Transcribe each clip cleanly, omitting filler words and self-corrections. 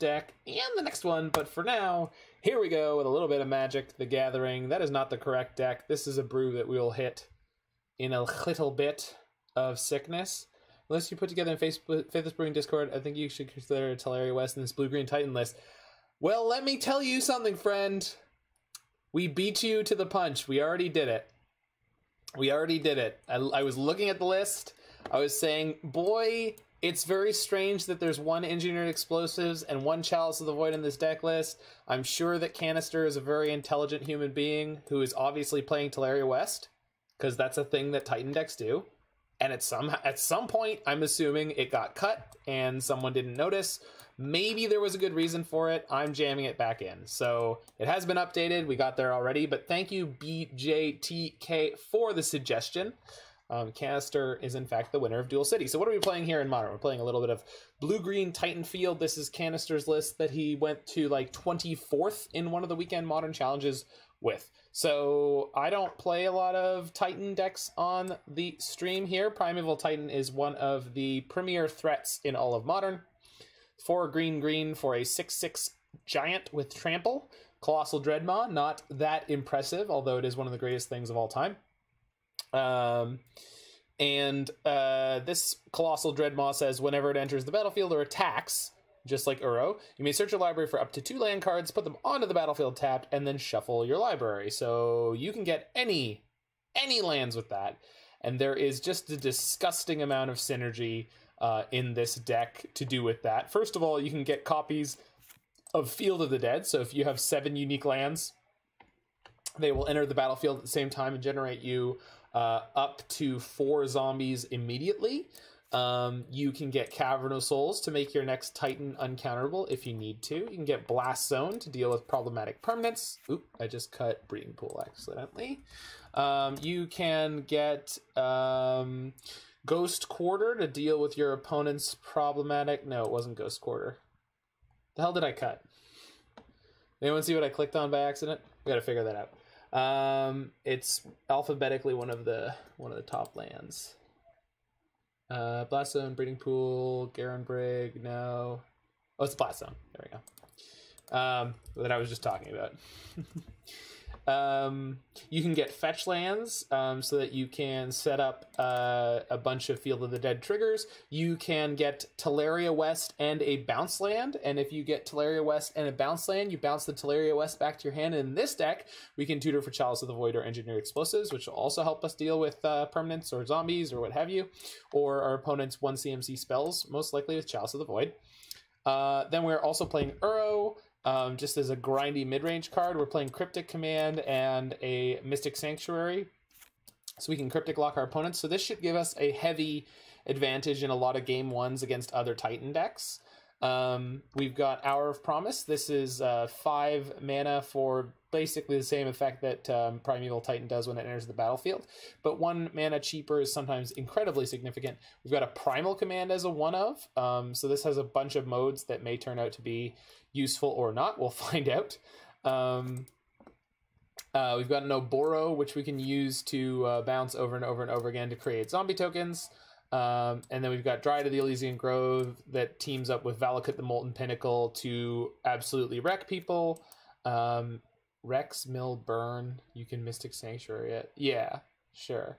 deck and the next one, but for now, here we go with a little bit of Magic the Gathering. That is not the correct deck. This is a brew that we will hit in a little bit of sickness. Unless you put together in Faithless Brewing Discord, I think you should consider Tolaria West in this Blue-Green Titan list. Well, let me tell you something, friend. We beat you to the punch. We already did it. We already did it. I was looking at the list. I was saying, boy, it's very strange that there's one Engineered Explosives and one Chalice of the Void in this deck list. I'm sure that Kanister is a very intelligent human being who is obviously playing Tolaria West, because that's a thing that Titan decks do. And at some point, I'm assuming it got cut and someone didn't notice. Maybe there was a good reason for it. I'm jamming it back in. So it has been updated. We got there already. But thank you, BJTK, for the suggestion. Kanister is, in fact, the winner of Dual City. So what are we playing here in Modern? We're playing a little bit of Blue-Green Titan Field. This is Kanister's list that he went to, like, 24th in one of the weekend Modern challenges with. So I don't play a lot of Titan decks on the stream here. Primeval Titan is one of the premier threats in all of Modern. 4 green for a 6/6 giant with trample. Colossal Dreadmaw, not that impressive, although it is one of the greatest things of all time. This Colossal Dreadmaw says whenever it enters the battlefield or attacks, just like Oboro, you may search your library for up to 2 land cards, put them onto the battlefield tapped, and then shuffle your library. So you can get any lands with that. And there is just a disgusting amount of synergy in this deck to do with that. First of all, you can get copies of Field of the Dead. So if you have 7 unique lands, they will enter the battlefield at the same time and generate you up to 4 zombies immediately. You can get Cavern of Souls to make your next Titan uncounterable if you need to. You can get Blast Zone to deal with problematic permanents. Oop, I just cut Breeding Pool accidentally. You can get Ghost Quarter to deal with your opponent's problematic... No, it wasn't Ghost Quarter. The hell did I cut? Anyone see what I clicked on by accident? We gotta figure that out. It's alphabetically one of the top lands. Blast Zone, Breeding Pool, Garen Brig, no. Oh, it's Blast Zone. There we go. That I was just talking about. You can get fetch lands so that you can set up a bunch of Field of the Dead triggers. You can get Tolaria West and a bounce land, and if you get Tolaria West and a bounce land, you bounce the Tolaria West back to your hand. And in this deck, we can tutor for Chalice of the Void or Engineered Explosives, which will also help us deal with permanents or zombies or what have you, or our opponent's 1 CMC spells, most likely with Chalice of the Void. Then we're also playing Oboro. Just as a grindy mid-range card, we're playing Cryptic Command and a Mystic Sanctuary, so we can Cryptic Lock our opponents. So this should give us a heavy advantage in a lot of game 1s against other Titan decks. We've got Hour of Promise. This is 5 mana for basically the same effect that Primeval Titan does when it enters the battlefield, but 1 mana cheaper is sometimes incredibly significant. We've got a Primal Command as a one of, so this has a bunch of modes that may turn out to be useful or not. We'll find out. We've got an Oboro, which we can use to bounce over and over and over again to create zombie tokens. And then we've got Dryad of the Elysian Grove that teams up with Valakut the Molten Pinnacle to absolutely wreck people. Rex, Mill, Burn. You can Mystic Sanctuary it. Yeah, sure.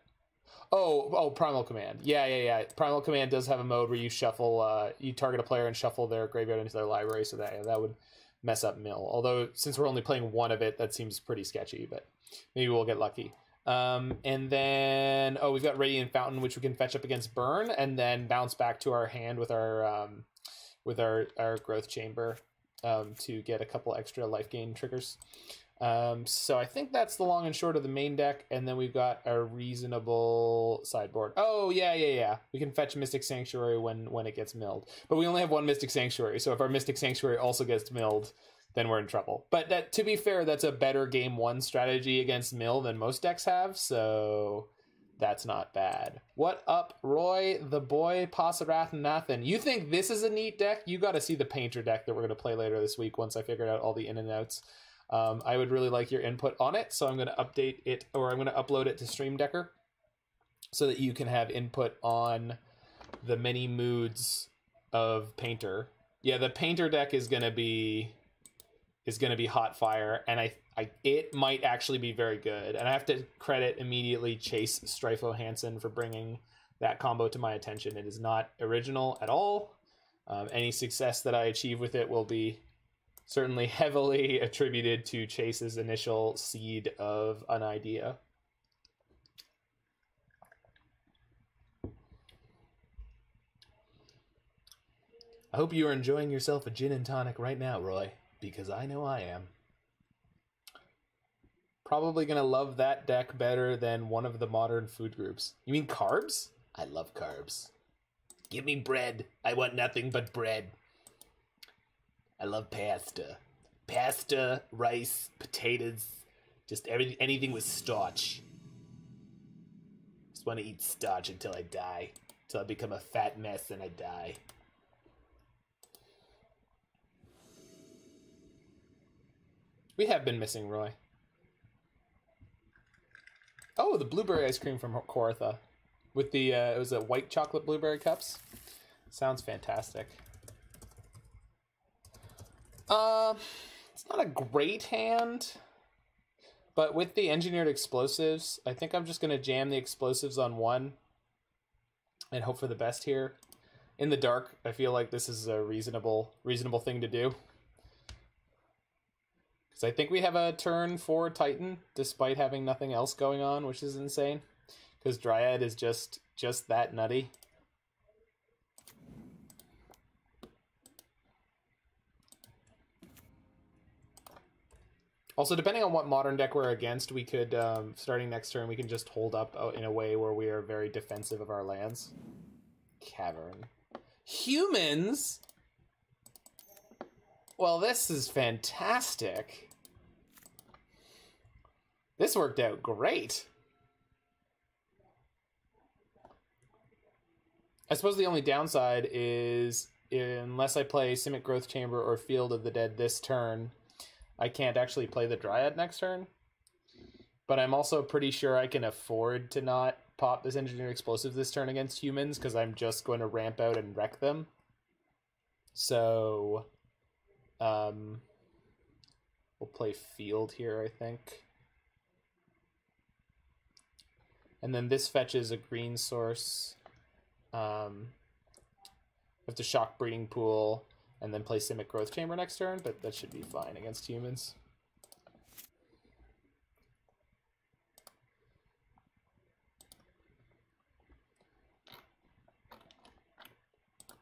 Oh, Primal Command. Yeah. Primal Command does have a mode where you shuffle, you target a player and shuffle their graveyard into their library, so that would mess up Mill. Although, since we're only playing 1 of it, that seems pretty sketchy, but maybe we'll get lucky. And then, we've got Radiant Fountain, which we can fetch up against Burn, and then bounce back to our hand with our Growth Chamber, to get a couple extra life gain triggers. So I think that's the long and short of the main deck, and then we've got a reasonable sideboard. Oh, yeah. We can fetch Mystic Sanctuary when it gets milled. But we only have 1 Mystic Sanctuary, so if our Mystic Sanctuary also gets milled, then we're in trouble. But that, to be fair, that's a better game 1 strategy against mill than most decks have, so that's not bad. What up, Roy, the boy, Pasarath Nathan? You think this is a neat deck? You got to see the Painter deck that we're going to play later this week once I figured out all the in and outs. I would really like your input on it, so I'm going to update it, or I'm going to upload it to Stream Decker so that you can have input on the many moods of Painter. Yeah, the painter deck is gonna be hot fire, and it might actually be very good. And I have to credit immediately Chase Strifo Hansen for bringing that combo to my attention. It is not original at all. Any success that I achieve with it will be certainly heavily attributed to Chase's initial seed of an idea. I hope you are enjoying yourself a gin and tonic right now, Roy, because I know I am. Probably gonna love that deck better than one of the modern food groups. You mean carbs? I love carbs. Give me bread. I want nothing but bread. I love pasta. Pasta, rice, potatoes, just anything with starch. Just want to eat starch until I die. Until I become a fat mess and I die. We have been missing Roy. Oh, the blueberry ice cream from Kawartha. With the, it was a white chocolate blueberry cups. Sounds fantastic. It's not a great hand. But with the engineered explosives, I think I'm just going to jam the explosives on one. And hope for the best here. In the dark, I feel like this is a reasonable thing to do. Because I think we have a turn for Titan, despite having nothing else going on, which is insane. Because Dryad is just that nutty. Also, depending on what modern deck we're against, we could, starting next turn, we can just hold up in a way where we are very defensive of our lands. Cavern. Humans? Well, this is fantastic. This worked out great. I suppose the only downside is, unless I play Simic Growth Chamber or Field of the Dead this turn, I can't actually play the Dryad next turn. But I'm also pretty sure I can afford to not pop this Engineered Explosive this turn against humans, because I'm just going to ramp out and wreck them. So, we'll play Field here, I think. And then this fetches a green source. I have to shock Breeding Pool and then play Simic Growth Chamber next turn, but that should be fine against humans.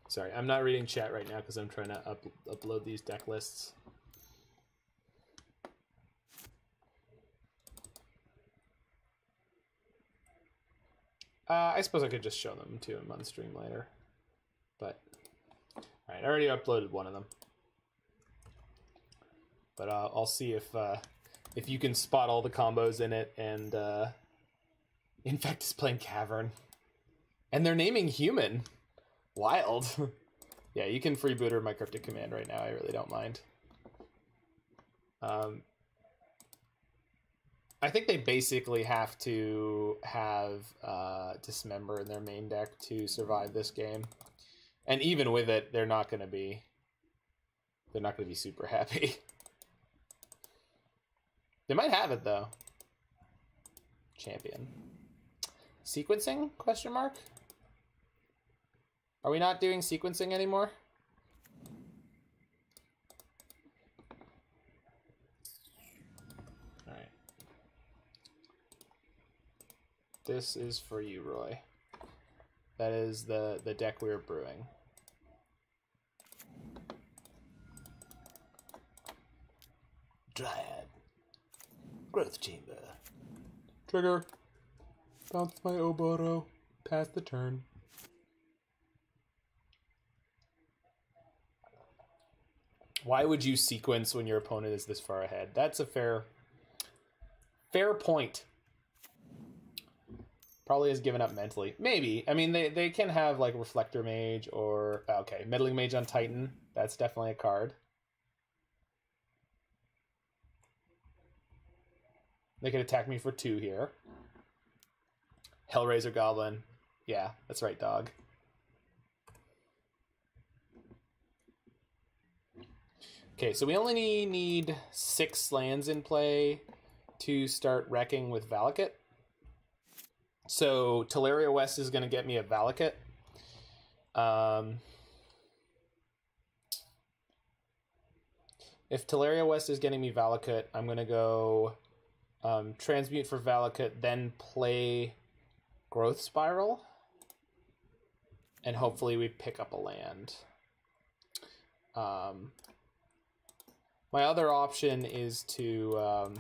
Sorry, I'm not reading chat right now because I'm trying to upload these deck lists. I suppose I could just show them to him on stream later. But, alright, I already uploaded one of them. But I'll see if you can spot all the combos in it, and in fact it's playing Cavern. And they're naming Human. Wild. Yeah, you can freebooter my Cryptic Command right now, I really don't mind. I think they basically have to have Dismember in their main deck to survive this game. And even with it, they're not gonna be super happy. They might have it though. Champion. Sequencing? Question mark? Are we not doing sequencing anymore? Alright. This is for you, Roy. That is the deck we are brewing. Dryad. Growth Chamber. Trigger. Bounce my Oboro. Pass the turn. Why would you sequence when your opponent is this far ahead? That's a fair point. Probably has given up mentally. Maybe. I mean, they can have, like, Reflector Mage or... Okay, Meddling Mage on Titan. That's definitely a card. They could attack me for 2 here. Hellraiser Goblin. Yeah, that's right, dog. Okay, so we only need 6 lands in play to start wrecking with Valakut. So Tolaria West is going to get me a Valakut. If Tolaria West is getting me Valakut, I'm going to go transmute for Valakut, then play Growth Spiral. And hopefully we pick up a land. My other option is to...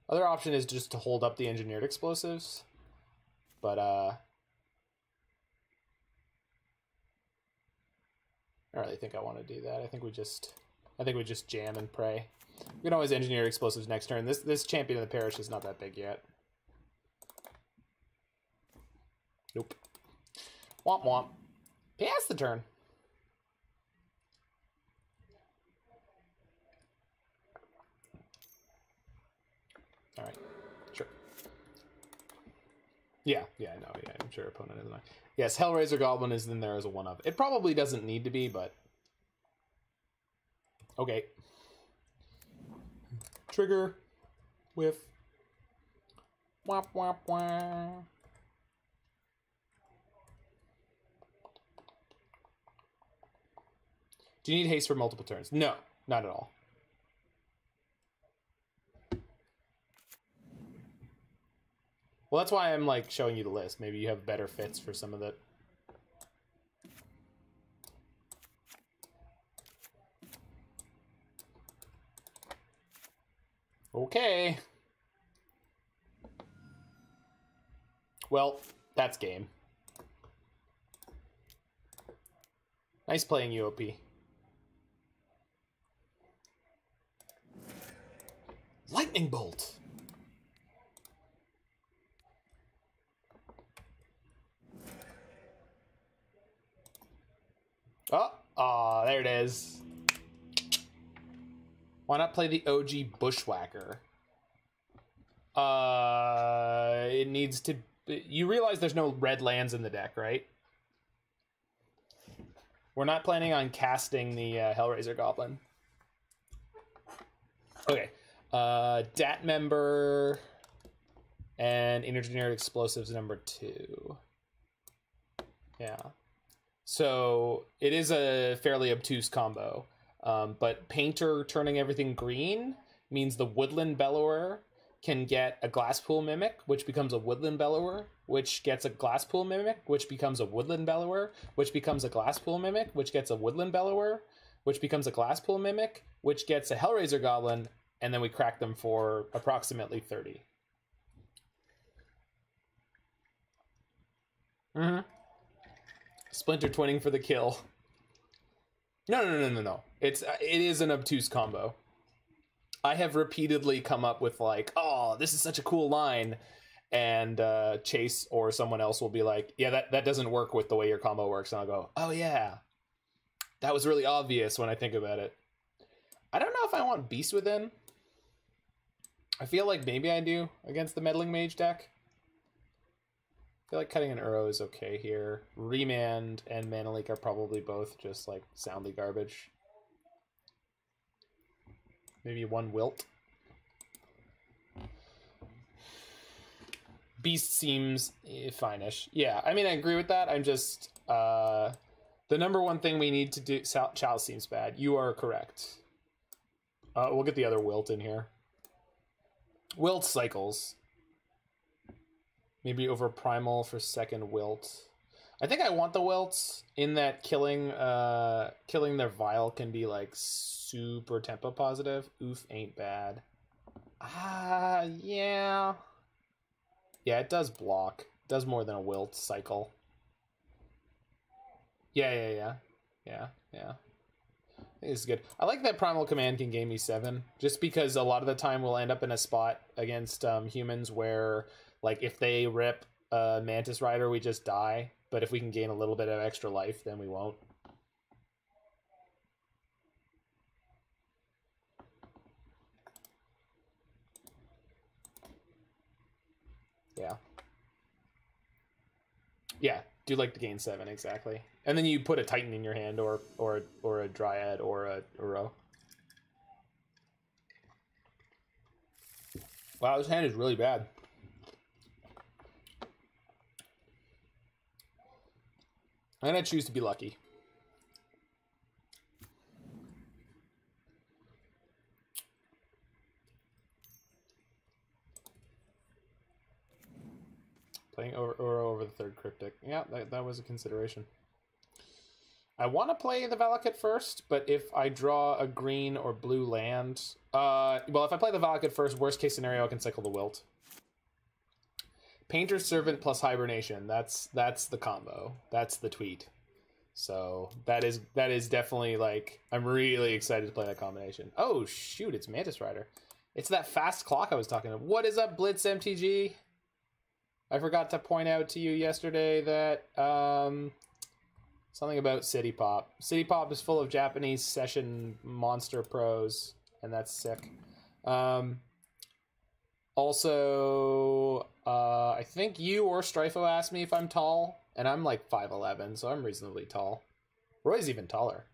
other option is just to hold up the engineered explosives. But, I don't really think I want to do that. I think we just jam and pray. We can always engineer explosives next turn. This champion of the parish is not that big yet. Nope. Womp womp. Pass the turn. All right. Sure. Yeah, no, yeah, I'm sure opponent isn't. Yes, Hellraiser Goblin is in there as a one-of. It probably doesn't need to be, but... Okay. Trigger. Whiff. Womp womp womp. Do you need haste for multiple turns? No, not at all. Well, that's why I'm like showing you the list. Maybe you have better fits for some of it. Okay. Well, that's game. Nice playing, UOP. Lightning Bolt. Oh, there it is. Why not play the OG Bushwhacker? It needs to... You realize there's no red lands in the deck, right? We're not planning on casting the Hellraiser Goblin. Okay. Dat member and Engineered Explosives number 2. Yeah. So it is a fairly obtuse combo. But Painter turning everything green means the Woodland Bellower can get a Glasspool Mimic, which becomes a Woodland Bellower, which gets a Glasspool Mimic, which becomes a Woodland Bellower, which becomes a Glasspool Mimic, which gets a Woodland Bellower, which becomes a Glasspool Mimic, which gets a Hellraiser Goblin, and then we crack them for approximately 30. Mm-hmm. Splinter Twinning for the kill. No. It is an obtuse combo. I have repeatedly come up with like, oh, this is such a cool line, and Chase or someone else will be like, yeah, that doesn't work with the way your combo works, and I'll go, oh yeah, that was really obvious when I think about it. I don't know if I want Beast Within. I feel like maybe I do against the Meddling Mage deck. I feel like cutting an Uro is okay here. Remand and Mana Leak are probably both just like soundly garbage. Maybe one Wilt. Beast seems fine-ish. Yeah, I mean, I agree with that. I'm just... the number one thing we need to do... Chalice seems bad. You are correct. We'll get the other Wilt in here. Wilt cycles. Maybe over Primal for second Wilt. I think I want the Wilts in that killing their Vial can be like super tempo positive. Ouphe ain't bad. Yeah. Yeah, it does block. It does more than a Wilt cycle. Yeah. I think this is good. I like that Primal Command can gain me 7, just because a lot of the time we'll end up in a spot against humans where, like, if they rip Mantis Rider, we just die. But if we can gain a little bit of extra life, then we won't. Yeah. Yeah, do like to gain 7, exactly. And then you put a Titan in your hand, or a Dryad, or a Uro. Wow, this hand is really bad. I'm gonna choose to be lucky. Playing over the third Cryptic. Yeah, that was a consideration. I want to play the Valakut first, but if I draw a green or blue land... well, if I play the Valakut first, worst case scenario, I can cycle the Wilt. Painter's Servant plus Hibernation. That's the combo. That's the tweet. So that is definitely, like, I'm really excited to play that combination. Oh, shoot, it's Mantis Rider. It's that fast clock I was talking about. What is up, Blitz MTG? I forgot to point out to you yesterday that something about City Pop. City Pop is full of Japanese session monster pros, and that's sick. Also, I think you or Strifo asked me if I'm tall, and I'm like 5'11", so I'm reasonably tall. Roy's even taller.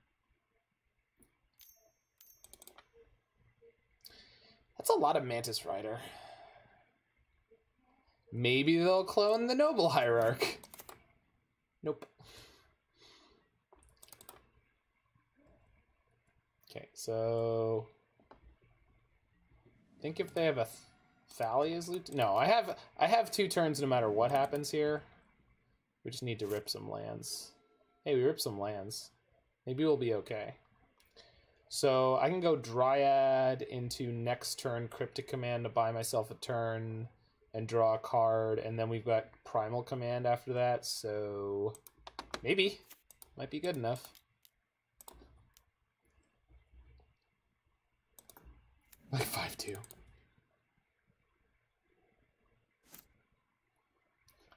That's a lot of Mantis Rider. Maybe they'll clone the Noble Hierarch. Nope. Okay, so... I think if they have a Thalia's loot... No, I have 2 turns no matter what happens here. We just need to rip some lands. Hey, we ripped some lands. Maybe we'll be okay. So I can go Dryad into next turn Cryptic Command to buy myself a turn and draw a card, and then we've got Primal Command after that, so maybe. Might be good enough. Like 5-2.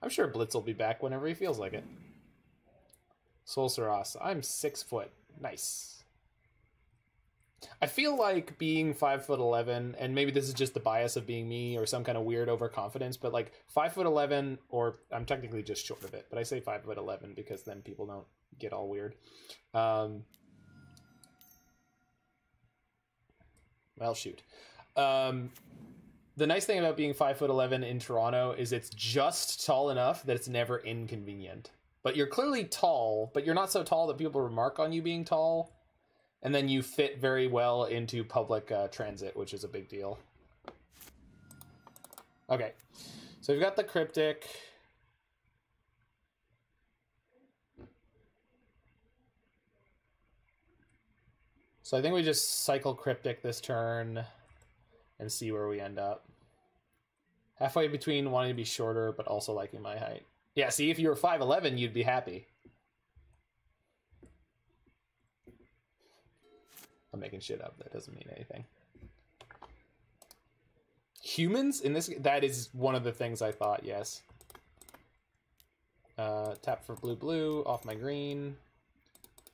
I'm sure Blitz will be back whenever he feels like it. Solceros, I'm 6 foot. Nice. I feel like being 5'11", and maybe this is just the bias of being me or some kind of weird overconfidence, but like 5'11", or I'm technically just short of it, but I say 5'11" because then people don't get all weird. Well, shoot. The nice thing about being 5'11" in Toronto is it's just tall enough that it's never inconvenient. But you're clearly tall, but you're not so tall that people remark on you being tall. And then you fit very well into public transit, which is a big deal. Okay, so we've got the Cryptic. So I think we just cycle Cryptic this turn and see where we end up. Halfway between wanting to be shorter, but also liking my height. Yeah, see, if you were 5'11", you'd be happy. I'm making shit up. That doesn't mean anything. Humans in this... That is one of the things I thought, yes. Tap for blue, off my green.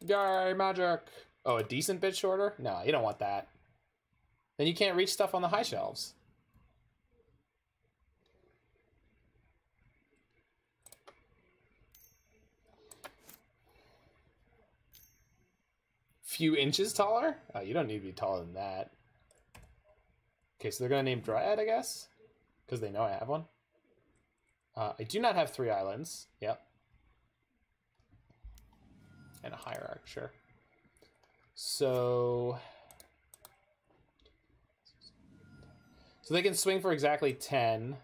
Yay, magic! Oh, a decent bit shorter? No, you don't want that. Then you can't reach stuff on the high shelves. Few inches taller? Oh, you don't need to be taller than that. Okay, so they're going to name Dryad, I guess? Because they know I have one. I do not have 3 islands. Yep. And a hierarch, sure. So they can swing for exactly 10.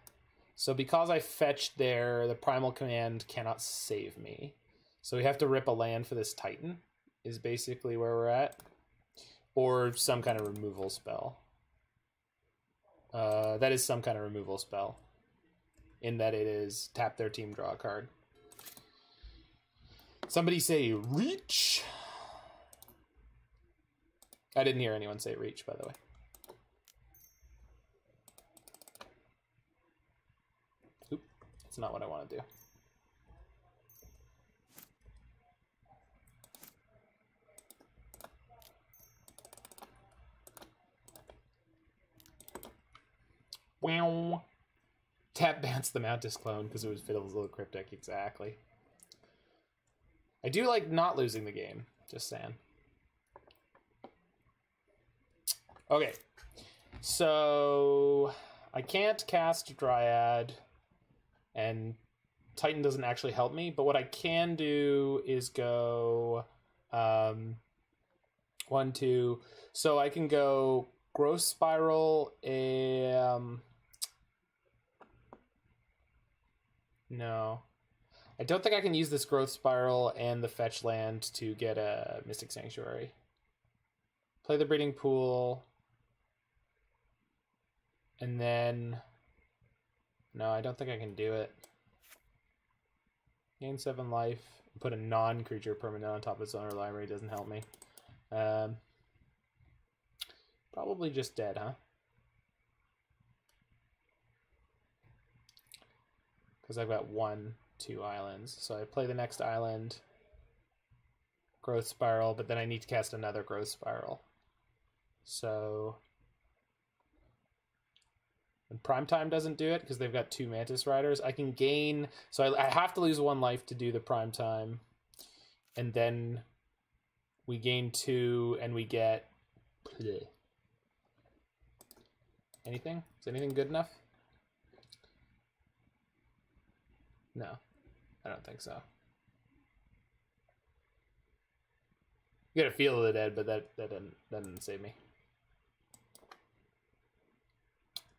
So because I fetched there, the Primal Command cannot save me. So we have to rip a land for this Titan, is basically where we're at. Or some kind of removal spell. That is some kind of removal spell. In that it is tap their team, draw a card. Somebody say reach. I didn't hear anyone say reach, by the way. Oop, that's not what I want to do. Wow. Tap bans the Mantis clone because it was Fiddle's little Cryptic, exactly. I do like not losing the game, just saying. Okay, so I can't cast Dryad, and Titan doesn't actually help me, but what I can do is go 1, 2. So I can go Growth Spiral, no. I don't think I can use this Growth Spiral and the Fetch Land to get a Mystic Sanctuary. Play the Breeding Pool. And then... No, I don't think I can do it. Gain 7 life. Put a non-creature permanent on top of its owner library. Doesn't help me. Probably just dead, huh? Because I've got 1, 2 islands. So I play the next island. Growth Spiral, but then I need to cast another Growth Spiral. So... And Primetime doesn't do it because they've got 2 Mantis Riders. I can gain... So I have to lose 1 life to do the Primetime. And then we gain 2 and we get... Anything? Is anything good enough? No. I don't think so. You get a Feel of the Dead, but that didn't save me.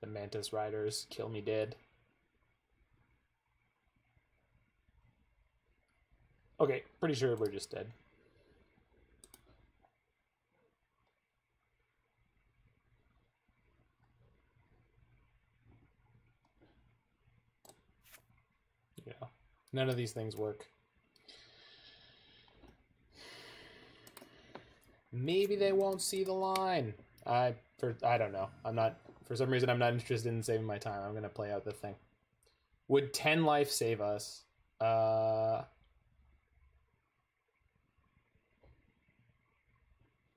The Mantis Riders kill me dead. Okay, pretty sure we're just dead. Yeah, none of these things work. Maybe they won't see the line. I don't know. For some reason, I'm not interested in saving my time. I'm going to play out the thing. Would 10 life save us?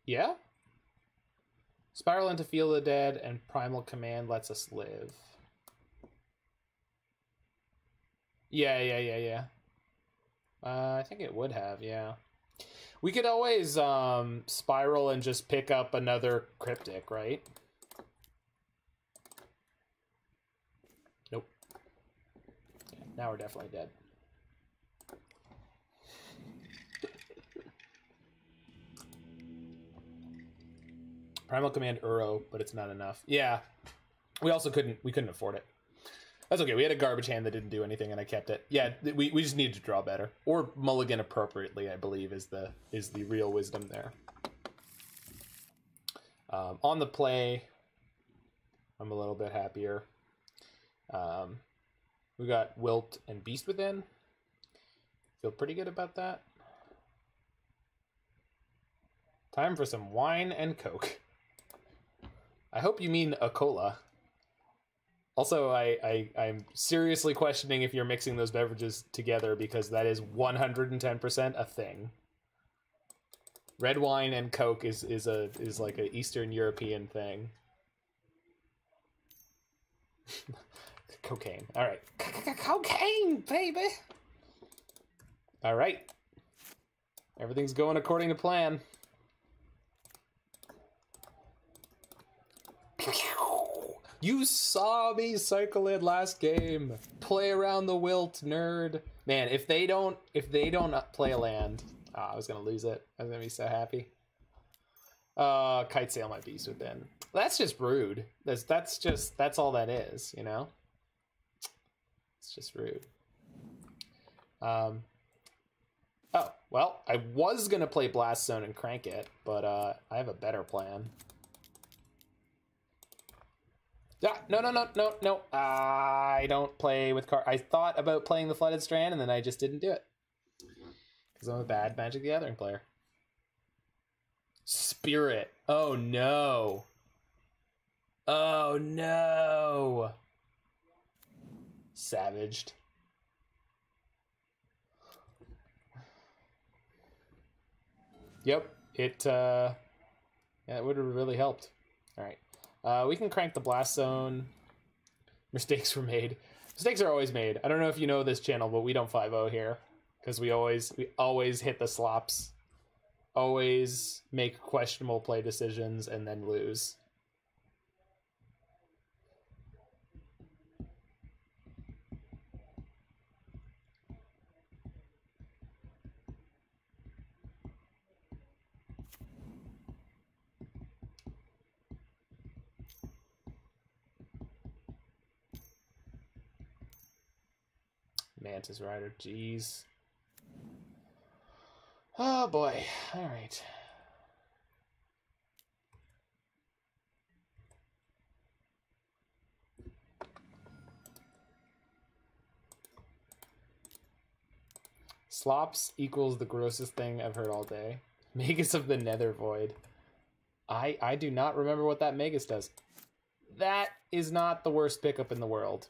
Yeah? Spiral into Feel the Dead and Primal Command lets us live. Yeah. I think it would have, yeah. We could always spiral and just pick up another Cryptic, right? Nope. Yeah, now we're definitely dead. Primal Command Uro, but it's not enough. Yeah. We couldn't afford it. That's okay. We had a garbage hand that didn't do anything, and I kept it. Yeah, we just needed to draw better, or mulligan appropriately. I believe is the real wisdom there. On the play, I'm a little bit happier. We got Wilt and Beast Within. Feel pretty good about that. Time for some wine and Coke. I hope you mean a cola. Also, I'm seriously questioning if you're mixing those beverages together because that is 110% a thing. Red wine and Coke is like an Eastern European thing. Cocaine. All right. Cocaine, baby. All right. Everything's going according to plan. You saw me cycle in last game. Play around the Wilt, nerd. Man, if they don't play a land, I was gonna lose it. I was gonna be so happy. Kite Sail my Beast Within. That's just rude. That's all that is, you know? It's just rude. Oh, well, I was gonna play Blast Zone and crank it, but I have a better plan. Ah, no. I don't play with cards. I thought about playing the Flooded Strand, and then I just didn't do it. Because I'm a bad Magic the Gathering player. Spirit. Oh, no. Oh, no. Savaged. Yep. It would have really helped. All right. We can crank the Blast Zone. Mistakes were made. Mistakes are always made. I don't know if you know this channel, but we don't 5-0 here. because we always hit the slops, always make questionable play decisions and then lose. Mantis Rider, jeez. Oh boy, alright. Slops equals the grossest thing I've heard all day. Magus of the Nether Void. I do not remember what that Magus does. That is not the worst pickup in the world.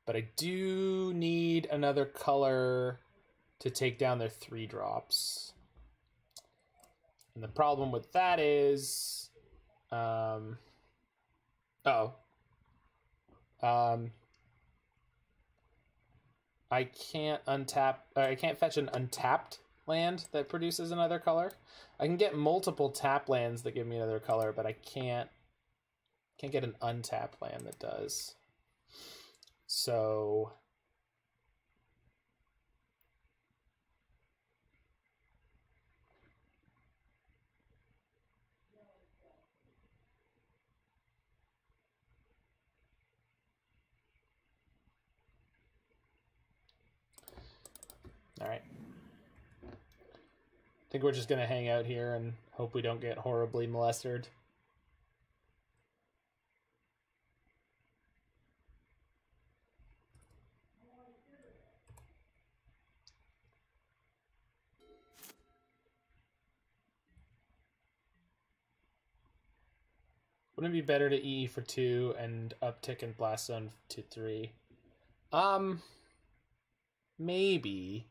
But I do need another color to take down their 3-drops. And the problem with that is... I can't I can't fetch an untapped land that produces another color. I can get multiple tap lands that give me another color, but I can't get an untapped land that does. So all right. I think we're just going to hang out here and hope we don't get horribly molested. Wouldn't it be better to EE for 2 and uptick in Blast Zone to 3? Maybe.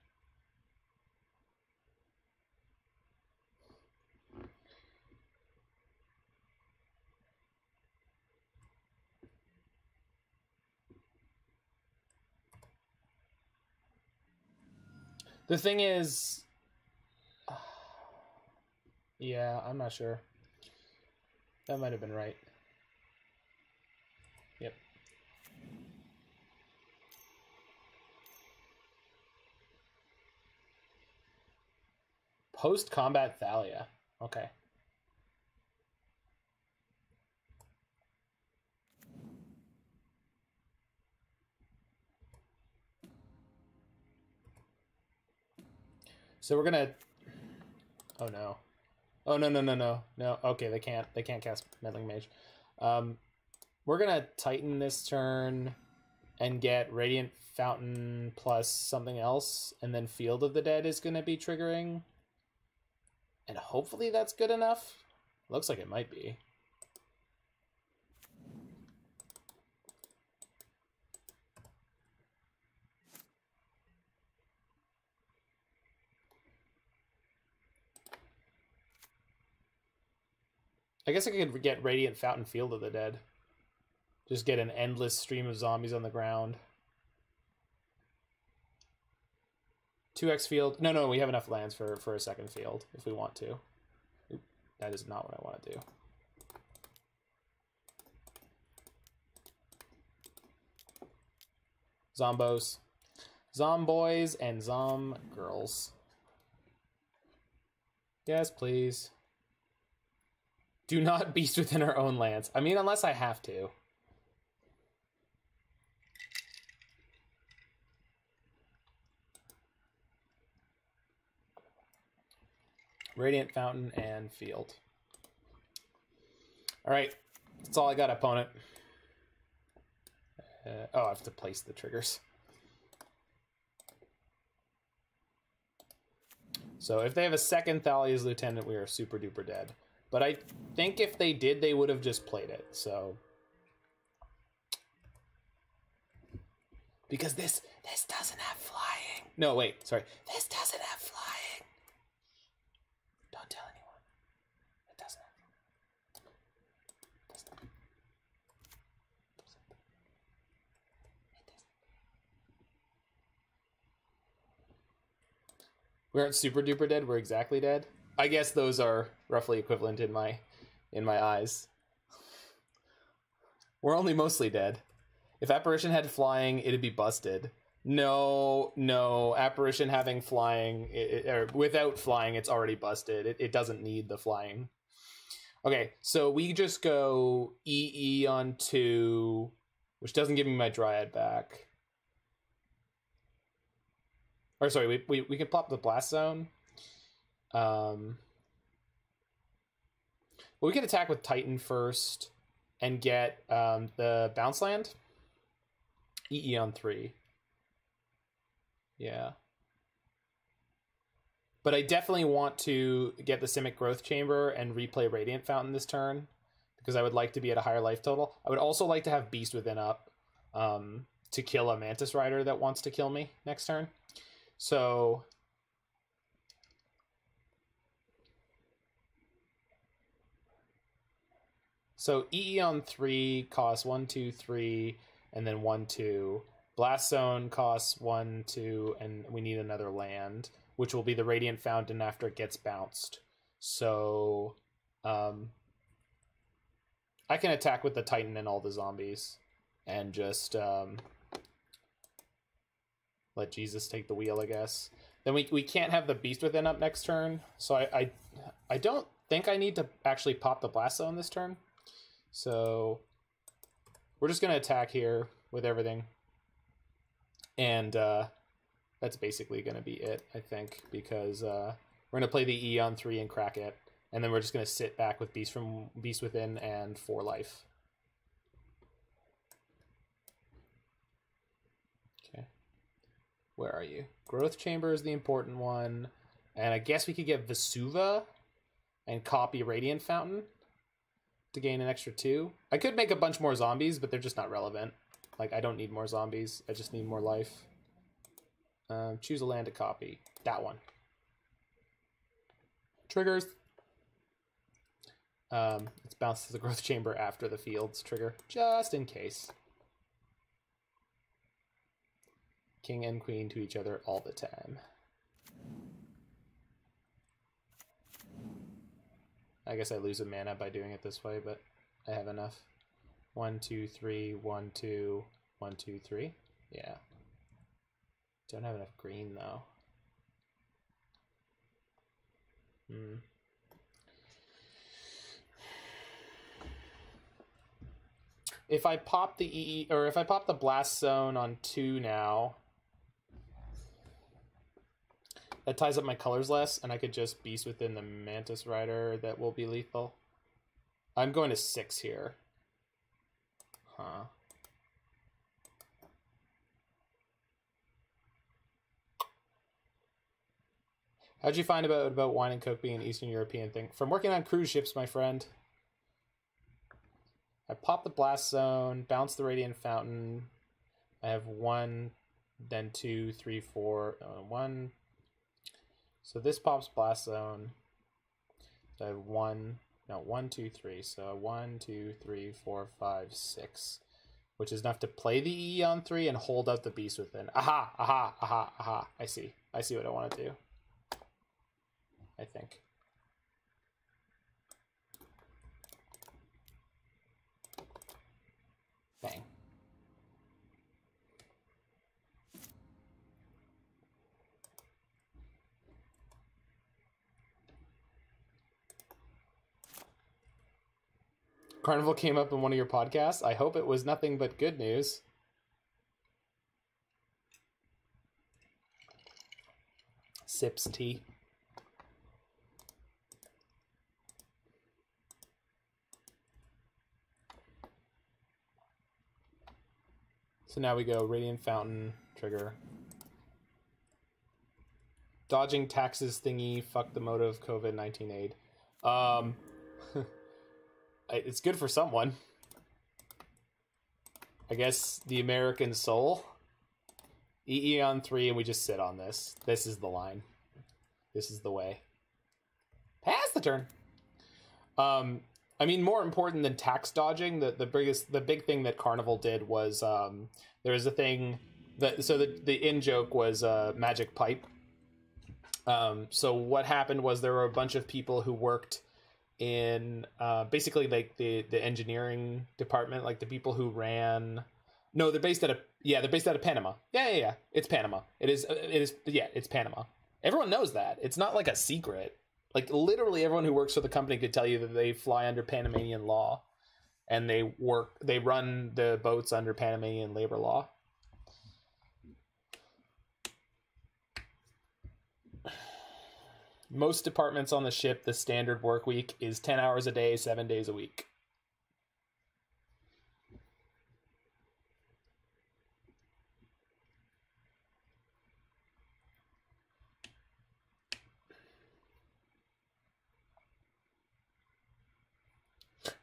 The thing is... yeah, I'm not sure. That might have been right. Yep. Post-combat Thalia. Okay. So we're gonna... oh no. Oh no. No, okay, they can't cast Meddling Mage. We're gonna Titan this turn and get Radiant Fountain plus something else, and then Field of the Dead is gonna be triggering. And hopefully that's good enough. Looks like it might be. I guess I could get Radiant Fountain Field of the Dead. Just get an endless stream of zombies on the ground. 2x field. No, we have enough lands for a second field if we want to. Oop, that is not what I want to do. Zombos. Zomboys and Zom-girls. Yes, please. Do not beast within our own lands. I mean, unless I have to. Radiant Fountain and Field. All right, that's all I got, opponent. Oh, I have to place the triggers. So if they have a second Thalia's Lieutenant, we are super duper dead. But I think if they did, they would have just played it, so. Because this doesn't have flying. No, wait, sorry. This doesn't have flying. Don't tell anyone. It doesn't have flying. It doesn't. It doesn't. We aren't super duper dead, we're exactly dead. I guess those are roughly equivalent in my eyes. We're only mostly dead. If Apparition had flying, it'd be busted. No, Apparition having flying, or without flying, it's already busted. It doesn't need the flying. Okay, so we just go EE on 2, which doesn't give me my Dryad back. Or sorry, we could pop the Blast Zone. Well, we could attack with Titan first and get the Bounce Land. EE on 3. Yeah. But I definitely want to get the Simic Growth Chamber and replay Radiant Fountain this turn, because I would like to be at a higher life total. I would also like to have Beast Within up to kill a Mantis Rider that wants to kill me next turn. So EE on 3 costs 1, 2, 3, and then 1, 2. Blast Zone costs 1, 2, and we need another land, which will be the Radiant Fountain after it gets bounced. So I can attack with the Titan and all the zombies and just let Jesus take the wheel, I guess. Then we can't have the Beast Within up next turn, so I don't think I need to actually pop the Blast Zone this turn. So we're just going to attack here with everything. And that's basically going to be it, I think, because we're going to play the E on 3 and crack it. And then we're just going to sit back with Beast Within and 4 life. Okay. Where are you? Growth Chamber is the important one. And I guess we could get Vesuva and copy Radiant Fountain to gain an extra 2. I could make a bunch more zombies, but they're just not relevant. Like, I don't need more zombies. I just need more life. Choose a land to copy. That one. Triggers. It's bounced to the Growth Chamber after the Fields trigger, just in case. King and Queen to each other all the time. I guess I lose a mana by doing it this way, but I have enough. 1, 2, 3, 1, 2, 1, 2, 3. Yeah. Don't have enough green though. If I pop the EE, or if I pop the Blast Zone on 2 now, that ties up my colors less, and I could just Beast Within the Mantis Rider that will be lethal. I'm going to 6 here. Huh. How'd you find about wine and coke being an Eastern European thing? From working on cruise ships, my friend. I pop the Blast Zone, bounce the Radiant Fountain. I have 1, then 2, 3, 4, 1. So this pops Blast Zone. So I have 1, 2, 3. So 1, 2, 3, 4, 5, 6. Which is enough to play the E on 3 and hold out the Beast Within. Aha, aha, aha, aha. I see what I want to do. I think. Bang. Carnival came up in one of your podcasts. I hope it was nothing but good news. Sips tea. So now we go Radiant Fountain, trigger. Dodging taxes thingy, fuck the motive, COVID-19 aid. It's good for someone. I guess the American soul. EE on 3 and we just sit on this. This is the line. This is the way. Pass the turn. I mean, more important than tax dodging, the big thing that Carnival did was there was a thing that the in joke was magic pipe. So what happened was there were a bunch of people who worked in basically like the engineering department, like the people who ran. No, they're based out of Panama. Yeah. It's Panama. It's Panama. Everyone knows that. It's not like a secret. Like literally everyone who works for the company could tell you that they fly under Panamanian law, and they run the boats under Panamanian labor law. Most departments on the ship, the standard work week is 10 hours a day, 7 days a week.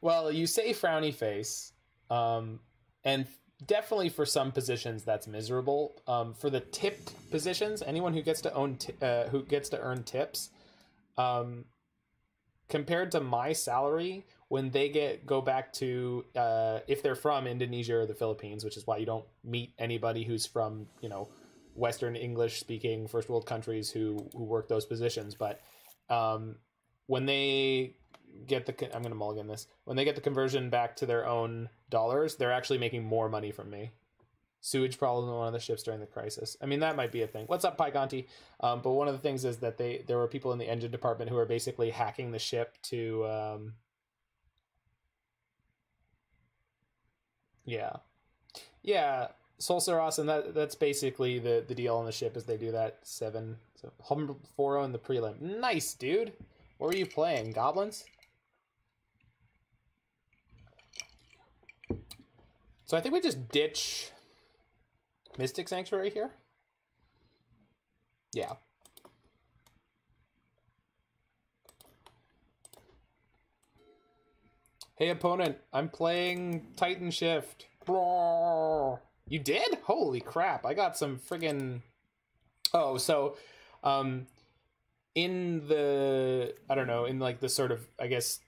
Well, you say frowny face, and definitely for some positions that's miserable. For the tipped positions, anyone who gets to earn tips, compared to my salary, when they go back to if they're from Indonesia or the Philippines, which is why you don't meet anybody who's from Western English speaking first world countries who work those positions, but when they get I'm going to mulligan this. When they get the conversion back to their own dollars, they're actually making more money from me. Sewage problem on one of the ships during the crisis. I mean, that might be a thing. What's up, Pygonti? But one of the things is that there were people in the engine department who are basically hacking the ship to yeah, Solsaros, and that's basically the deal on the ship is they do that 7 so 4-0 in the prelim. Nice, dude. What were you playing? Goblins? So I think we just ditch Mystic Sanctuary here. Yeah. Hey, opponent, I'm playing Titan Shift. You did? Holy crap, I got some friggin... Oh, so, in the, I don't know, in like the sort of, I guess,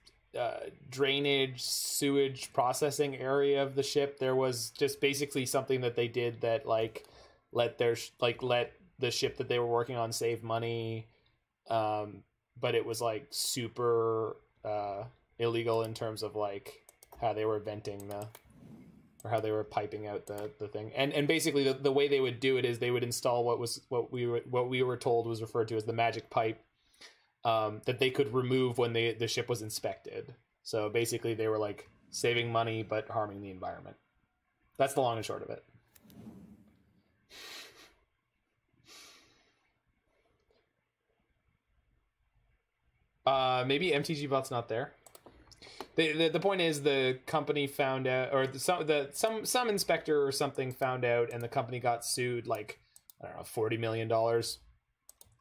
drainage, sewage processing area of the ship, there was just basically something that they did that, like, let the ship that they were working on save money, but it was, like, super illegal in terms of, like, how they were venting or how they were piping out the thing, and basically the way they would do it is they would install what we were told was referred to as the magic pipe, that they could remove when the ship was inspected. So basically they were like saving money but harming the environment. That's the long and short of it. Maybe MTG bot's not there. The point is the company found out, or some inspector or something found out, and the company got sued, like, I don't know, $40 million.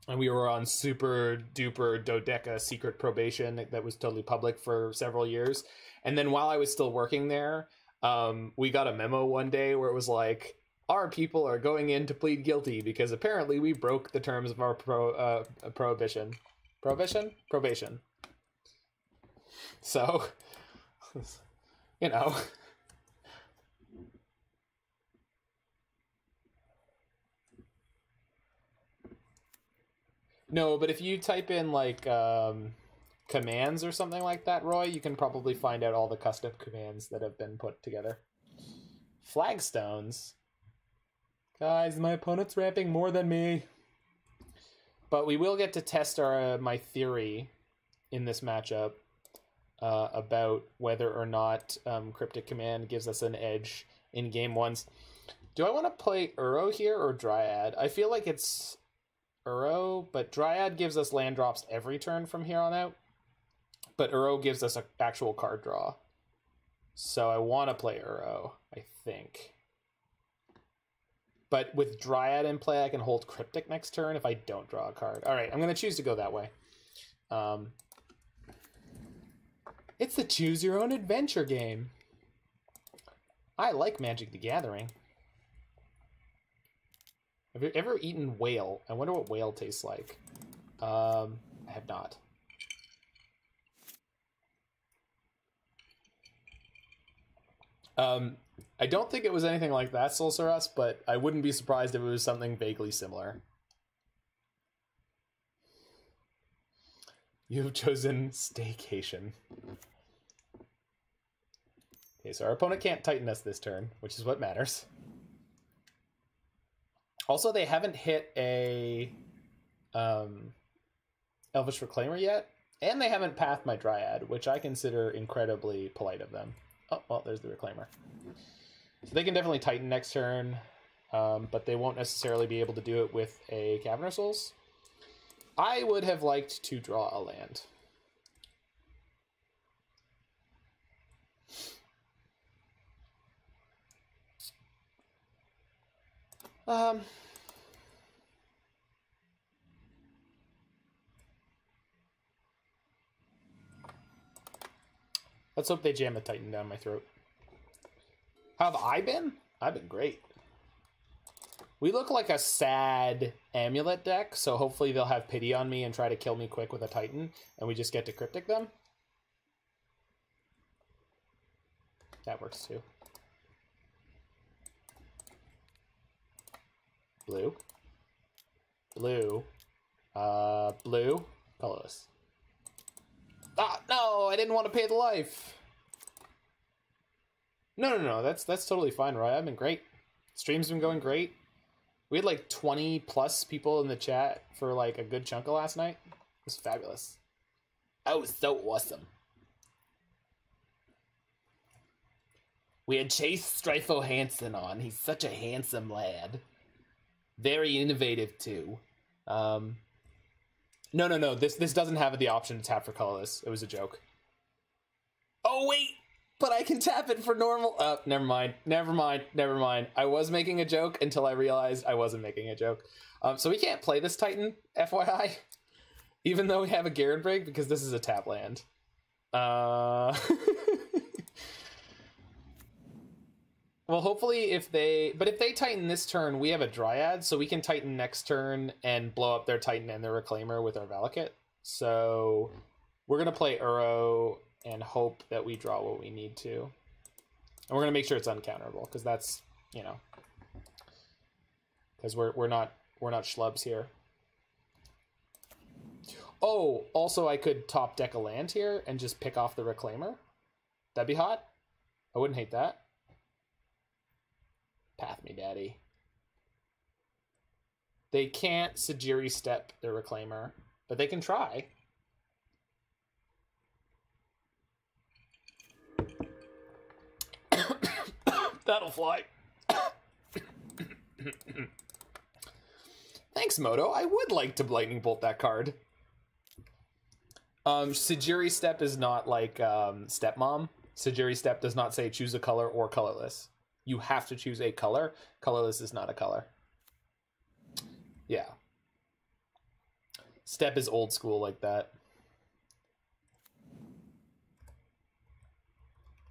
And we were on super duper dodeca secret probation that was totally public for several years. And then while I was still working there, we got a memo one day where it was like, our people are going in to plead guilty because apparently we broke the terms of our prohibition. Probation. So, you know. No, but if you type in, like, commands or something like that, Roy, you can probably find out all the custom commands that have been put together. Flagstones? Guys, my opponent's ramping more than me. But we will get to test my theory in this matchup about whether or not Cryptic Command gives us an edge in game ones. Do I want to play Uro here or Dryad? I feel like it's Uro, but Dryad gives us land drops every turn from here on out. But Uro gives us an actual card draw. So I want to play Uro, I think. But with Dryad in play, I can hold Cryptic next turn if I don't draw a card. All right, I'm going to choose to go that way. It's the Choose Your Own Adventure game. I like Magic the Gathering. Have you ever eaten whale? I wonder what whale tastes like. I have not. I don't think it was anything like that, Solsaras, but I wouldn't be surprised if it was something vaguely similar. You have chosen Staycation. Okay, so our opponent can't Titan us this turn, which is what matters. Also, they haven't hit a Elvish Reclaimer yet, and they haven't pathed my Dryad, which I consider incredibly polite of them. Oh, well, there's the Reclaimer. So they can definitely Titan next turn, but they won't necessarily be able to do it with a Cavern of Souls. I would have liked to draw a land. Let's hope they jam a Titan down my throat. How have I been? I've been great. We look like a sad Amulet deck, so hopefully they'll have pity on me and try to kill me quick with a Titan, and we just get to Cryptic them. That works too. Blue. Blue. Blue. Colorless. Ah, no, I didn't want to pay the life. No, that's totally fine, Roy. I've been great. Stream's been going great. We had like 20 plus people in the chat for like a good chunk of last night. It was fabulous. Oh, so awesome. We had Chase Strifo Hansen on. He's such a handsome lad. Very innovative too. No. This doesn't have the option to tap for colorless. It was a joke. Oh wait, but I can tap it for normal. Never mind. I was making a joke until I realized I wasn't making a joke. So we can't play this Titan, FYI, even though we have a Garen break because this is a tap land. Well, hopefully if they Titan this turn, we have a Dryad, so we can Titan next turn and blow up their Titan and their Reclaimer with our Valakut. So we're going to play Uro and hope that we draw what we need to. And we're going to make sure it's uncounterable, because that's, you know, because we're not schlubs here. Oh, also I could top deck a land here and just pick off the Reclaimer. That'd be hot. I wouldn't hate that. Path me, daddy. They can't Sajiri step their Reclaimer, but they can try. That'll fly. Thanks, Moto. I would like to Lightning Bolt that card. Sajiri Step is not like Stepmom. Sajiri Step does not say choose a color or colorless. You have to choose a color. Colorless is not a color. Yeah. Step is old school like that.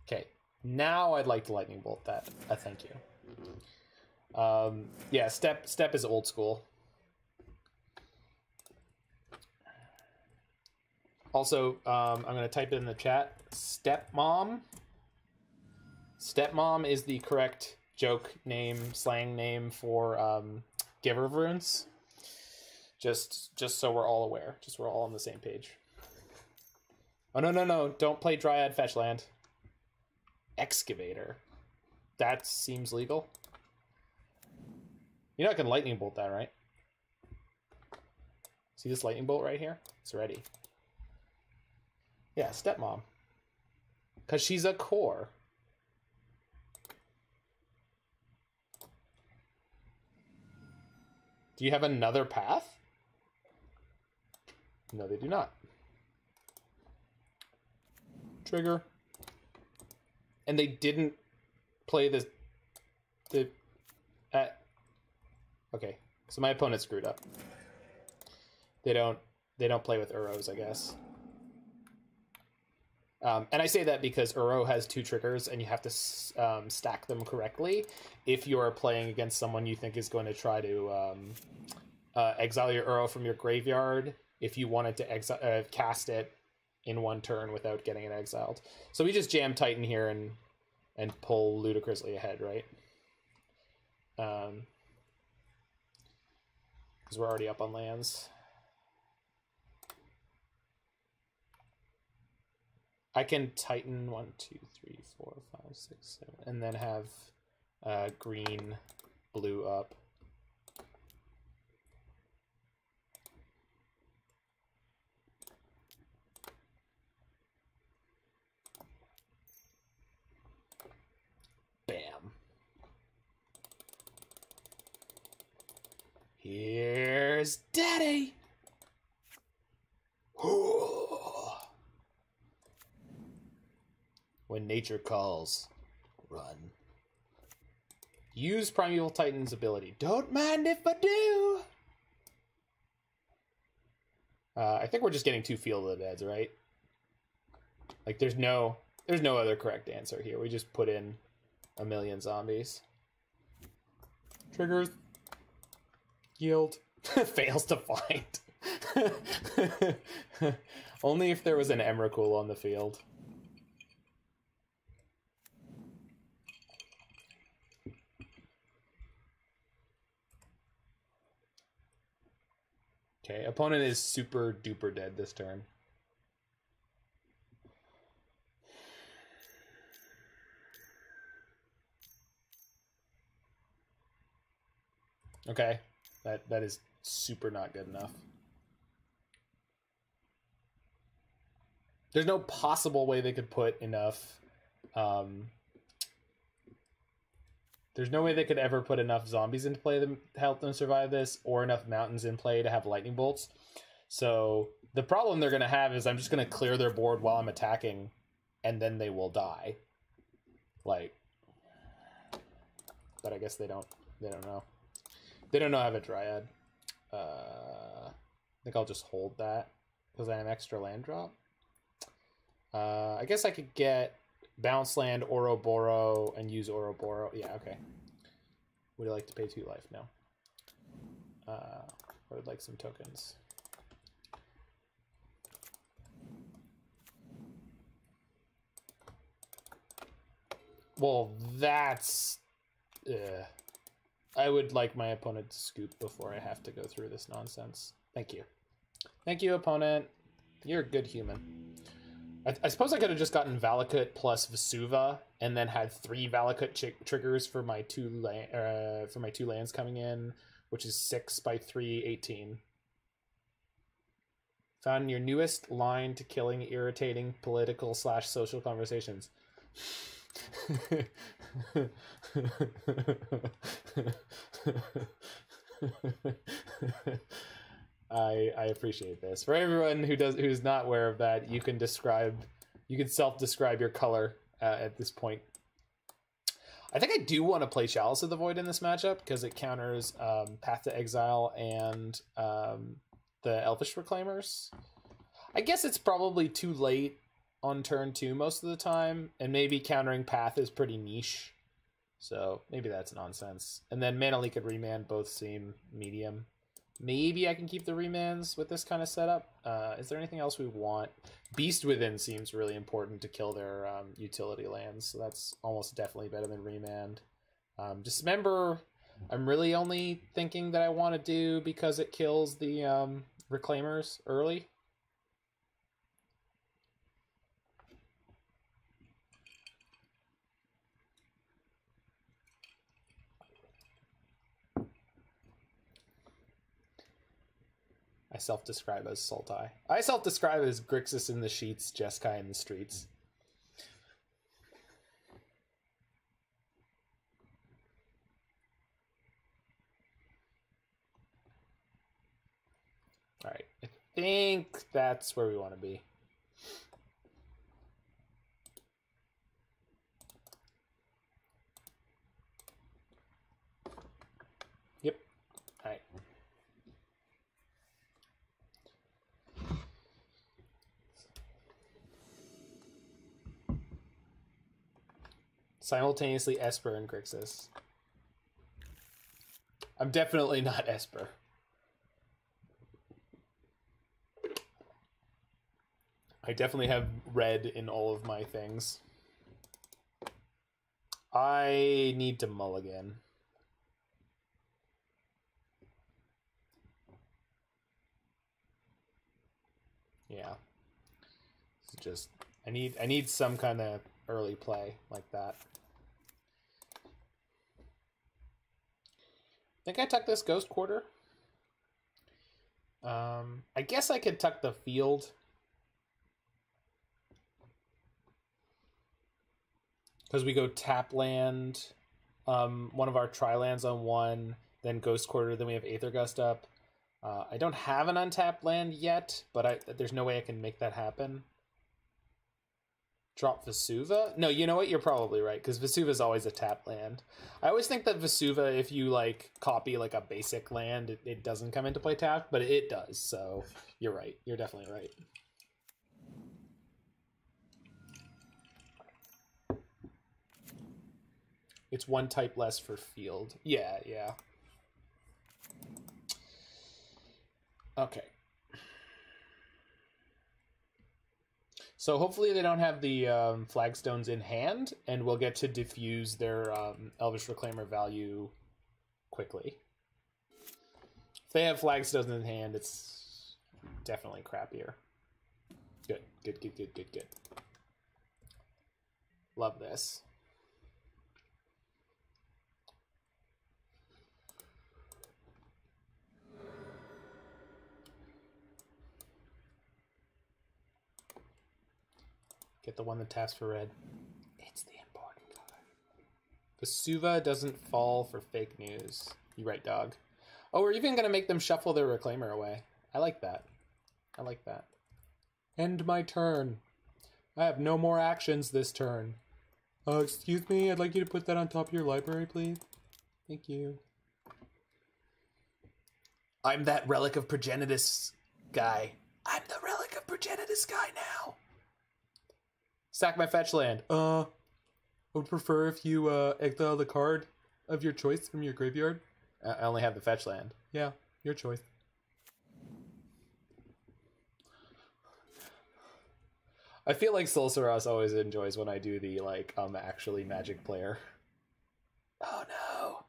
Okay. Now I'd like to Lightning Bolt that. Thank you. Yeah, Step is old school. Also, I'm going to type it in the chat. Stepmom. Stepmom is the correct joke name, slang name for Giver of Runes. Just so we're all aware. Just we're all on the same page. Oh, no. Don't play Dryad fetch land. Excavator. That seems legal. You know I can Lightning Bolt that, right? See this Lightning Bolt right here? It's ready. Yeah, Stepmom. Because she's a core. Do you have another path? No, they do not. Trigger. And they didn't play the okay, so my opponent screwed up. They don't play with Uros, I guess. And I say that because Uro has 2 triggers and you have to stack them correctly if you're playing against someone you think is going to try to exile your Uro from your graveyard if you wanted to cast it in one turn without getting it exiled. So we just jam Titan here and pull ludicrously ahead, right? Because we're already up on lands. I can Titan 1, 2, 3, 4, 5, 6, 7, and then have green, blue up. Bam. Here's Daddy. When nature calls, run. Use Primeval Titan's ability. Don't mind if I do. I think we're just getting 2 Field of the Deads, right? Like, there's no other correct answer here. We just put in a million zombies. Triggers. Yield. Fails to find. Only if there was an Emrakul on the field. Okay, opponent is super duper dead this turn. Okay, that is super not good enough. There's no possible way they could put enough. There's no way they could ever put enough zombies into play to help them survive this, or enough mountains in play to have lightning bolts. So the problem they're going to have is I'm just going to clear their board while I'm attacking, and then they will die. Like, but I guess they don't know. They don't know I have a Dryad. I think I'll just hold that because I have extra land drop. I guess I could get bounce land Oboro and use Oboro. Yeah, okay. Would you like to pay 2 life? No. I would like some tokens. Well, that's... I would like my opponent to scoop before I have to go through this nonsense. Thank you. Thank you, opponent. You're a good human. I suppose I could have just gotten Valakut plus Vesuva, and then had 3 Valakut triggers for my 2 lands coming in, which is 6 by 3, 18. Found your newest line to killing irritating political / social conversations. I appreciate this. For everyone who's not aware of that, you can self-describe your color at this point. I think I do want to play Chalice of the Void in this matchup because it counters Path to Exile and the Elvish Reclaimers. I guess it's probably too late on turn 2 most of the time, and maybe countering Path is pretty niche. So maybe that's nonsense. And then Mana Leak and Remand both seem medium. Maybe I can keep the remands with this kind of setup. Is there anything else we want? Beast Within seems really important to kill their utility lands, so that's almost definitely better than remand. Just remember, I'm really only thinking that I want to do because it kills the Reclaimers early. I self-describe as Sultai. I self-describe as Grixis in the sheets, Jeskai in the streets. Alright, I think that's where we want to be. Yep. Alright. Simultaneously Esper and Grixis. I'm definitely not Esper. I definitely have red in all of my things. I need to mulligan. Yeah. It's just, I need some kind of early play like that. Think I tuck this Ghost Quarter. I guess I could tuck the field. Because we go tap land, one of our tri-lands on one, then Ghost Quarter, then we have Aether Gust up. I don't have an untapped land yet, but there's no way I can make that happen. Drop Vesuva? No, you know what? You're probably right, because Vesuva is always a tap land. I always think that Vesuva, if you like copy like a basic land, it doesn't come into play tapped, but it does. So you're right. You're definitely right. It's one type less for field. Yeah, yeah. Okay. So hopefully they don't have the flagstones in hand, and we'll get to diffuse their Elvish Reclaimer value quickly. If they have flagstones in hand, it's definitely crappier. Good, good, good, good, good, good. Love this. Get the one that taps for red. It's the important color. Vesuva doesn't fall for fake news. You right, dog. Oh, we're even going to make them shuffle their Reclaimer away. I like that. I like that. End my turn. I have no more actions this turn. Excuse me, I'd like you to put that on top of your library, please. Thank you. I'm that Relic of Progenitus guy. I'm the Relic of Progenitus guy now. Sack my fetch land. I would prefer if you exile the card of your choice from your graveyard. I only have the fetch land. Yeah, your choice. I feel like Solceros always enjoys when I do the, like, I'm actually Magic player. Oh no.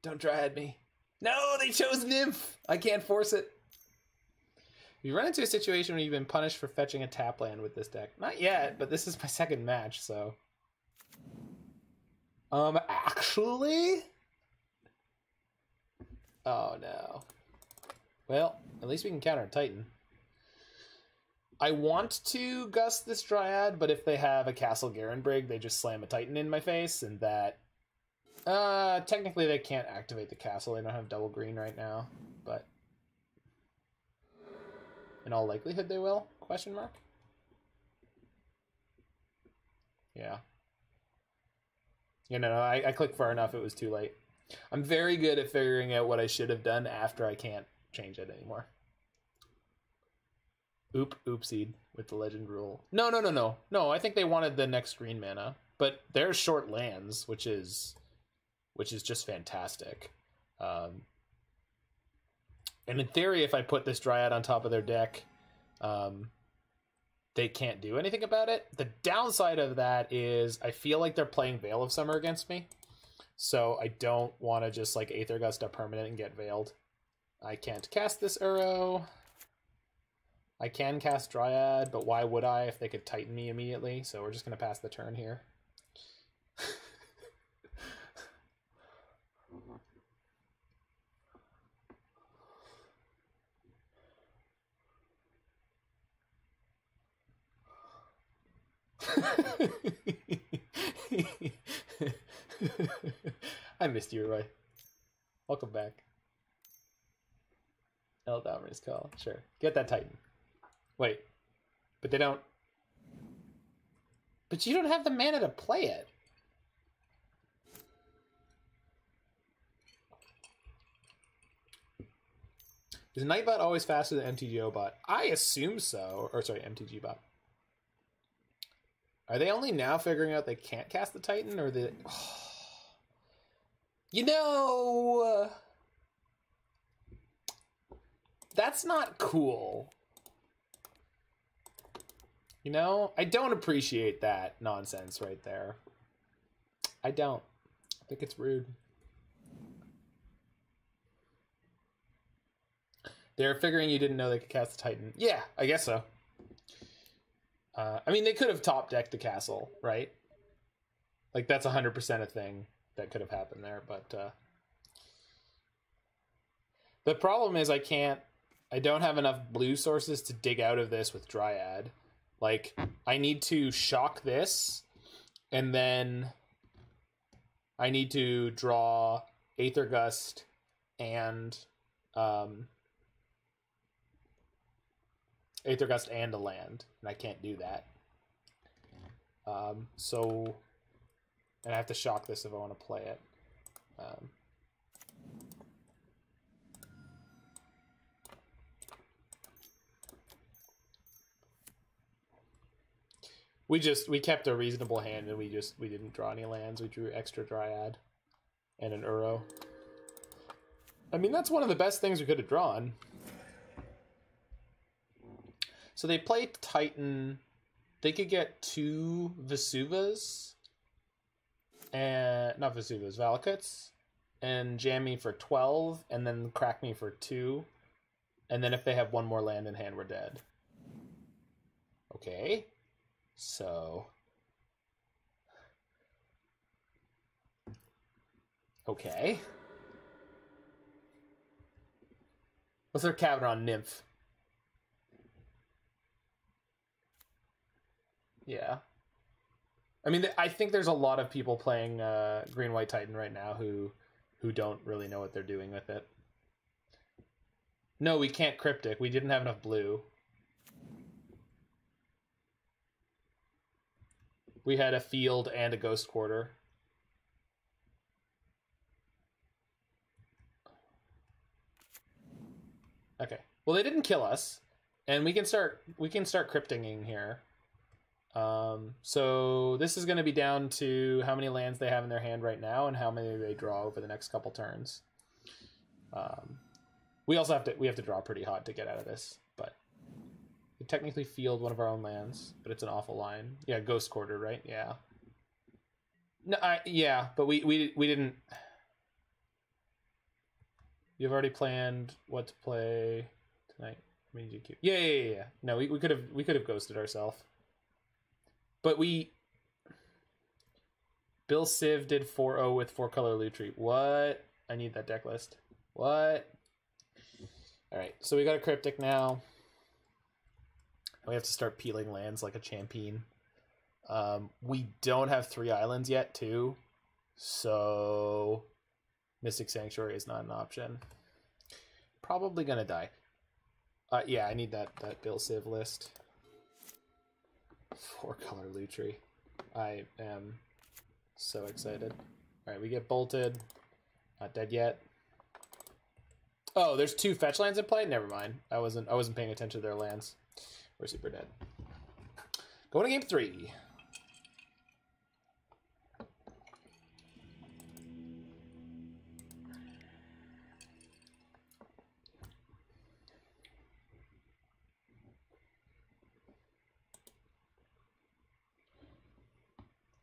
Don't Dryad me. No, they chose Nymph! I can't force it. You run into a situation where you've been punished for fetching a tap land with this deck. Not yet, but this is my second match, so... actually? Oh, no. Well, at least we can counter a Titan. I want to gust this Dryad, but if they have a Castle Garenbrig, they just slam a Titan in my face, and that... technically they can't activate the castle. They don't have double green right now, but... in all likelihood they will? Question mark? Yeah. You know, I clicked far enough, it was too late. I'm very good at figuring out what I should have done after I can't change it anymore. Oopsied with the legend rule. No, no, no, no. No, I think they wanted the next green mana. But they're short lands, which is just fantastic. And in theory, if I put this Dryad on top of their deck, they can't do anything about it. The downside of that is I feel like they're playing Veil of Summer against me. So I don't want to just like Aether Gust a permanent and get Veiled. I can't cast this Uro. I can cast Dryad, but why would I if they could Titan me immediately? So we're just going to pass the turn here. I missed you, Roy. Welcome back. Eldalmer's call. Sure. Get that Titan. Wait. But they don't... But you don't have the mana to play it. Is Nightbot always faster than MTGO bot? I assume so. Or sorry, MTG bot. Are they only now figuring out they can't cast the Titan, or the? Oh. You know, that's not cool. You know, I don't appreciate that nonsense right there. I don't. I think it's rude. They're figuring you didn't know they could cast the Titan. Yeah, I guess so. I mean, they could have top decked the castle, right? Like, that's 100% a thing that could have happened there, but the problem is I don't have enough blue sources to dig out of this with Dryad. Like, I need to shock this, and then I need to draw Aether Gust and Aether Gust and a land, and I can't do that. So, and I have to shock this if I want to play it. We kept a reasonable hand, and we didn't draw any lands. We drew extra Dryad and an Uro. I mean, that's one of the best things we could have drawn. So they play Titan. They could get 2 Vesuvas. And not Vesuvas, Valakuts. And jam me for 12, and then crack me for 2. And then if they have 1 more land in hand, we're dead. Okay. So. Okay. What's their Cavern on Nymph? Yeah. I mean, I think there's a lot of people playing Green-White Titan right now who don't really know what they're doing with it. No, we can't Cryptic. We didn't have enough blue. We had a field and a Ghost Quarter. Okay. Well, they didn't kill us, and we can start crypting here. So this is going to be down to how many lands they have in their hand right now and how many they draw over the next couple turns. We also have to draw pretty hot to get out of this, but we technically field one of our own lands, but it's an awful line. Yeah, Ghost Quarter, right? Yeah. No, yeah, but we didn't. You've already planned what to play tonight. Yeah. No, we could have ghosted ourselves. But Bill Civ did 4-0 with 4-color Lutri. What? I need that deck list. What? Alright, so we got a Cryptic now. We have to start peeling lands like a champion. We don't have 3 islands yet, too. So Mystic Sanctuary is not an option. Probably gonna die. Yeah, I need that Bill Civ list. 4-color Lutri. I am so excited. Alright, we get bolted. Not dead yet. Oh, there's 2 fetch lands in play? Never mind. I wasn't paying attention to their lands. We're super dead. Going to game 3.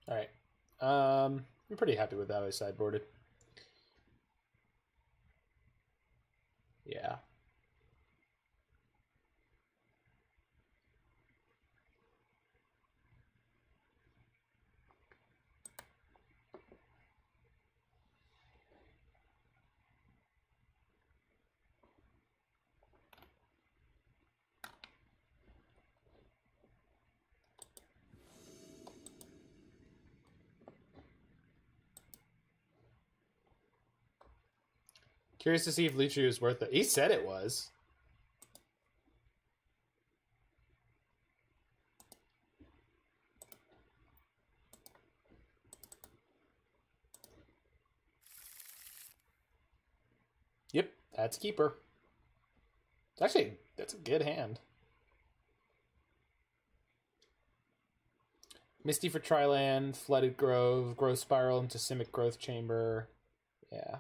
Alright. I'm pretty happy with how I sideboarded. Yeah. Curious to see if Lutri was worth it. He said it was. Yep, that's a keeper. Actually, that's a good hand. Misty for Triland, Flooded Grove, Growth Spiral into Simic Growth Chamber. Yeah.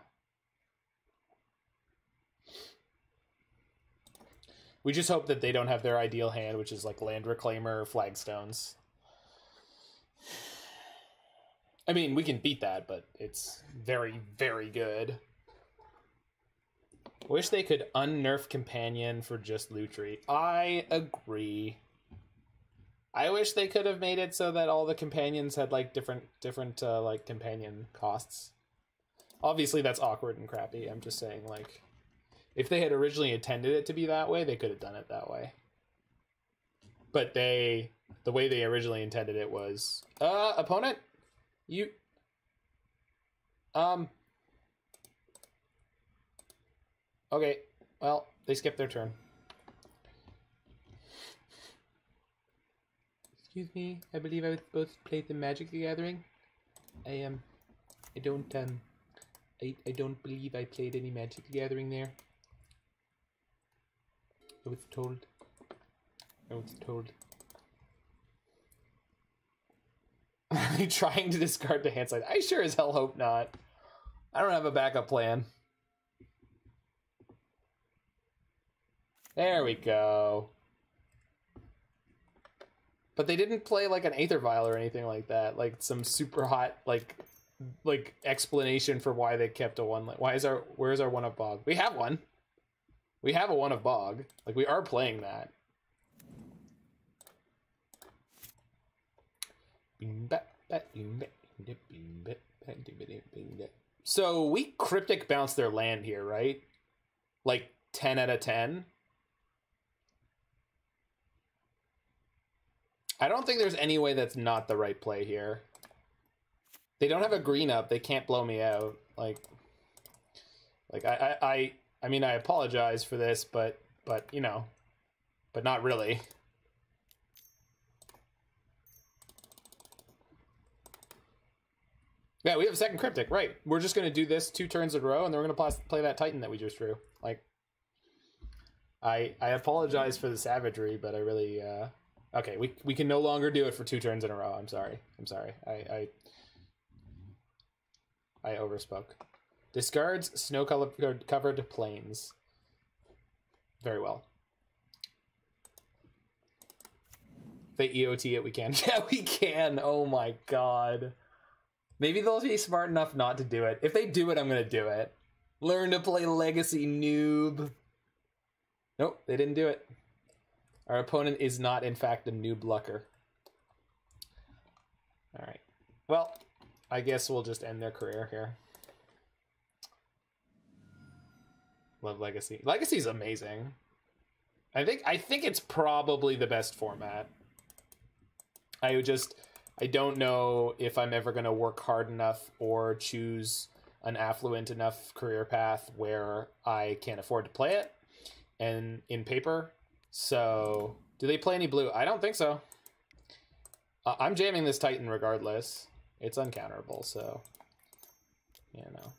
We just hope that they don't have their ideal hand, which is like Land Reclaimer, Flagstones. I mean, we can beat that, but it's very, very good. Wish they could unnerf Companion for just Lutri. I agree. I wish they could have made it so that all the companions had like different like companion costs. Obviously that's awkward and crappy. I'm just saying, like, if they had originally intended it to be that way, they could have done it that way. But the way they originally intended it was, opponent, you, okay, well, they skipped their turn. Excuse me, I believe I was supposed to play the Magic the Gathering. I don't believe I played any Magic the Gathering there. I was told. Are you trying to discard the hand side? I sure as hell hope not. I don't have a backup plan. There we go. But they didn't play like an Aether Vial or anything like that. Like some super hot like explanation for why they kept a one. Where's our 1 of Bog? We have one. We have a 1 of Bog. Like, we are playing that. So we Cryptic bounce their land here, right? Like 10 out of 10. I don't think there's any way that's not the right play here. They don't have a green up. They can't blow me out. Like I mean, I apologize for this, but you know, but not really. Yeah, we have a second Cryptic, right? We're just gonna do this 2 turns in a row, and then we're gonna play that Titan that we just drew. Like, I apologize for the savagery, but I really okay. We can no longer do it for 2 turns in a row. I'm sorry. I overspoke. Discards snow-covered plains. Very well. If they EOT it, we can. Yeah, we can. Oh my god. Maybe they'll be smart enough not to do it. If they do it, I'm gonna do it. Learn to play Legacy, noob. Nope, they didn't do it. Our opponent is not, in fact, a noob lucker. Alright. Well, I guess we'll just end their career here. Love Legacy. Legacy's amazing. I think it's probably the best format. I don't know if I'm ever going to work hard enough or choose an affluent enough career path where I can't afford to play it and in paper. So, do they play any blue? I don't think so. I'm jamming this Titan regardless. It's uncounterable, so, you know.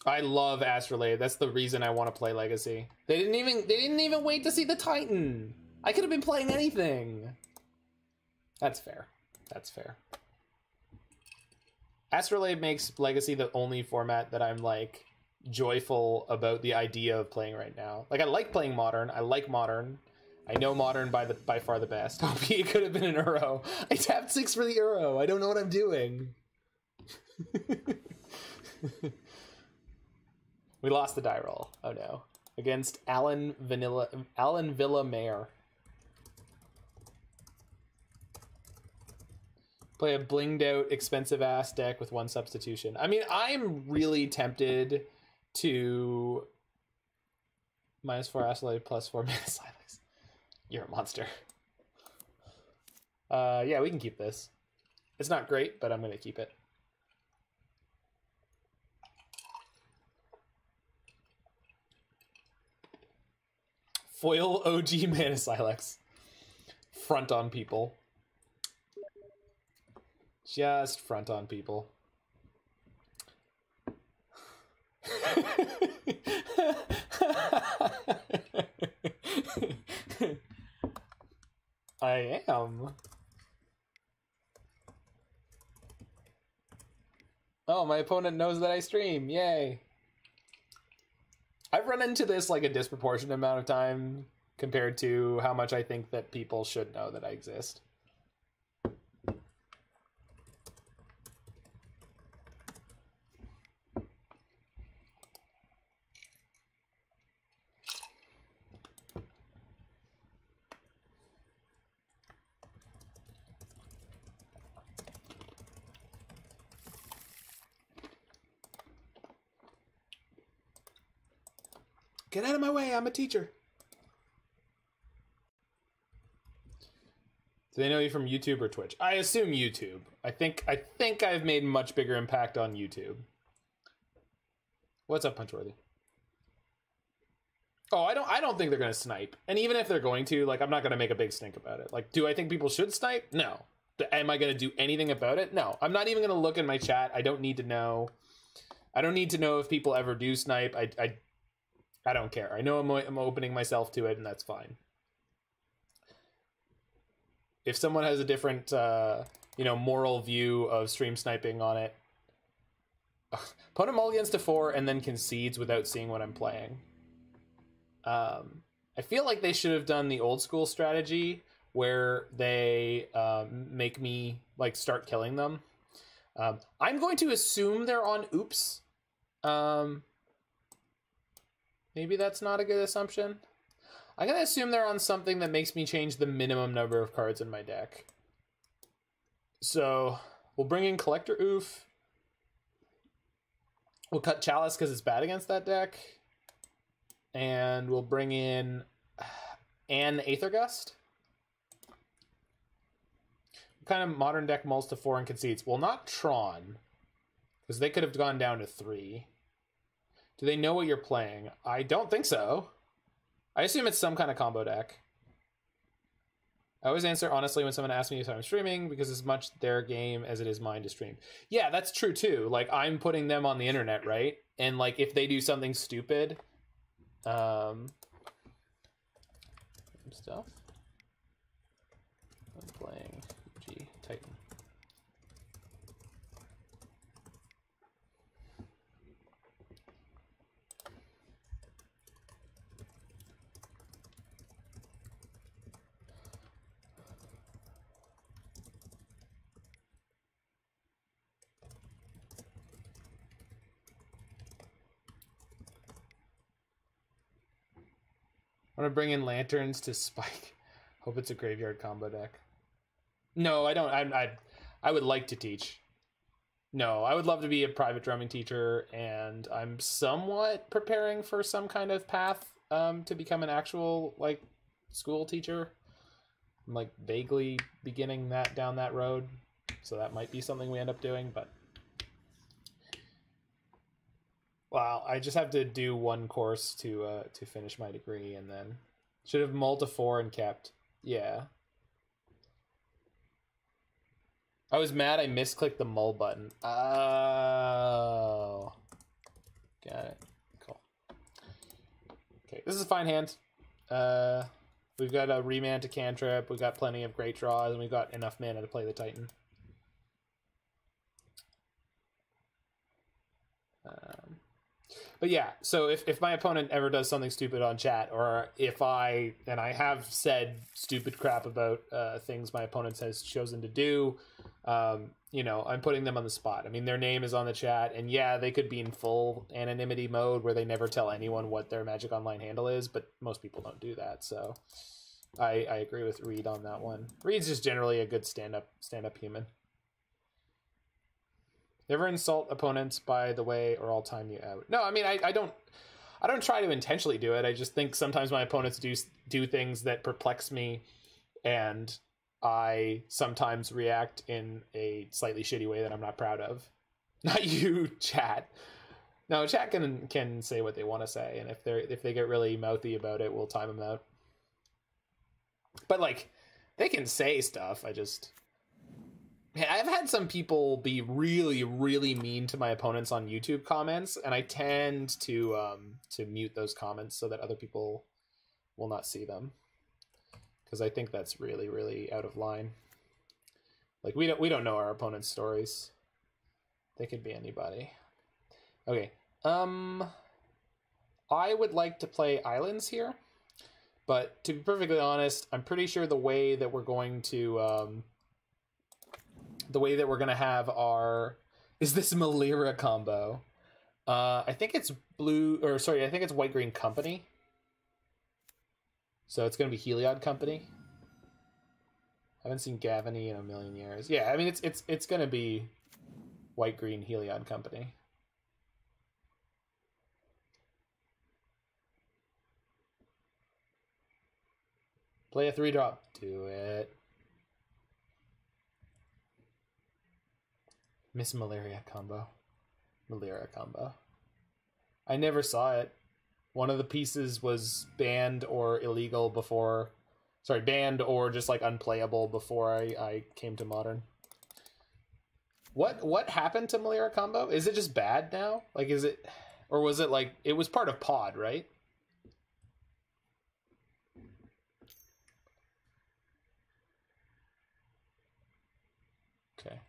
I love Astrolabe. That's the reason I want to play Legacy. They didn't even wait to see the Titan. I could have been playing anything. That's fair. That's fair. Astrolabe makes Legacy the only format that I'm like joyful about the idea of playing right now. Like, I like playing Modern. I like Modern. I know Modern by far the best. OP, it could have been an Uro. I tapped 6 for the Uro. I don't know what I'm doing. We lost the die roll. Oh no. Against Alan Villa Mayer. Play a blinged out, expensive ass deck with 1 substitution. I mean, I'm really tempted to -4 Astrolabe, +4 Mana Silex. You're a monster. Yeah, we can keep this. It's not great, but I'm gonna keep it. Foil OG Mana Silex. Front on people. Just front on people. I am. Oh, my opponent knows that I stream. Yay. I've run into this like a disproportionate amount of time compared to how much I think that people should know that I exist. Get out of my way, I'm a teacher. Do they know you from YouTube or Twitch? I assume YouTube. I think I've made a much bigger impact on YouTube. What's up, Punchworthy? Oh, I don't think they're gonna snipe. And even if they're going to, like, I'm not gonna make a big stink about it. Like, do I think people should snipe? No. Am I gonna do anything about it? No. I'm not even gonna look in my chat. I don't need to know. I don't need to know if people ever do snipe. I don't care. I know I'm opening myself to it, and that's fine. If someone has a different, moral view of stream sniping on it, opponent mulligans to 4 and then concedes without seeing what I'm playing. I feel like they should have done the old school strategy where they make me like start killing them. I'm going to assume they're on Ouphe. Maybe that's not a good assumption. I'm going to assume they're on something that makes me change the minimum number of cards in my deck. So we'll bring in Collector Ouphe. We'll cut Chalice because it's bad against that deck. And we'll bring in an Aether Gust. What kind of modern deck mulls to 4 and concedes? Well, not Tron, because they could have gone down to 3. Do they know what you're playing? I don't think so. I assume it's some kind of combo deck. I always answer honestly when someone asks me if I'm streaming, because it's as much their game as it is mine to stream. Yeah, that's true too. Like, I'm putting them on the internet, right? And like, if they do something stupid, stuff. I'm playing Titan. I'm gonna bring in lanterns to spike. Hope it's a graveyard combo deck. No, I don't. I would like to teach. No, I would love to be a private drumming teacher, and I'm somewhat preparing for some kind of path to become an actual like school teacher. I'm like vaguely beginning that down that road, so that might be something we end up doing. But wow, I just have to do one course to finish my degree, and then should have mulled to 4 and kept. Yeah. I was mad I misclicked the mull button. Oh. Got it. Cool. Okay, this is a fine hand. We've got a Remand to cantrip, we've got plenty of great draws, and we've got enough mana to play the Titan. But yeah, so if my opponent ever does something stupid on chat, or if I have said stupid crap about things my opponent has chosen to do, I'm putting them on the spot. I mean, their name is on the chat, and yeah, they could be in full anonymity mode where they never tell anyone what their Magic Online handle is, but most people don't do that, so I agree with Reed on that one. Reed's just generally a good stand-up human. Never insult opponents, by the way, or I'll time you out. No, I mean, I don't try to intentionally do it. I just think sometimes my opponents do things that perplex me, and I sometimes react in a slightly shitty way that I'm not proud of. Not you, chat. No, chat can say what they want to say, and if they get really mouthy about it, we'll time them out. But like, they can say stuff. I've had some people be really, really mean to my opponents on YouTube comments, and I tend to mute those comments so that other people will not see them, because I think that's really, really out of line. Like, we don't know our opponent's stories. They could be anybody. Okay. I would like to play islands here, but to be perfectly honest, I'm pretty sure the way that we're going to have is this Malira combo. I think it's I think it's white-green company. So it's going to be Heliod Company. I haven't seen Gavany in a million years. Yeah, I mean, it's going to be white-green Heliod Company. Play a 3-drop. Do it. Miss Malaria combo. Malaria combo. I never saw it. One of the pieces was banned or illegal before... Sorry, banned or just, like, unplayable before I came to Modern. What happened to Malaria combo? Is it just bad now? Like, is it... Or was it, like... It was part of Pod, right? Okay.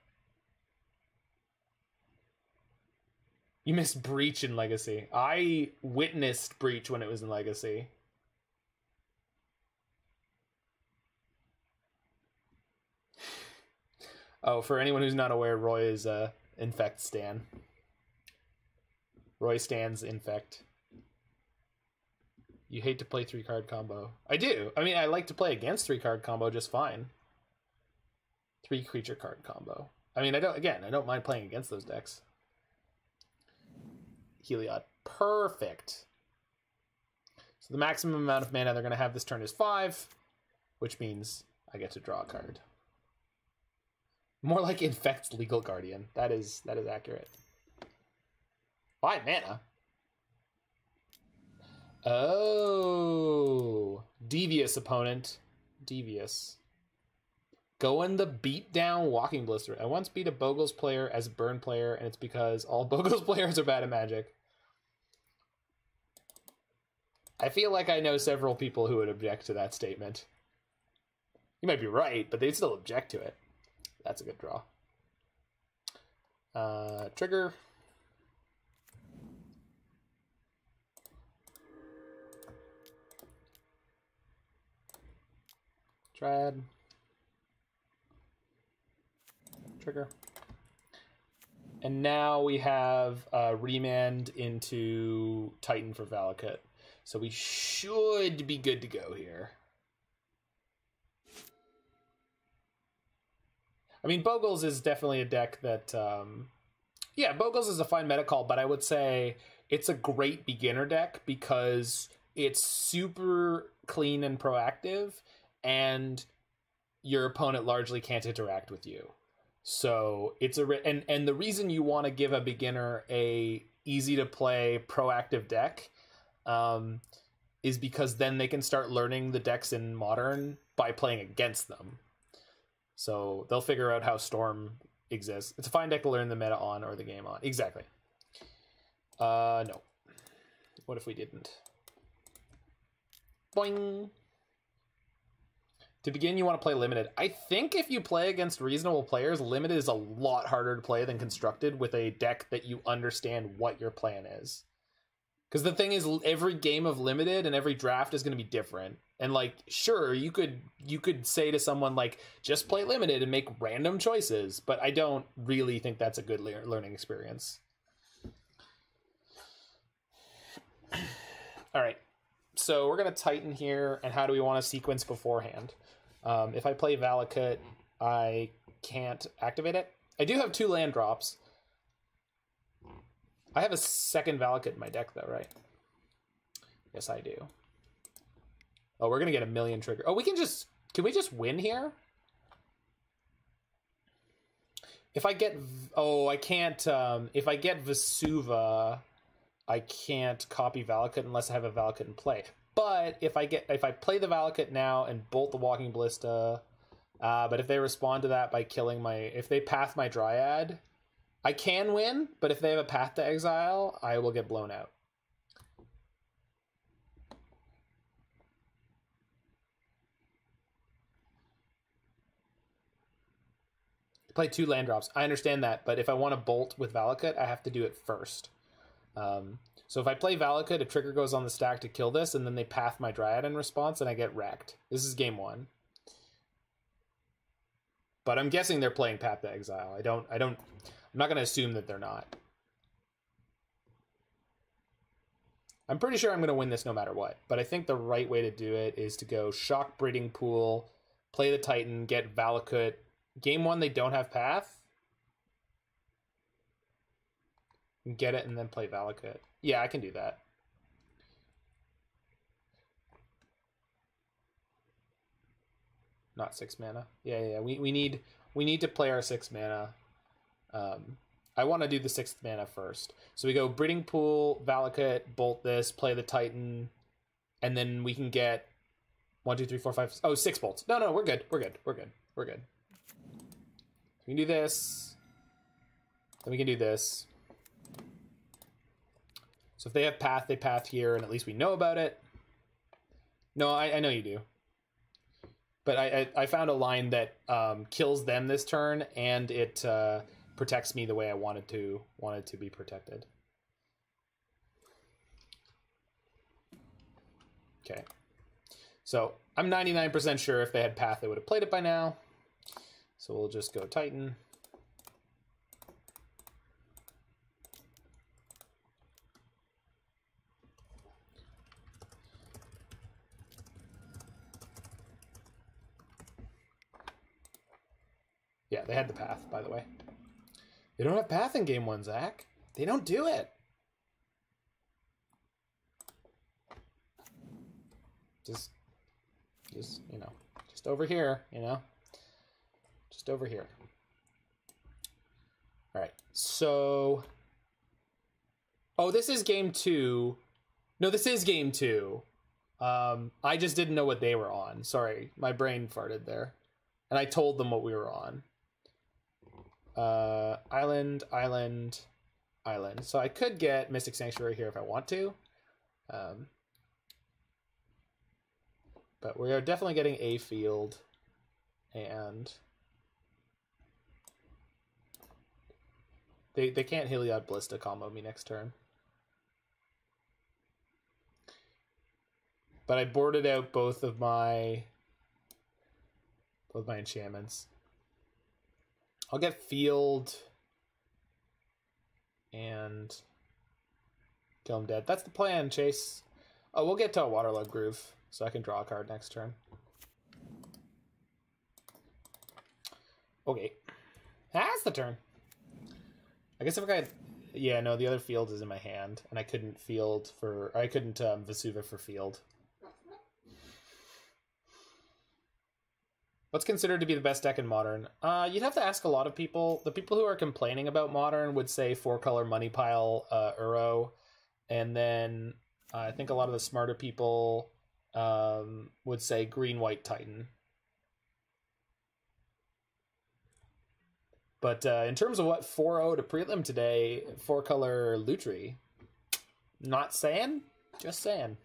You missed Breach in Legacy. I witnessed Breach when it was in Legacy. Oh, for anyone who's not aware, Roy is Infect Stan. Roy stands Infect. You hate to play 3-card combo. I do. I mean, I like to play against 3-card combo just fine. 3-creature card combo. I mean, I don't mind playing against those decks. Heliod. Perfect. So the maximum amount of mana they're going to have this turn is 5, which means I get to draw a card. More like Infect's Legal Guardian. That is accurate. 5 mana. Oh. Devious opponent. Devious. Going the beatdown Walking Blister. I once beat a Bogles player as a burn player, and it's because all Bogles players are bad at Magic. I feel like I know several people who would object to that statement. You might be right, but they'd still object to it. That's a good draw. Trigger. Dryad. Trigger. And now we have Remand into Titan for Valakut. So we should be good to go here. I mean, Bogles is definitely a deck that... yeah, Bogles is a fine meta call, but I would say it's a great beginner deck because it's super clean and proactive, and your opponent largely can't interact with you. So it's and the reason you want to give a beginner a easy to play proactive deck is because then they can start learning the decks in Modern by playing against them. So they'll figure out how Storm exists. It's a fine deck to learn the meta on or the game on. Exactly. No. What if we didn't? Boing. To begin, you want to play Limited. I think if you play against reasonable players, Limited is a lot harder to play than Constructed with a deck that you understand what your plan is. Because the thing is, every game of Limited and every draft is going to be different. And, like, sure, you could say to someone, like, just play Limited and make random choices. But I don't really think that's a good learning experience. All right. So we're going to Titan here. And how do we want to sequence beforehand? If I play Valakut, I can't activate it. I do have 2 land drops. I have a second Valakut in my deck, though, right? Yes, I do. Oh, we're going to get a million trigger. Oh, can we just win here? If I get... Oh, I can't... if I get Vesuva, I can't copy Valakut unless I have a Valakut in play. But if I play the Valakut now and bolt the Walking Ballista, but if they respond to that by killing if they path my Dryad, I can win, but if they have a Path to Exile, I will get blown out. Play 2 land drops. I understand that, but if I want to bolt with Valakut, I have to do it first. So if I play Valakut, a trigger goes on the stack to kill this, and then they path my Dryad in response, and I get wrecked. This is game 1. But I'm guessing they're playing Path to Exile. I'm not going to assume that they're not. I'm pretty sure I'm going to win this no matter what, but I think the right way to do it is to go Shock Breeding Pool, play the Titan, get Valakut. Game 1, they don't have Path. Get it and then play Valakut. Yeah, I can do that. not 6 mana. Yeah. We need to play our 6 mana. I want to do the 6th mana first. So we go Breeding Pool, Valakut, bolt this, play the Titan, and then we can get 1, 2, 3, 4, 5. Oh, 6 bolts. No, we're good. We're good. We can do this. Then we can do this. So if they have path, they path here, and at least we know about it. No, I know you do. But I found a line that kills them this turn, and it protects me the way I wanted to be protected. Okay. So I'm 99% sure if they had path, they would have played it by now. So we'll just go Titan. Yeah, they had the path, by the way. They don't have path in game 1, Zach. They don't do it. Just, you know, just over here, you know? Just over here. All right, so... Oh, this is game 2. No, this is game 2. I just didn't know what they were on. Sorry, my brain farted there. And I told them what we were on. Island. So I could get Mystic Sanctuary here if I want to. But we are definitely getting a field. And they can't Heliod Ballista combo me next turn. But I boarded out both my enchantments. I'll get field and kill him dead. That's the plan, Chase. Oh, we'll get to a Waterlogged Grove, so I can draw a card next turn. Okay. That's the turn. I guess if I got... Yeah, no, the other field is in my hand, and I couldn't Vesuva for field. What's considered to be the best deck in Modern? You'd have to ask a lot of people. The people who are complaining about Modern would say 4-color Money Pile Uro. And then I think a lot of the smarter people would say Green-White Titan. But in terms of what 4-0 to prelim today, 4-color Lutri. Not saying, just saying.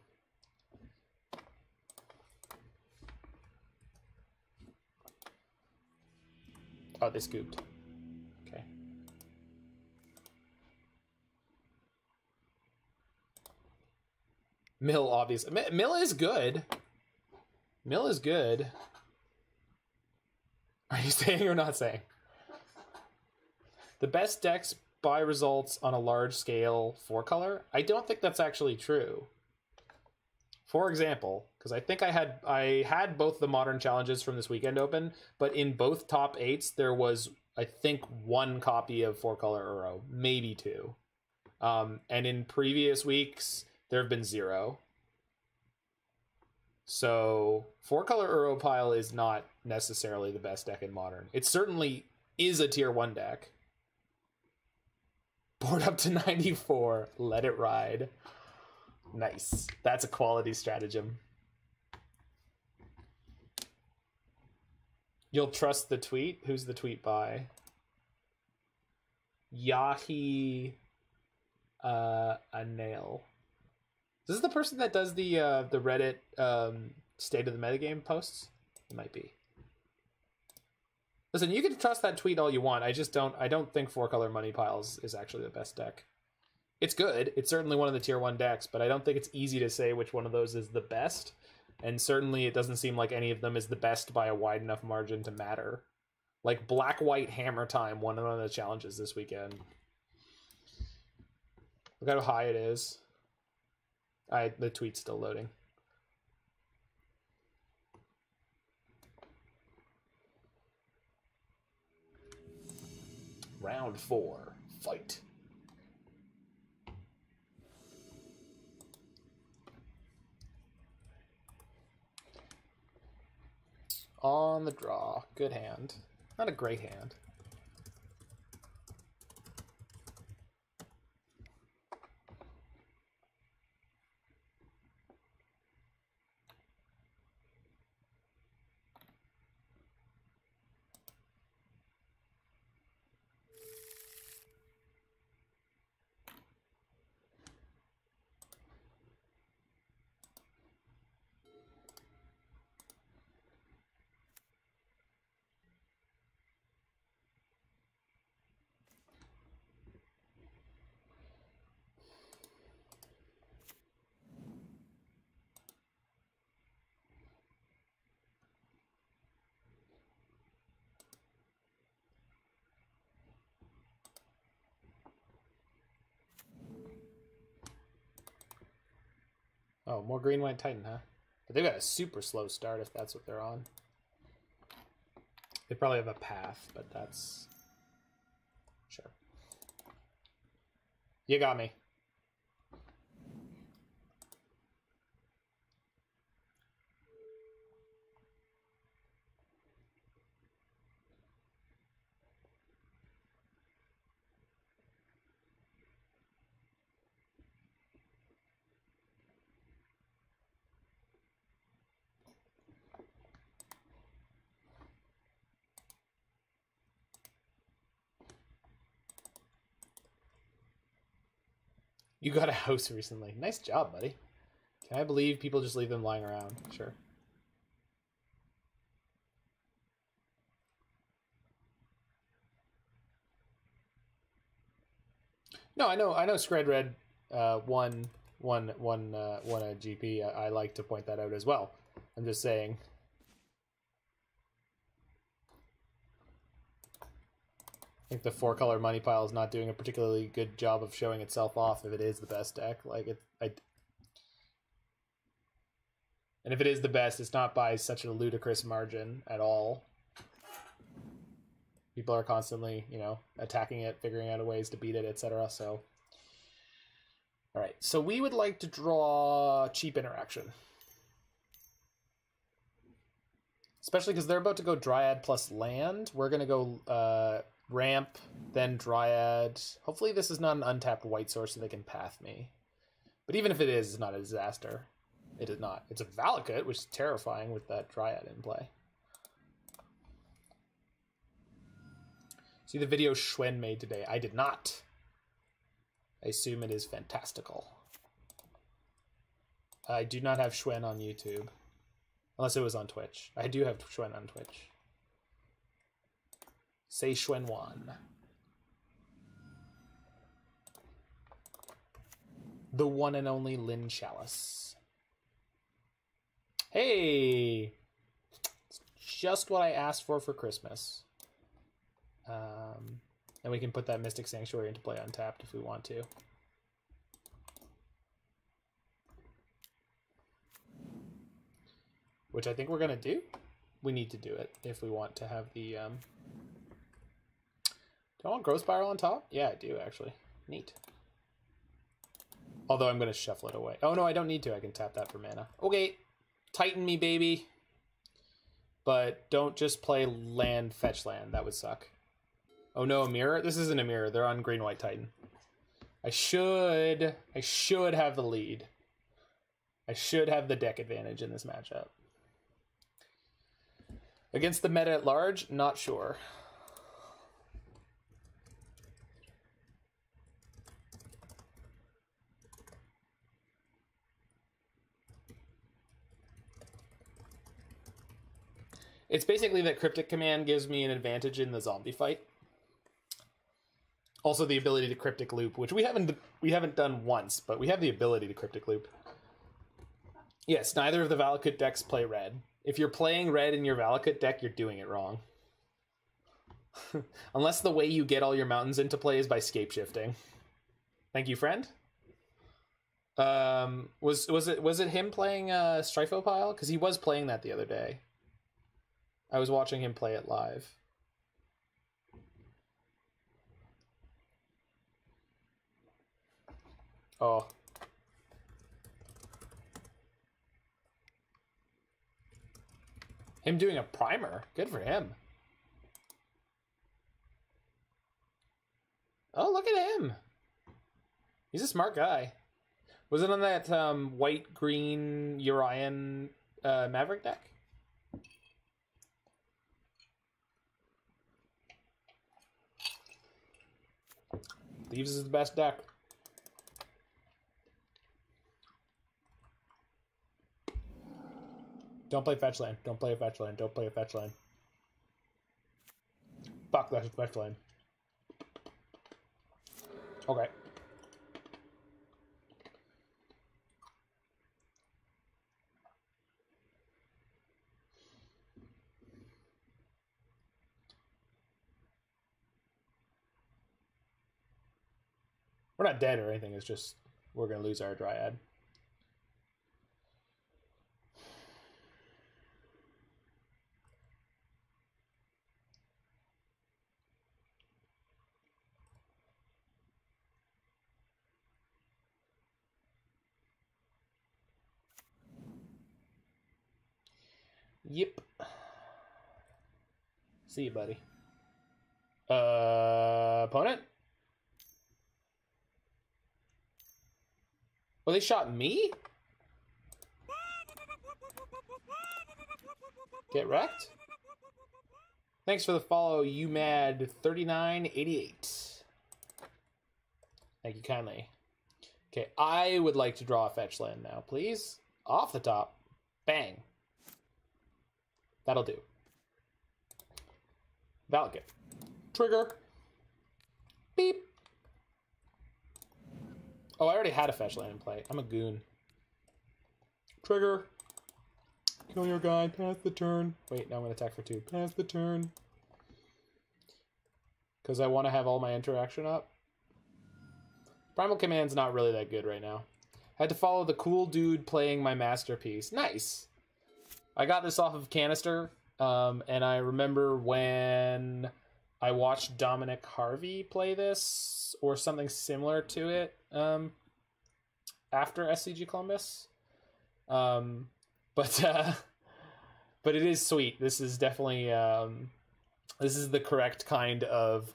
Oh, they scooped. Okay. Mill, obviously. Mill is good. Mill is good. Are you saying or not saying? The best decks by results on a large scale 4-color? I don't think that's actually true. For example, because I think I had both the Modern challenges from this weekend open, but in both top 8s there was, I think, 1 copy of 4-color Uro, maybe 2. And in previous weeks there have been 0. So 4-color Uro pile is not necessarily the best deck in Modern. It certainly is a tier 1 deck. Board up to 94. Let it ride. Nice. That's a quality stratagem. You'll trust the tweet? Who's the tweet by? Yahi Anil. This is the person that does the Reddit state of the metagame posts? It might be. Listen, you can trust that tweet all you want. I don't think 4-color Money Piles is actually the best deck. It's good. It's certainly one of the tier 1 decks, but I don't think it's easy to say which one of those is the best. And certainly it doesn't seem like any of them is the best by a wide enough margin to matter. Like Black-White Hammer Time won one of the challenges this weekend. Look how high it is. The tweet's still loading. Round 4. Fight. on the draw. Good hand. Not a great hand. Oh, more green-white Titan, huh? But they've got a super slow start if that's what they're on. They probably have a path, but that's... Sure. You got me. You got a house recently. Nice job, buddy. Can I believe people just leave them lying around? Sure. No, I know Scred Red won a GP. I like to point that out as well. I'm just saying. I think the 4-color money pile is not doing a particularly good job of showing itself off if it is the best deck. Like and if it is the best, it's not by such a ludicrous margin at all. People are constantly, you know, attacking it, figuring out ways to beat it, etc. So, all right. So we would like to draw cheap interaction, especially because they're about to go Dryad plus land. We're gonna go ramp, then Dryad. Hopefully this is not an untapped white source so they can path me. But even if it is, it's not a disaster. It is not. It's a Valakut, which is terrifying with that Dryad in play. See the video Schwen made today? I did not. I assume it is fantastical. I do not have Schwen on YouTube. Unless it was on Twitch. I do have Schwen on Twitch. Say Schwen 1. The one and only Lynn Chalice. Hey! It's just what I asked for Christmas. And we can put that Mystic Sanctuary into play untapped if we want to. Which I think we're going to do. We need to do it if we want to have the... Do I want Growth Spiral on top? Yeah, I do, actually. Neat. Although I'm going to shuffle it away. Oh, no, I don't need to. I can tap that for mana. Okay. Titan me, baby. But don't just play land, fetch land. That would suck. Oh, no, a mirror? This isn't a mirror. They're on green-white Titan. I should have the lead. I should have the deck advantage in this matchup. Against the meta at large, not sure. It's basically that Cryptic Command gives me an advantage in the zombie fight. Also the ability to Cryptic Loop, which we haven't done once, but we have the ability to Cryptic Loop. Yes, neither of the Valakut decks play red. If you're playing red in your Valakut deck, you're doing it wrong. Unless the way you get all your mountains into play is by scape shifting. Thank you, friend. Was it him playing Strifopile? Because he was playing that the other day. I was watching him play it live. Oh. Him doing a primer. Good for him. Oh, look at him. He's a smart guy. Was it on that white-green Urian Maverick deck? Thieves is the best deck. Don't play fetch land. Don't play a fetch land. Don't play a fetch land. Fuck, that's a fetch land. Okay. We're not dead or anything, it's just we're going to lose our Dryad. Yep. See you, buddy. Opponent? Well, they shot me? Get wrecked? Thanks for the follow, UMAD3988. Thank you kindly. Okay, I would like to draw a fetch land now, please. Off the top. Bang. That'll do. Valakut. Trigger. Beep. Oh, I already had a fetch land in play. I'm a goon. Trigger. Kill your guy. Pass the turn. Wait, now I'm going to attack for 2. Pass the turn. Because I want to have all my interaction up. Primal Command's not really that good right now. I had to follow the cool dude playing my masterpiece. Nice. I got this off of Kanister. And I remember when I watched Dominic Harvey play this, or something similar to it, after SCG Columbus. But it is sweet. This is definitely, this is the correct kind of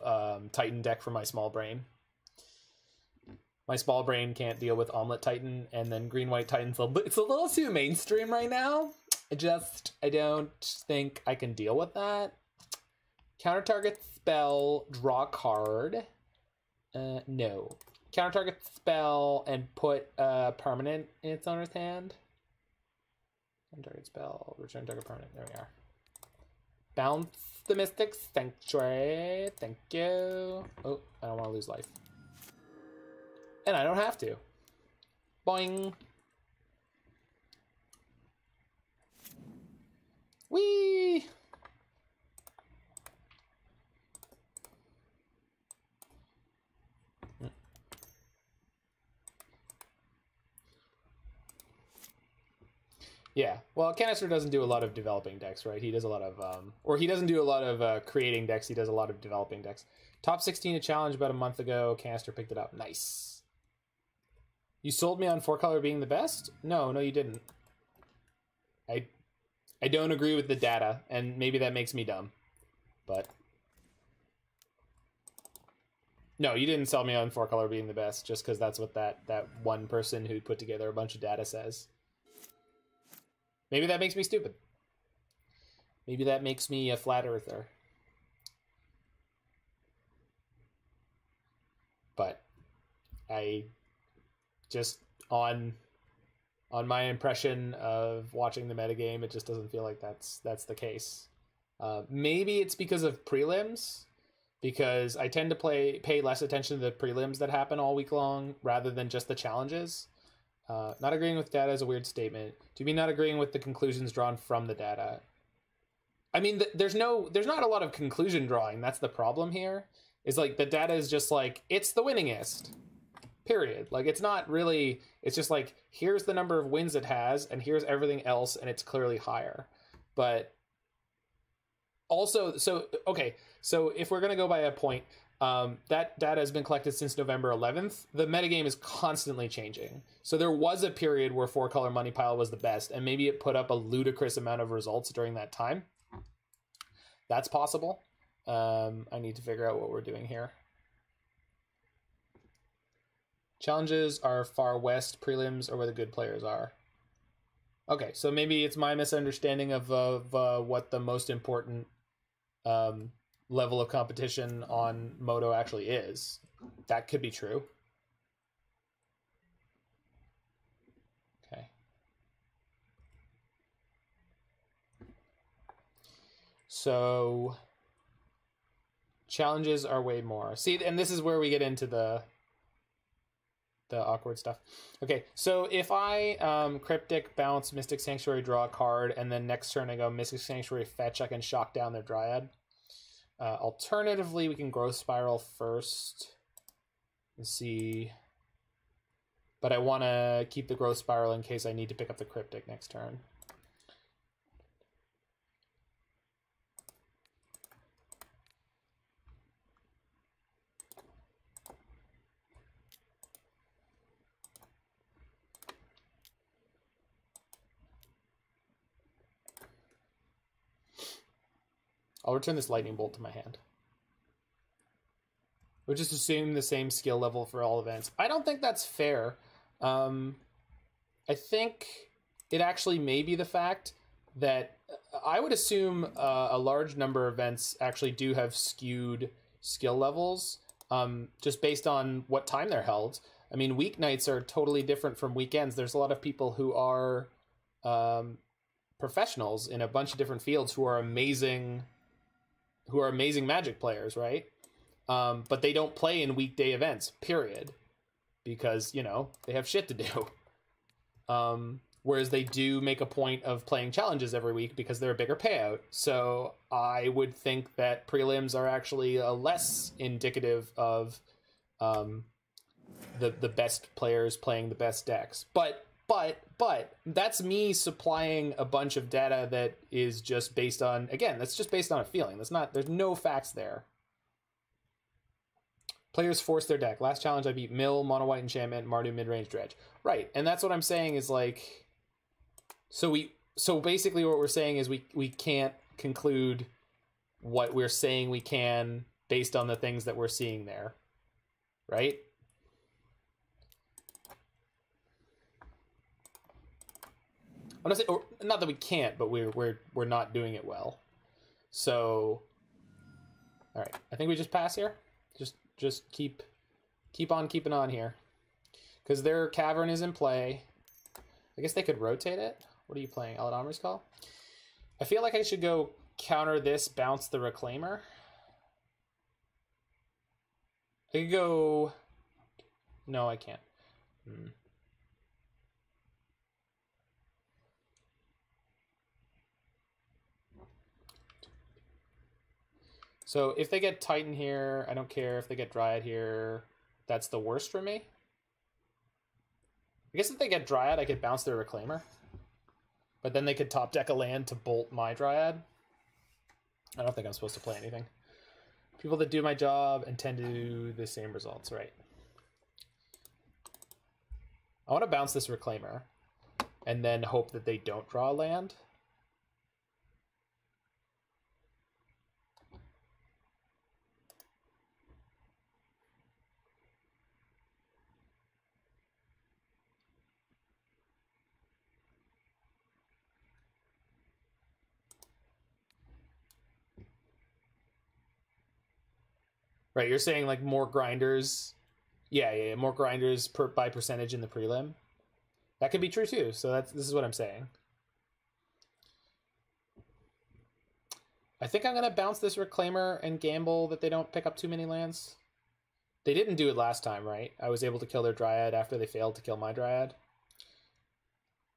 Titan deck for my small brain. My small brain can't deal with Omelet Titan, and then Green-White Titan's it's a little too mainstream right now. I don't think I can deal with that. Counter target spell, draw card. No. Counter target spell and put a permanent in its owner's hand. Counter target spell, return target permanent. There we are. Bounce the Mystic Sanctuary. Thank you. Oh, I don't want to lose life. And I don't have to. Boing. Whee! Yeah, well, Kanister doesn't do a lot of developing decks, right? He does a lot of, or he doesn't do a lot of creating decks, he does a lot of developing decks. Top 16 a challenge about a month ago, Kanister picked it up. Nice. You sold me on 4-color being the best? No, you didn't. I don't agree with the data, and maybe that makes me dumb, but no, you didn't sell me on 4-color being the best just because that's what that one person who put together a bunch of data says. Maybe that makes me stupid. Maybe that makes me a flat earther. But I just on my impression of watching the metagame, it just doesn't feel like that's the case. Maybe it's because of prelims, because I tend to pay less attention to the prelims that happen all week long rather than just the challenges. Not agreeing with data is a weird statement. Do you mean not agreeing with the conclusions drawn from the data? I mean, there's not a lot of conclusion drawing. That's the problem here. Is like the data is just like, it's the winningest. Period. Like, it's not really, it's just like, here's the number of wins it has, and here's everything else, and it's clearly higher. But also, so if we're going to go by a point, That data has been collected since November 11th. The metagame is constantly changing. So there was a period where 4-color money pile was the best, and maybe it put up a ludicrous amount of results during that time. That's possible. I need to figure out what we're doing here. Challenges are far west, prelims are where the good players are. Okay, so maybe it's my misunderstanding of what the most important level of competition on Moto actually is. That could be true. Okay. So challenges are way more. See, and this is where we get into the awkward stuff. Okay, so if I Cryptic, bounce, Mystic Sanctuary, draw a card, and then next turn I go Mystic Sanctuary, fetch, I can shock down their Dryad. Alternatively, we can Growth Spiral first and see, but I want to keep the Growth Spiral in case I need to pick up the Cryptic next turn. I'll return this Lightning Bolt to my hand. We'll just assume the same skill level for all events. I don't think that's fair. I think it actually may be the fact that I would assume a large number of events actually do have skewed skill levels, just based on what time they're held. I mean, weeknights are totally different from weekends. There's a lot of people who are professionals in a bunch of different fields who are amazing Magic players, right? But they don't play in weekday events, period. Because, you know, they have shit to do. Whereas they do make a point of playing challenges every week because they're a bigger payout. So I would think that prelims are actually less indicative of the best players playing the best decks. But that's me supplying a bunch of data that is just based on, again, that's just based on a feeling. There's no facts there. Players force their deck. Last challenge I beat Mill, Mono White Enchantment, Mardu Midrange Dredge. Right, and that's what I'm saying is like, so basically what we're saying is we can't conclude what we're saying we can based on the things that we're seeing there. Right? I'm not saying, not that we can't, but we're not doing it well. So, all right, I think we just pass here. Just keep on keeping on here, because their Cavern is in play. I guess they could rotate it. What are you playing? Aladomri's Call. I feel like I should go counter this, bounce the Reclaimer. I could go. No, I can't. So if they get Titan here, I don't care. If they get Dryad here, that's the worst for me. I guess if they get Dryad, I could bounce their Reclaimer. But then they could top deck a land to bolt my Dryad. I don't think I'm supposed to play anything. People that do my job and tend to do the same results, right? I want to bounce this Reclaimer and then hope that they don't draw a land. Right, you're saying like more grinders. Yeah, more grinders by percentage in the prelim. That could be true too. So this is what I'm saying. I think I'm gonna bounce this Reclaimer and gamble that they don't pick up too many lands. They didn't do it last time, right? I was able to kill their Dryad after they failed to kill my Dryad.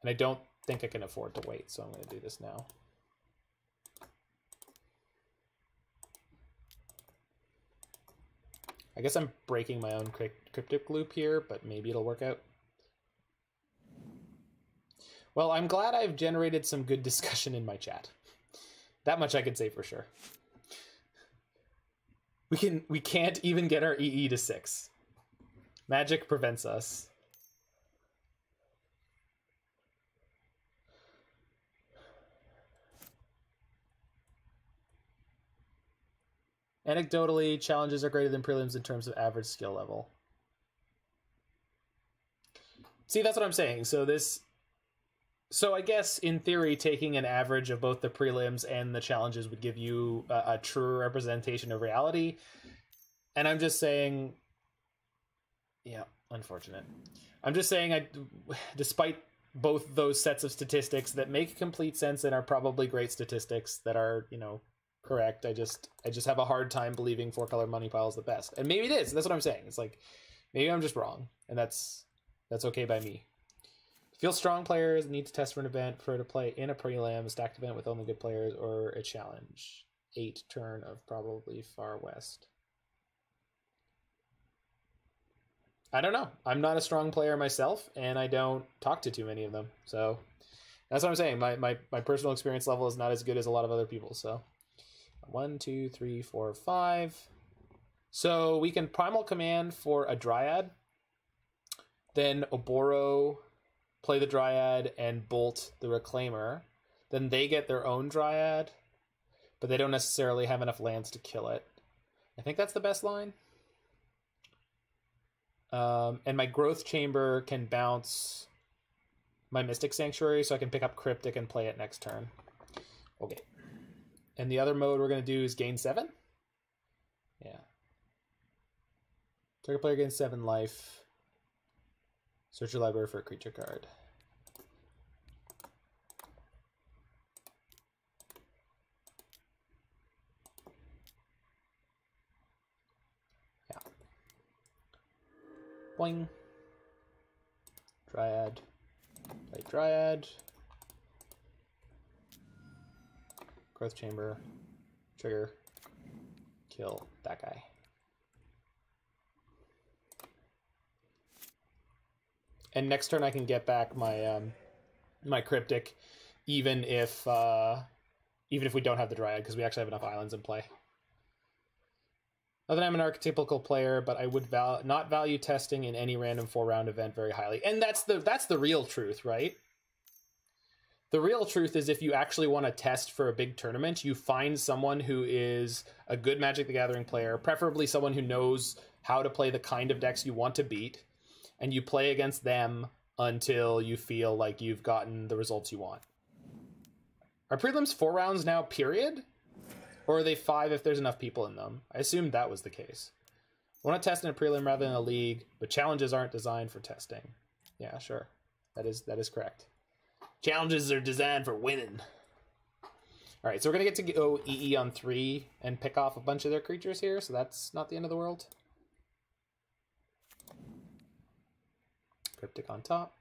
And I don't think I can afford to wait, so I'm gonna do this now. I guess I'm breaking my own cryptic loop here, but maybe it'll work out. Well, I'm glad I've generated some good discussion in my chat. That much I could say for sure. We can't even get our EE to 6. Magic prevents us. Anecdotally, challenges are greater than prelims in terms of average skill level. See, that's what I'm saying. So I guess, in theory, taking an average of both the prelims and the challenges would give you a true representation of reality. And I'm just saying... Yeah, unfortunate. I'm just saying, despite both those sets of statistics that make complete sense and are probably great statistics that are, you know, correct, I just have a hard time believing 4-color money pile is the best. And maybe it is. That's what I'm saying. It's like, maybe I'm just wrong. And that's okay by me. Feel strong players need to test for an event for to play in a prelim, a stacked event with only good players, or a challenge. 8 turn of probably Far West. I don't know. I'm not a strong player myself, and I don't talk to too many of them. So that's what I'm saying. My personal experience level is not as good as a lot of other people. So 1, 2, 3, 4, 5. So we can Primal Command for a Dryad. Then Oboro, play the Dryad, and bolt the Reclaimer. Then they get their own Dryad, but they don't necessarily have enough lands to kill it. I think that's the best line. And my Growth Chamber can bounce my Mystic Sanctuary, so I can pick up Cryptic and play it next turn. Okay. And the other mode we're going to do is gain 7? Yeah. Target player gains 7 life. Search your library for a creature card. Yeah. Boing. Dryad. Play Dryad. Growth Chamber. Trigger. Kill that guy. And next turn I can get back my my Cryptic, even if we don't have the Dryad, because we actually have enough islands in play. Not that I'm an archetypical player, but I would not value testing in any random 4-round event very highly. And that's the real truth, right? The real truth is, if you actually want to test for a big tournament, you find someone who is a good Magic the Gathering player, preferably someone who knows how to play the kind of decks you want to beat, and you play against them until you feel like you've gotten the results you want. Are prelims 4 rounds now, period? Or are they 5 if there's enough people in them? I assumed that was the case. I want to test in a prelim rather than a league, but challenges aren't designed for testing. Yeah, sure. That is correct. Challenges are designed for winning. All right, so we're going to get to go EE on 3 and pick off a bunch of their creatures here, so that's not the end of the world. Cryptic on top.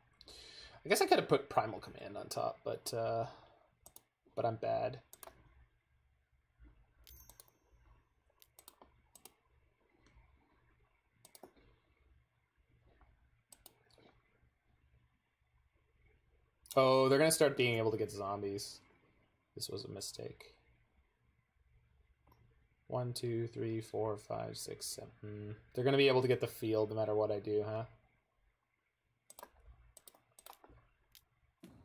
I guess I could have put Primal Command on top, but I'm bad. Oh, they're going to start being able to get zombies. This was a mistake. 1, 2, 3, 4, 5, 6, 7. They're going to be able to get the field no matter what I do, huh?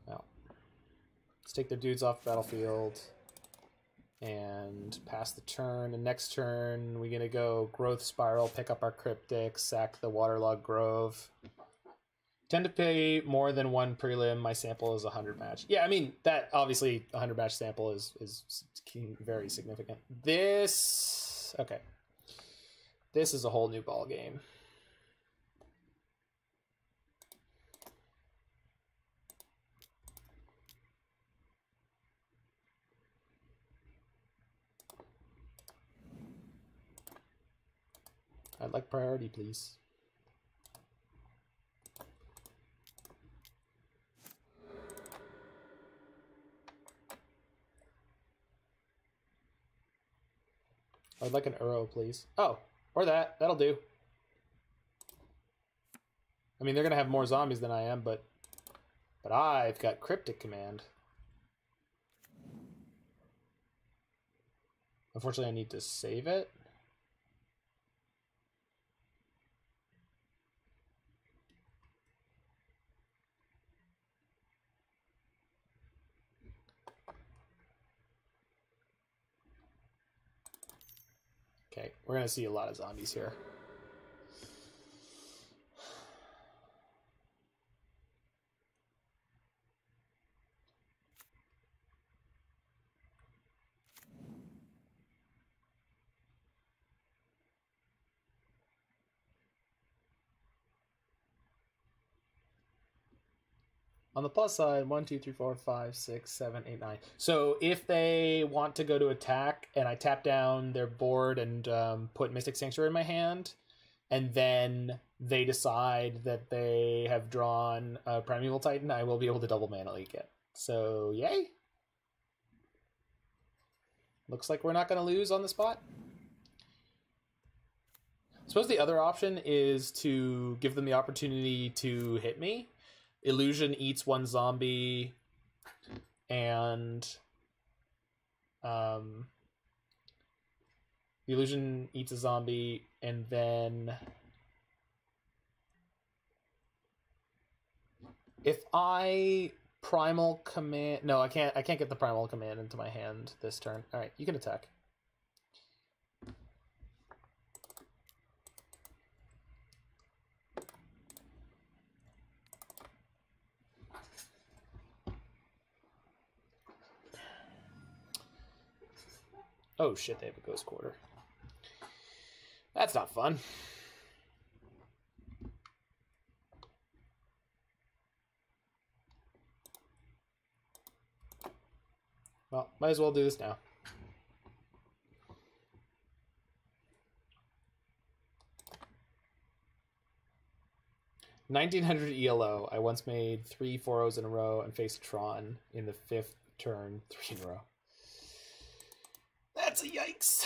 Well, let's take their dudes off the battlefield and pass the turn. And next turn, we're going to go Growth Spiral, pick up our Cryptic, sack the Waterlogged Grove. Tend to pay more than 1 prelim. My sample is 100 match. Yeah, I mean, that obviously 100 match sample is very significant. This, okay. This is a whole new ball game. I'd like priority, please. I'd like an Uro, please. Oh, or that. That'll do. I mean, they're going to have more zombies than I am, but I've got Cryptic Command. Unfortunately, I need to save it. Okay, we're gonna see a lot of zombies here. On the plus side, 1, 2, 3, 4, 5, 6, 7, 8, 9. So if they want to go to attack and I tap down their board and put Mystic Sanctuary in my hand, and then they decide that they have drawn a Primeval Titan, I will be able to double mana leak it. So, yay! Looks like we're not going to lose on the spot. I suppose the other option is to give them the opportunity to hit me. Illusion eats one zombie, and the Illusion eats a zombie, and then if I Primal Command, no, I can't get the Primal Command into my hand this turn. All right, you can attack. Oh shit, they have a Ghost Quarter. That's not fun. Well, might as well do this now. $1,900 ELO. I once made 3 4-0s in a row and faced Tron in the 5th turn, 3 in a row. That's a yikes.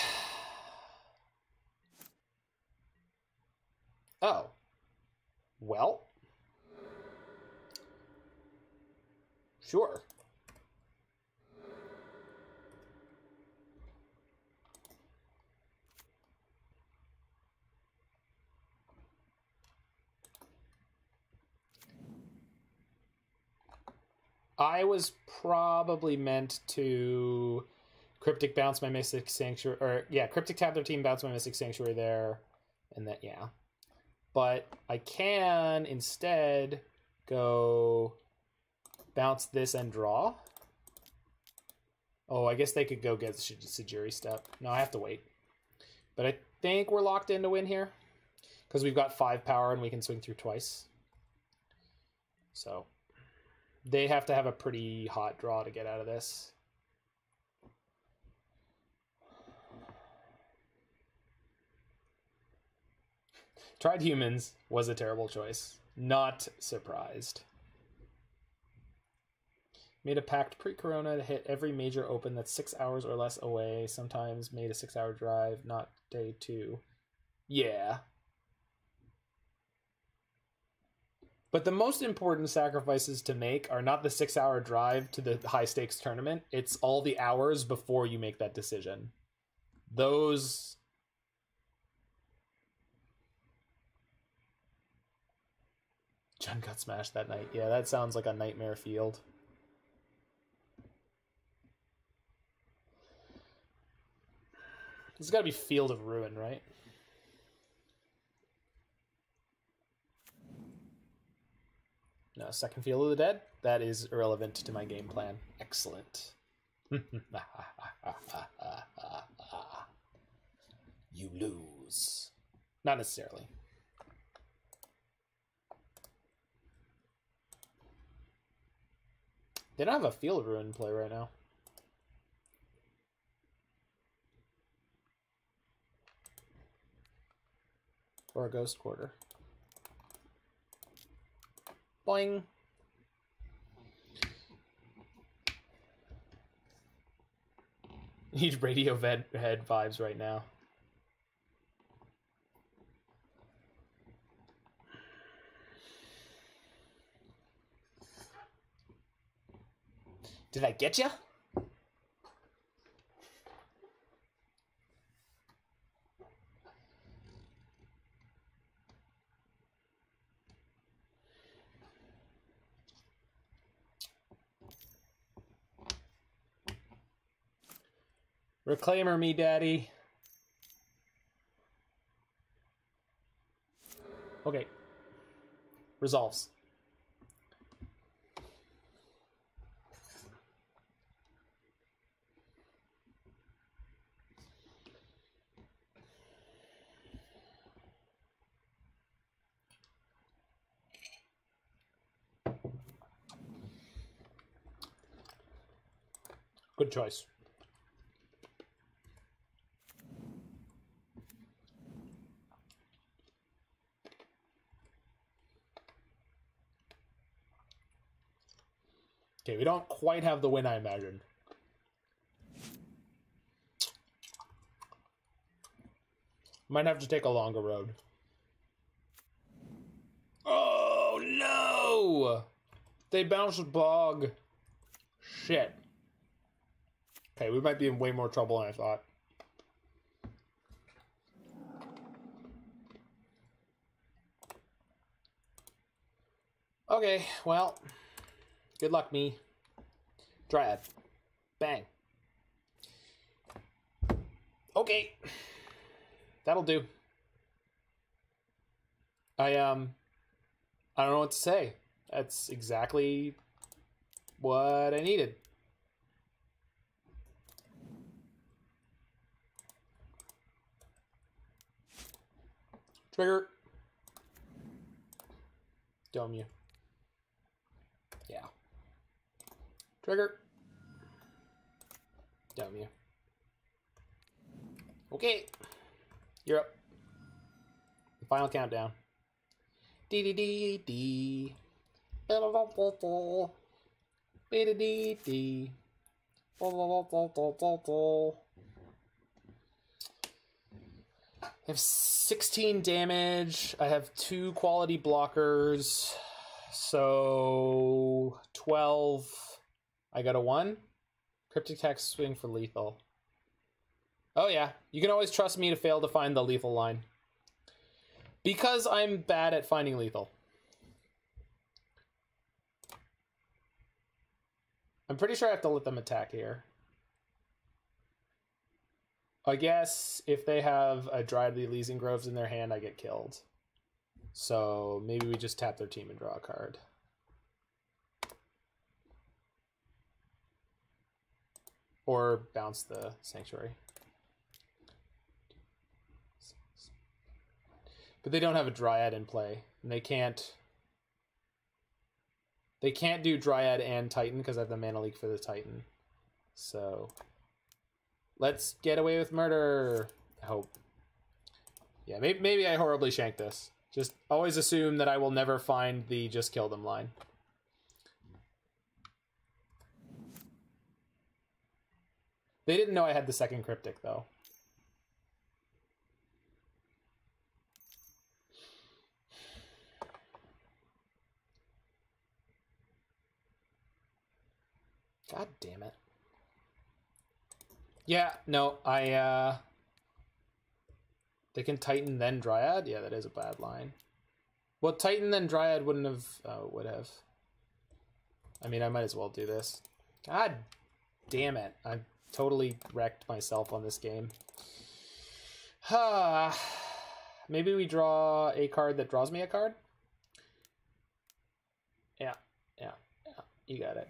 Oh. Well. Sure. I was probably meant to Cryptic bounce my Mystic Sanctuary, or yeah, Cryptic tap their team, bounce my Mystic Sanctuary there, and that, yeah. But I can instead go bounce this and draw. Oh, I guess they could go get the Sajiri step. No, I have to wait. But I think we're locked in to win here, because we've got 5 power and we can swing through twice. So they have to have a pretty hot draw to get out of this. Tried Humans was a terrible choice. Not surprised. Made a pact pre-corona to hit every major open that's 6 hours or less away. Sometimes made a 6-hour drive, not day 2. Yeah. But the most important sacrifices to make are not the 6-hour drive to the high-stakes tournament. It's all the hours before you make that decision. Those... John got smashed that night. Yeah, that sounds like a nightmare field. This has got to be Field of Ruin, right? No, second Field of the Dead? That is irrelevant to my game plan. Excellent. You lose. Not necessarily. They don't have a Field of Ruin in play right now. Or a Ghost Quarter. Boing. Need Radiohead vibes right now. Did I get you? Reclaimer me, daddy. Okay. Resolves. Good choice. Okay, we don't quite have the win I imagined. Might have to take a longer road. Oh, no! They bounced bog. Shit. Okay, we might be in way more trouble than I thought. Okay, well, good luck, me. Dryad. Bang. Okay. That'll do. I don't know what to say. That's exactly what I needed. Trigger. Dome you. Yeah. Trigger. Dome you. Okay. You're up. The final countdown. Dee dee dee dee. Dee dee dee dee. I have 16 damage. I have 2 quality blockers. So 12. I got a 1. Cryptic text swing for lethal. Oh yeah, you can always trust me to fail to find the lethal line. Because I'm bad at finding lethal. I'm pretty sure I have to let them attack here. I guess if they have a Dryad of the Ilysian Groves in their hand, I get killed. So maybe we just tap their team and draw a card. Or bounce the Sanctuary. But they don't have a Dryad in play. And they can't do Dryad and Titan because I have the mana leak for the Titan. So let's get away with murder. I hope. Yeah, maybe I horribly shanked this. Just always assume that I will never find the just kill them line. They didn't know I had the second Cryptic, though. God damn it. Yeah, no, they can Titan then Dryad? Yeah, that is a bad line. Well, Titan then Dryad wouldn't have, would have. I mean, I might as well do this. God damn it. I totally wrecked myself on this game. Maybe we draw a card that draws me a card? Yeah. You got it.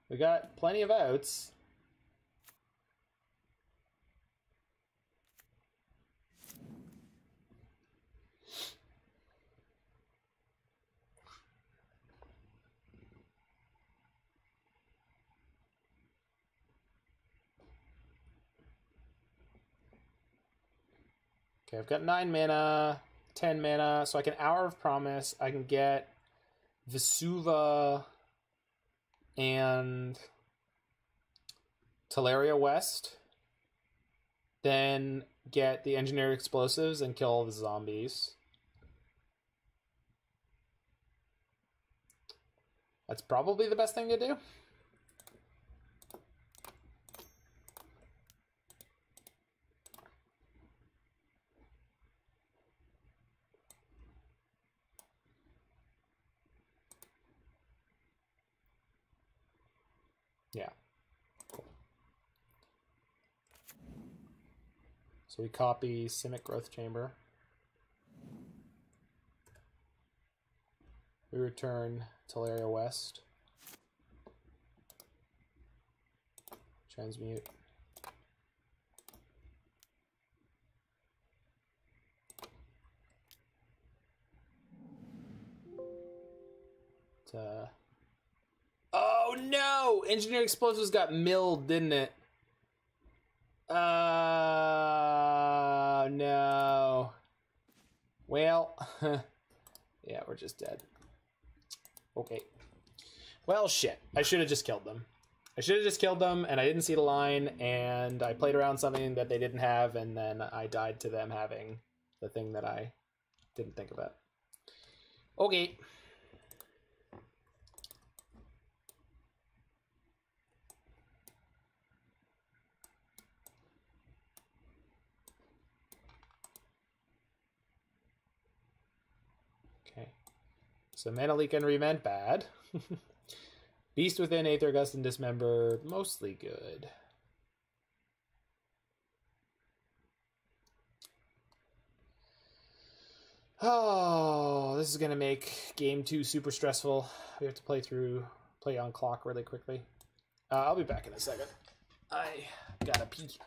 We got plenty of outs. Okay, I've got 9 mana, 10 mana, so I can Hour of Promise. I can get Vesuva and Tolaria West. Then get the Engineered Explosives and kill all the zombies. That's probably the best thing to do. Yeah, So we copy Simic Growth Chamber. We return Tolaria West. Transmute. Oh no! Engineered Explosives got milled, didn't it? No. Well, yeah, we're just dead. Okay. Well, shit. I should have just killed them. And I didn't see the line, and I played around something that they didn't have, and then I died to them having the thing that I didn't think about. Okay. So Mana Leak and Remand, bad. Beast Within, Aether Gust, and Dismember, mostly good. Oh, this is going to make Game 2 super stressful. We have to play on clock really quickly. I'll be back in a second. I gotta pee.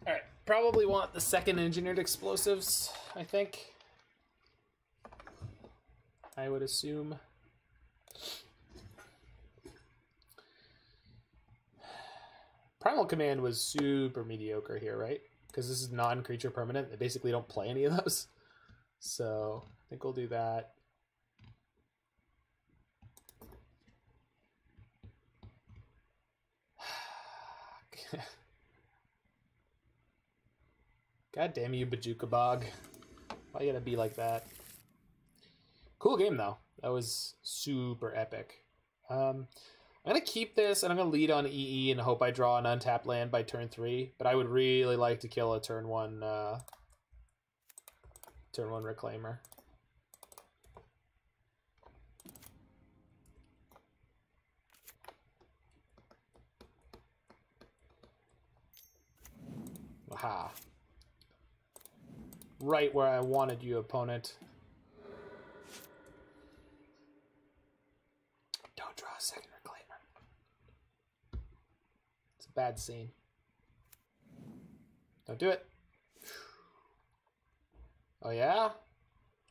Alright, probably want the second Engineered Explosives, I think. I would assume. Primal Command was super mediocre here, right? Because this is non-creature permanent. They basically don't play any of those. So, I think we'll do that. God damn you, Bajuka Bog. Why you gotta be like that? Cool game, though. That was super epic. I'm gonna keep this, and I'm gonna lead on EE and hope I draw an untapped land by turn 3. But I would really like to kill a turn 1 Reclaimer. Aha. Right where I wanted you, opponent. Don't draw a second Reclaimer. It's a bad scene. Don't do it. Oh yeah?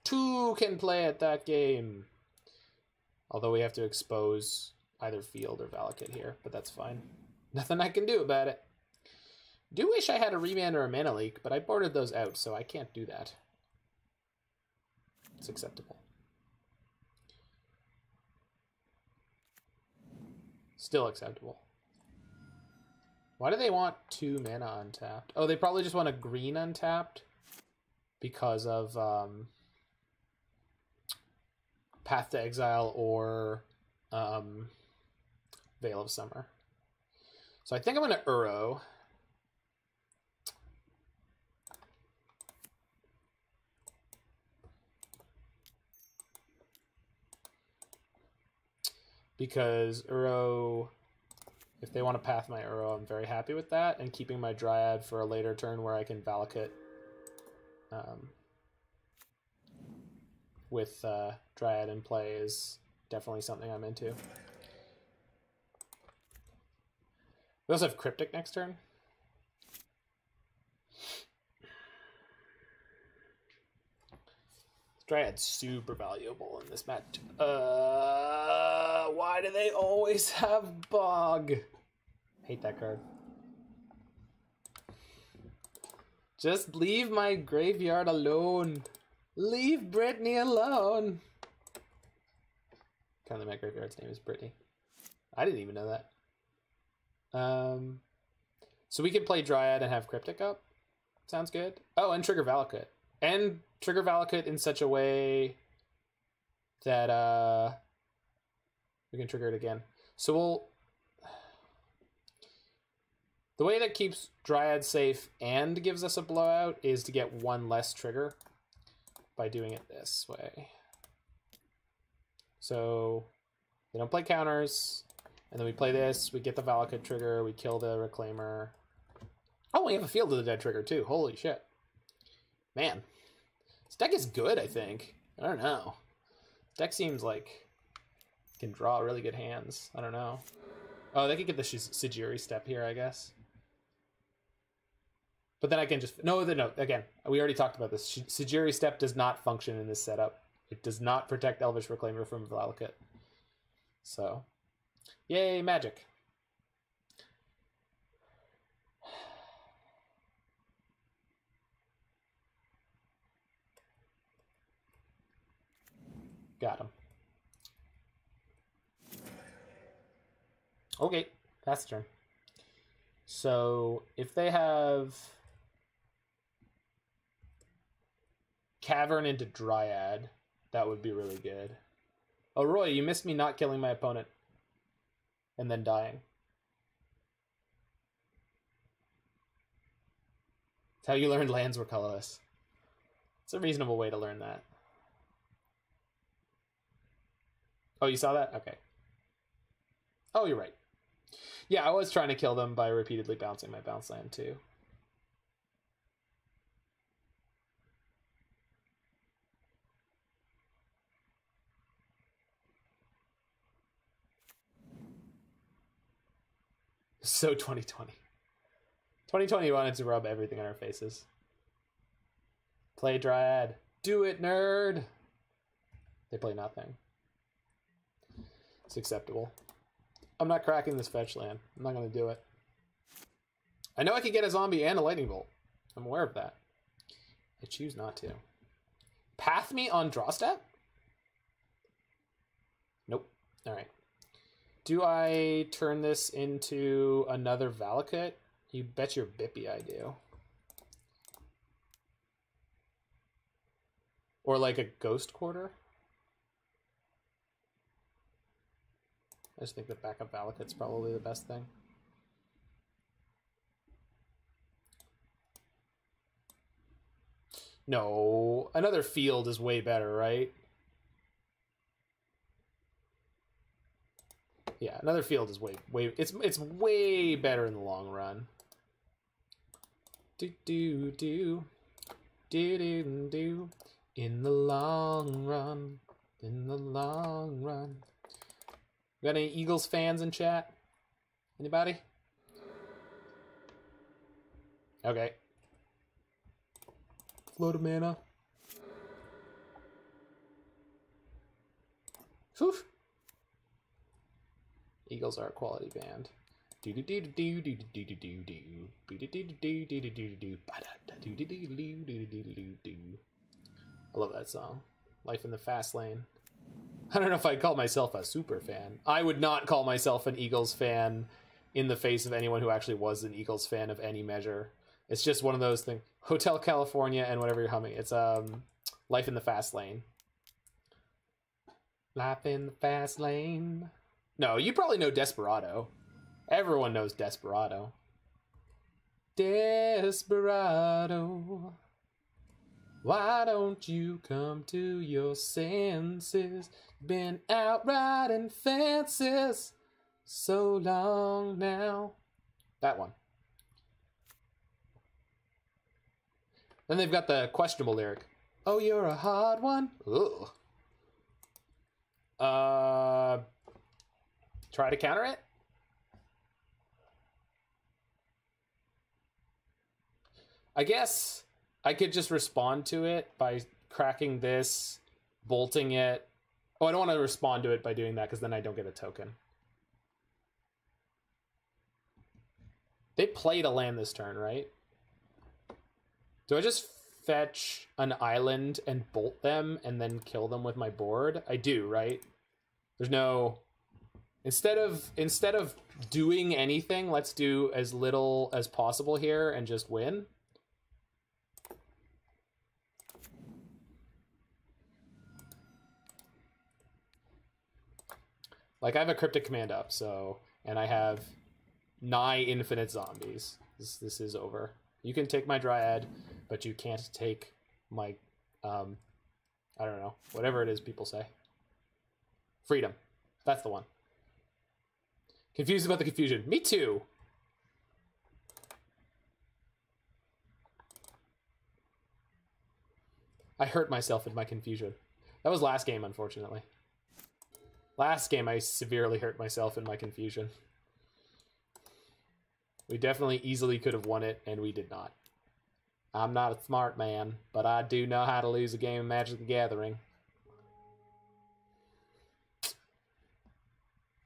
2 can play at that game. Although we have to expose either Field or Valakut here, but that's fine. Nothing I can do about it. Do wish I had a Remand or a Mana Leak, but I boarded those out, so I can't do that. It's acceptable. Still acceptable. Why do they want 2 mana untapped? Oh, they probably just want a green untapped because of Path to Exile or Veil of Summer. So I think I'm going to Uro. Because Uro, if they want to path my Uro, I'm very happy with that. And keeping my Dryad for a later turn where I can Valakut with Dryad in play is definitely something I'm into. We also have Cryptic next turn. Dryad's super valuable in this match. Why do they always have Bog? Hate that card. Just leave my graveyard alone. Leave Brittany alone. Apparently my graveyard's name is Brittany. I didn't even know that. So we can play Dryad and have Cryptic up. Sounds good. Oh, and trigger Valakut. And trigger Valakut in such a way that we can trigger it again. So we'll... The way that keeps Dryad safe and gives us a blowout is to get one less trigger by doing it this way. So they don't play counters, and then we play this, we get the Valakut trigger, we kill the Reclaimer. Oh, we have a Field of the Dead trigger too. Holy shit. Man. This deck is good, I think. I don't know. This deck seems like it can draw really good hands. I don't know. Oh, they could get the Sejiri Step here, I guess. But then I can just... No, again, we already talked about this. Sejiri Step does not function in this setup. It does not protect Elvish Reclaimer from Valakut. So, yay, Magic. Got him. Okay, that's turn. So, if they have Cavern into Dryad, that would be really good. Oh, Roy, you missed me not killing my opponent and then dying. That's how you learned lands were colorless. It's a reasonable way to learn that. Oh, you saw that? Okay. Oh, you're right. Yeah, I was trying to kill them by repeatedly bouncing my bounce land too. So 2020. 2020 wanted to rub everything in our faces. Play Dryad. Do it, nerd! They play nothing. It's acceptable. I'm not cracking this fetch land. I'm not going to do it. I know I could get a zombie and a lightning bolt. I'm aware of that. I choose not to. Path me on draw step? Nope. Alright. Do I turn this into another Valakut? You bet your bippy I do. Or like a Ghost Quarter? I just think the backup Valakut's probably the best thing. No, another field is way better, right? Yeah, another field is way it's way better in the long run. Do in the long run, in the long run. Got any Eagles fans in chat? Anybody? Okay. Float of mana. Whew. Eagles are a quality band. I love that song. Life in the Fast Lane. I don't know if I'd call myself a super fan. I would not call myself an Eagles fan in the face of anyone who actually was an Eagles fan of any measure. It's just one of those things. Hotel California and whatever you're humming. It's Life in the Fast Lane. Life in the Fast Lane. No, you probably know Desperado. Everyone knows Desperado. Desperado. Why don't you come to your senses? Been out riding fences so long now. That one. Then they've got the questionable lyric. Oh, you're a hard one? Ugh. Try to counter it? I guess I could just respond to it by cracking this, bolting it. Oh, I don't want to respond to it by doing that because then I don't get a token. They played a land this turn, right? Do I just fetch an island and bolt them and then kill them with my board? I do, right? There's no... Instead of doing anything, let's do as little as possible here and just win. Like, I have a Cryptic Command up, so... And I have nigh infinite zombies. This is over. You can take my Dryad, but you can't take my... I don't know. Whatever it is people say. Freedom. That's the one. Confused about the confusion. Me too! I hurt myself in my confusion. That was last game, unfortunately. Last game, I severely hurt myself in my confusion. We definitely easily could have won it, and we did not. I'm not a smart man, but I do know how to lose a game of Magic the Gathering.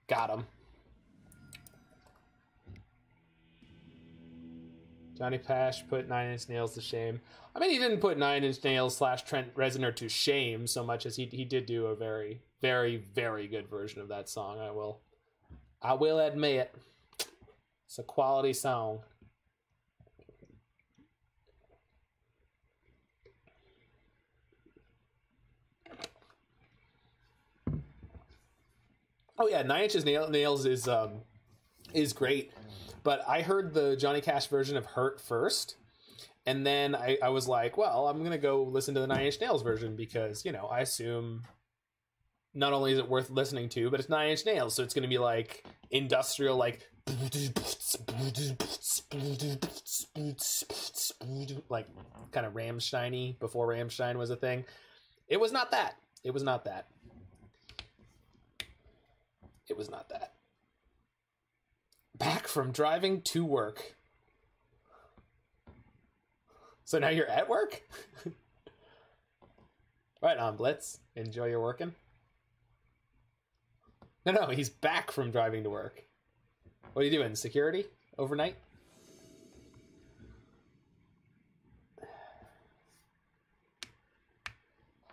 Got him. Johnny Pash put 9 Inch Nails to shame. I mean, he didn't put 9 Inch Nails / Trent Reznor to shame so much as he did do a very, very, very good version of that song. I will admit, it's a quality song. Oh yeah, 9 Inch Nails is great. But I heard the Johnny Cash version of Hurt first, and then I was like, well, I'm going to go listen to the 9 Inch Nails version because, you know, I assume not only is it worth listening to, but it's 9 Inch Nails, so it's going to be like industrial, like kind of Rammstein-y before Rammstein was a thing. It was not that. It was not that. It was not that. Back from driving to work. So now you're at work? Right on, Blitz. Enjoy your working. No, he's back from driving to work. What are you doing? Security? Overnight?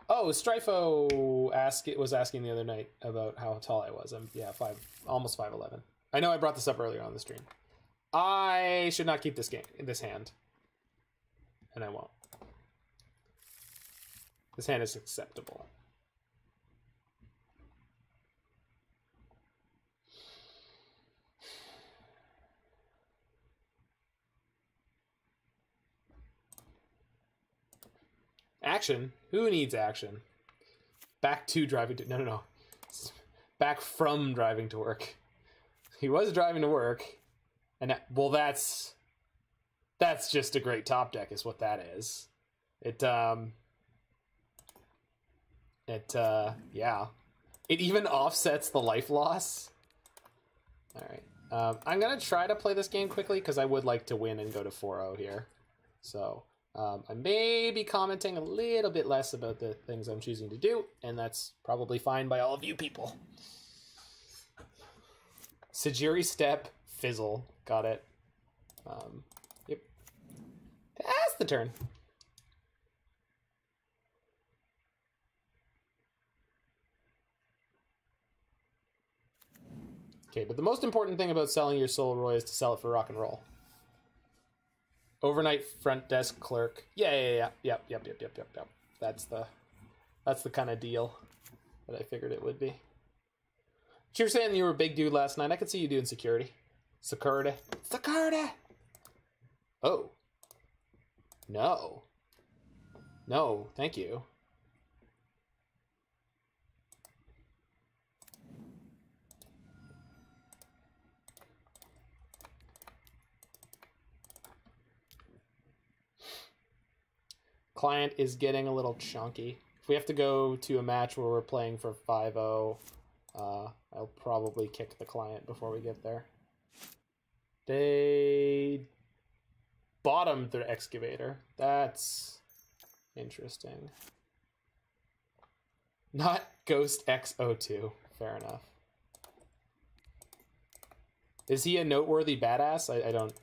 Oh, Strifo was asking the other night about how tall I was. I'm almost 5'11". I know I brought this up earlier on the stream. I should not keep this hand. And I won't. This hand is acceptable. Action? Who needs action? Back to driving to... No. Back from driving to work. He was driving to work, and well, that's just a great top deck, is what that is. Yeah. It even offsets the life loss. All right, I'm gonna try to play this game quickly because I would like to win and go to 4-0 here. So I may be commenting a little bit less about the things I'm choosing to do, and that's probably fine by all of you people. Sajiri Step, Fizzle. Got it. Yep. That's the turn. Okay, but the most important thing about selling your Soul Roy is to sell it for rock and roll. Overnight front desk clerk. Yeah. Yep. That's the kind of deal that I figured it would be. You were saying you were a big dude last night. I could see you doing security. Security. Oh. No. No, thank you. Client is getting a little chunky. If we have to go to a match where we're playing for 5-0, I'll probably kick the client before we get there. bottom their excavator. That's interesting. Not Ghost X02. Fair enough. Is he a noteworthy badass? I don't...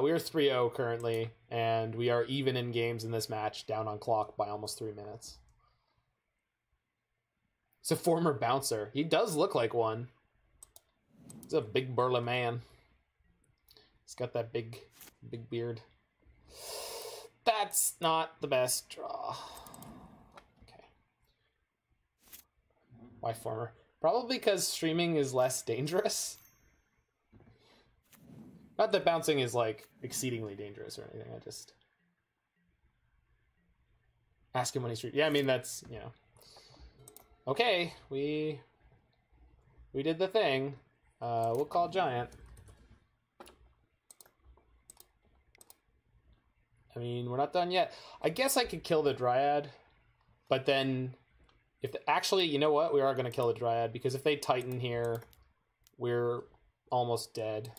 we are 3-0 currently, and we are even in games in this match, down on clock by almost 3 minutes. He's a former bouncer. He does look like one. He's a big burly man. He's got that big beard. That's not the best draw. Okay. Why former? Probably because streaming is less dangerous. Not that bouncing is, like, exceedingly dangerous or anything. I just... ask him when he's streaming. Yeah, I mean, that's, you know... Okay, we did the thing. We'll call Giant. I mean, we're not done yet. I guess I could kill the Dryad, but then... actually, you know what? We are going to kill the Dryad, because if they Titan here, we're almost dead.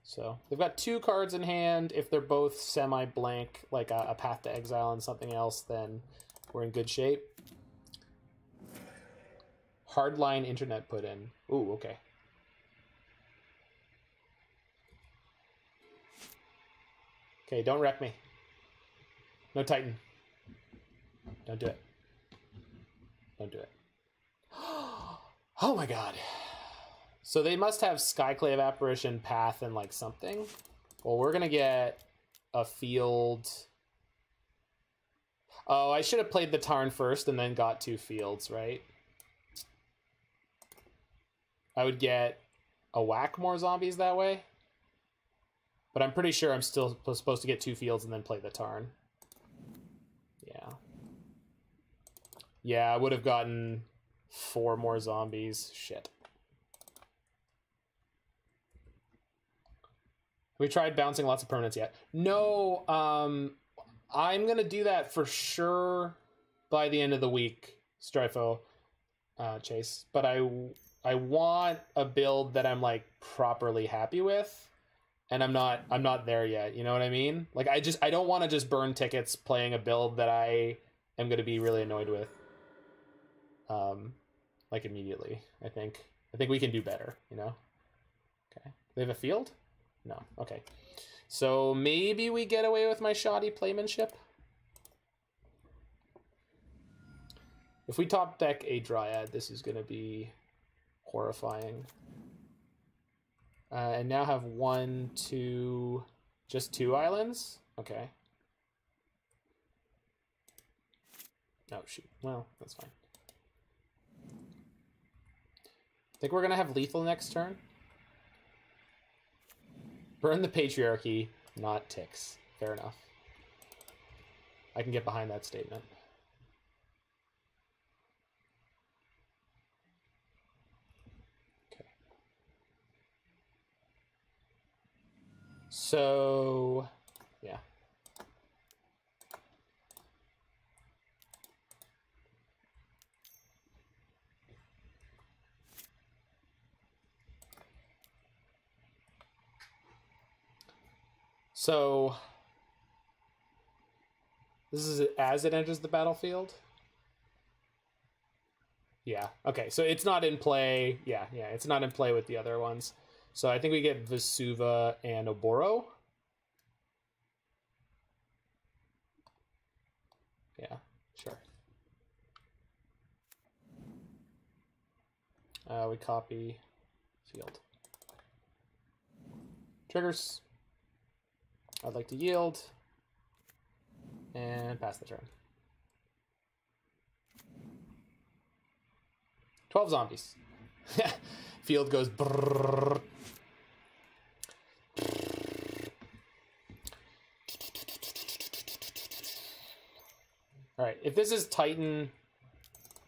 So, they've got 2 cards in hand. If they're both semi-blank, like a Path to Exile and something else, then we're in good shape. Hardline internet put in. Ooh, okay. Okay, don't wreck me. No Titan. Don't do it. Don't do it. Oh my god. So they must have Skyclave Apparition, Path, and like something. Well, we're gonna get a field. Oh, I should have played the Tarn first and then got 2 fields, right? I would get a whack more zombies that way. But I'm pretty sure I'm still supposed to get 2 fields and then play the Tarn. Yeah. Yeah, I would have gotten 4 more zombies. Shit. We tried bouncing lots of permanents yet? No, I'm going to do that for sure by the end of the week, Stryfo, Chase. But I want a build that I'm like properly happy with. And I'm not there yet. You know what I mean? Like I don't want to just burn tickets playing a build that I am going to be really annoyed with. Like immediately. I think we can do better, you know? Okay. They have a field? No. Okay. So maybe we get away with my shoddy playmanship. If we top deck a Dryad, this is going to be horrifying. And now have 1, 2, just 2 islands? Okay. Oh, shoot. Well, that's fine. Think we're going to have lethal next turn? Burn the Patriarchy, not ticks. Fair enough. I can get behind that statement. So, yeah. So, this is as it enters the battlefield? Yeah, okay, so it's not in play. Yeah, it's not in play with the other ones. So I think we get Vesuva and Oboro. Yeah, sure. We copy field. Triggers. I'd like to yield. And pass the turn. 12 zombies. Field goes brrrr. Alright, if this is Titan,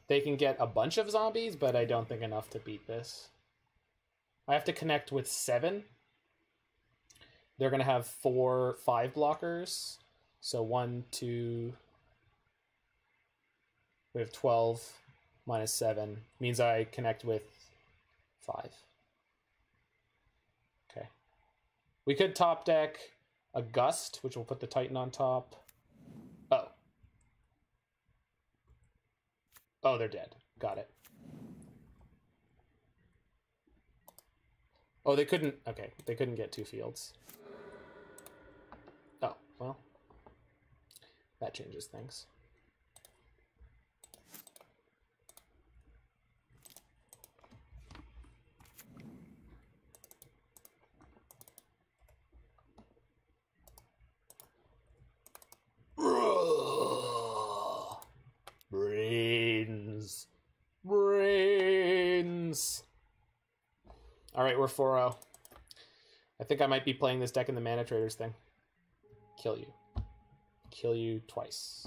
they can get a bunch of zombies, but I don't think enough to beat this. I have to connect with 7. They're going to have 4 5 blockers. So 1, 2, We have 12 minus 7. Means I connect with 5. Okay. We could top deck a Gust, which will put the Titan on top. Oh. Oh, they're dead. Got it. Oh, they couldn't... Okay, they couldn't get 2 fields. Oh, well. That changes things. Brains. Brains. All right, we're 4-0. I think I might be playing this deck in the Mana Traders thing. Kill you. Kill you twice.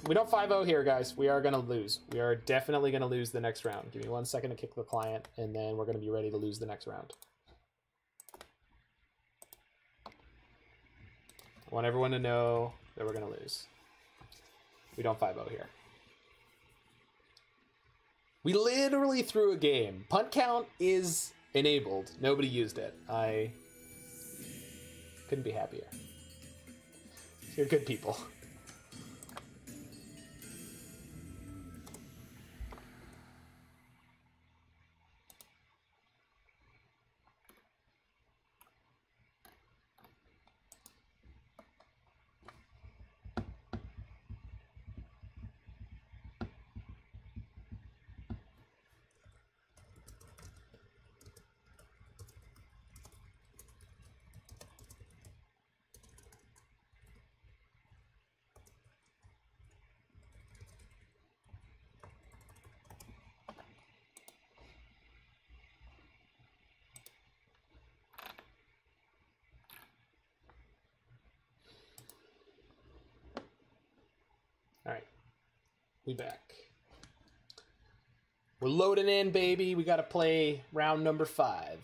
We don't 5-0 here, guys. We are going to lose. We are definitely going to lose the next round. Give me 1 second to kick the client, and then we're going to be ready to lose the next round. I want everyone to know that we're going to lose. We don't 5-0 here. We literally threw a game. Punt count is enabled. Nobody used it. I couldn't be happier. You're good people. All right, we back. We're loading in, baby. We got to play round number 5.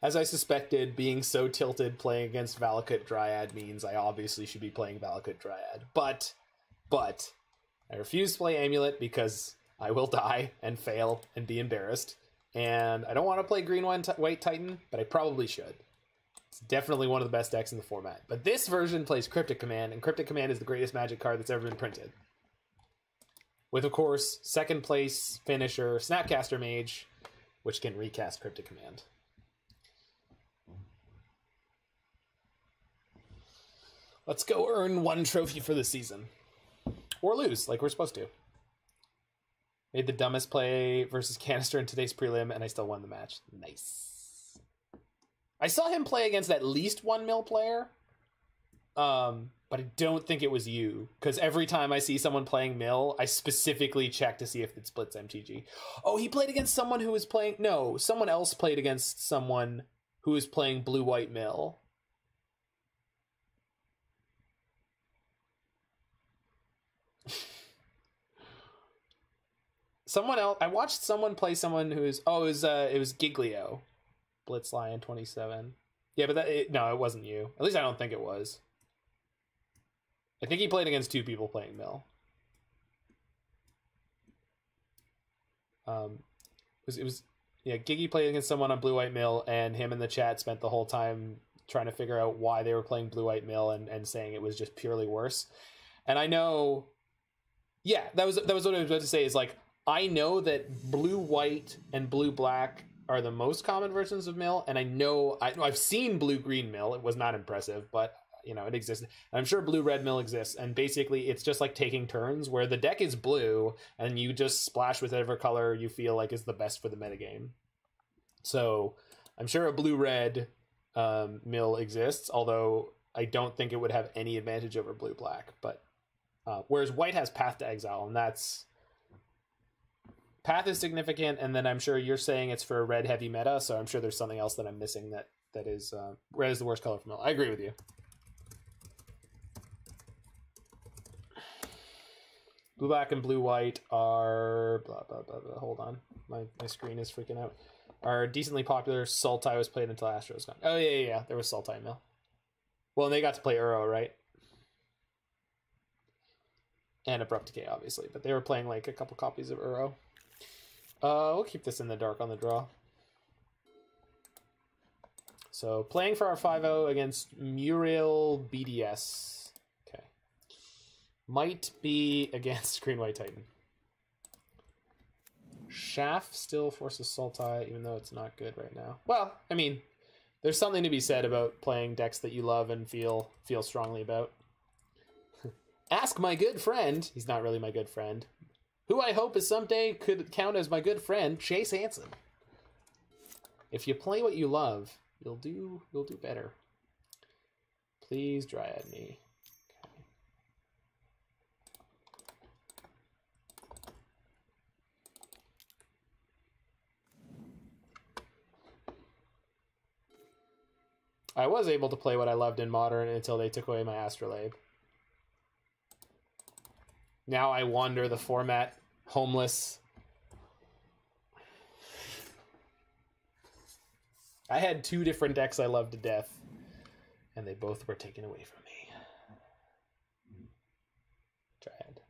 As I suspected, being so tilted playing against Valakut Dryad means I obviously should be playing Valakut Dryad. But, I refuse to play Amulet because I will die and fail and be embarrassed. And I don't want to play Green-White Titan, but I probably should. It's definitely one of the best decks in the format. But this version plays Cryptic Command, and Cryptic Command is the greatest Magic card that's ever been printed. With, of course, second place finisher Snapcaster Mage, which can recast Cryptic Command. Let's go earn 1 trophy for the season. Or lose, like we're supposed to. Made the dumbest play versus Kanister in today's prelim, and I still won the match. Nice. I saw him play against at least 1 mil player, but I don't think it was you, because every time I see someone playing mil, I specifically check to see if it splits MTG. Oh, he played against someone who was playing... No, someone else played against someone who was playing blue-white mil. Someone else, I watched someone play someone who's, it was Giglio, Blitz Lion 27. Yeah, but no, it wasn't you. At least I don't think it was. I think he played against 2 people playing Mill. Yeah, Giggy played against someone on Blue White Mill, and him in the chat spent the whole time trying to figure out why they were playing Blue White Mill and saying it was just purely worse. And I know, yeah, that was what I was about to say, is like, I know that blue-white and blue-black are the most common versions of Mill, and I know I've seen blue-green Mill. It was not impressive, but you know, it exists. And I'm sure blue-red Mill exists, and basically it's just like taking turns where the deck is blue, and you just splash with whatever color you feel like is the best for the metagame. So I'm sure a blue-red Mill exists, although I don't think it would have any advantage over blue-black. But whereas white has Path to Exile, and that's... Path is significant, and then I'm sure you're saying it's for a red heavy meta, so I'm sure there's something else that I'm missing that is red is the worst color for Mill. I agree with you. Blue, black, and blue, white are blah blah blah blah. Hold on, my screen is freaking out. Are decently popular. Sultai was played until Astro was gone. Oh yeah. There was Sultai Mill. Well, and they got to play Uro, right? And Abrupt Decay, obviously, but they were playing like a couple copies of Uro. We'll keep this in the dark on the draw. So playing for our 5-0 against Muriel BDS. Okay. Might be against Green White Titan. Shaft still forces Sultai, even though it's not good right now. Well, I mean, there's something to be said about playing decks that you love and feel strongly about. Ask my good friend, he's not really my good friend, who I hope is someday could count as my good friend, Chase Hansen. If you play what you love, you'll do better. Please Dryad me. Okay. I was able to play what I loved in Modern until they took away my Astrolabe. Now I wander the format, homeless. I had 2 different decks I loved to death, and they both were taken away from me. Dryad.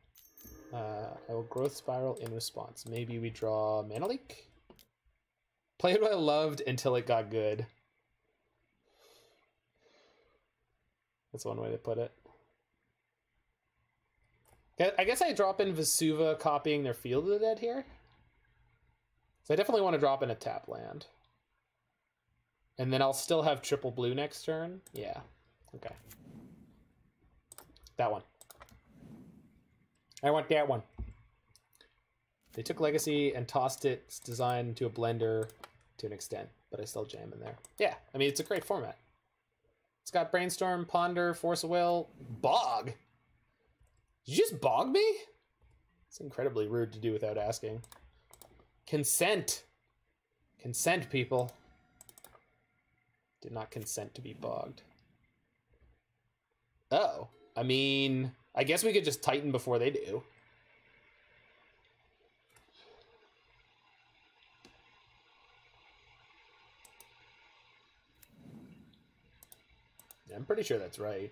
I will Growth Spiral in response. Maybe we draw Mana Leak? Played what I loved until it got good. That's one way to put it. I guess I drop in Vesuva copying their Field of the Dead here. So I definitely want to drop in a tap land. And then I'll still have triple blue next turn. Yeah. Okay. That one. I want that one. They took Legacy and tossed its design into a blender to an extent, but I still jam in there. Yeah, I mean, it's a great format. It's got Brainstorm, Ponder, Force of Will, Bog. Did you just bog me? It's incredibly rude to do without asking. Consent. Consent, people. Did not consent to be bogged. Oh, I mean, I guess we could just Titan before they do. I'm pretty sure that's right.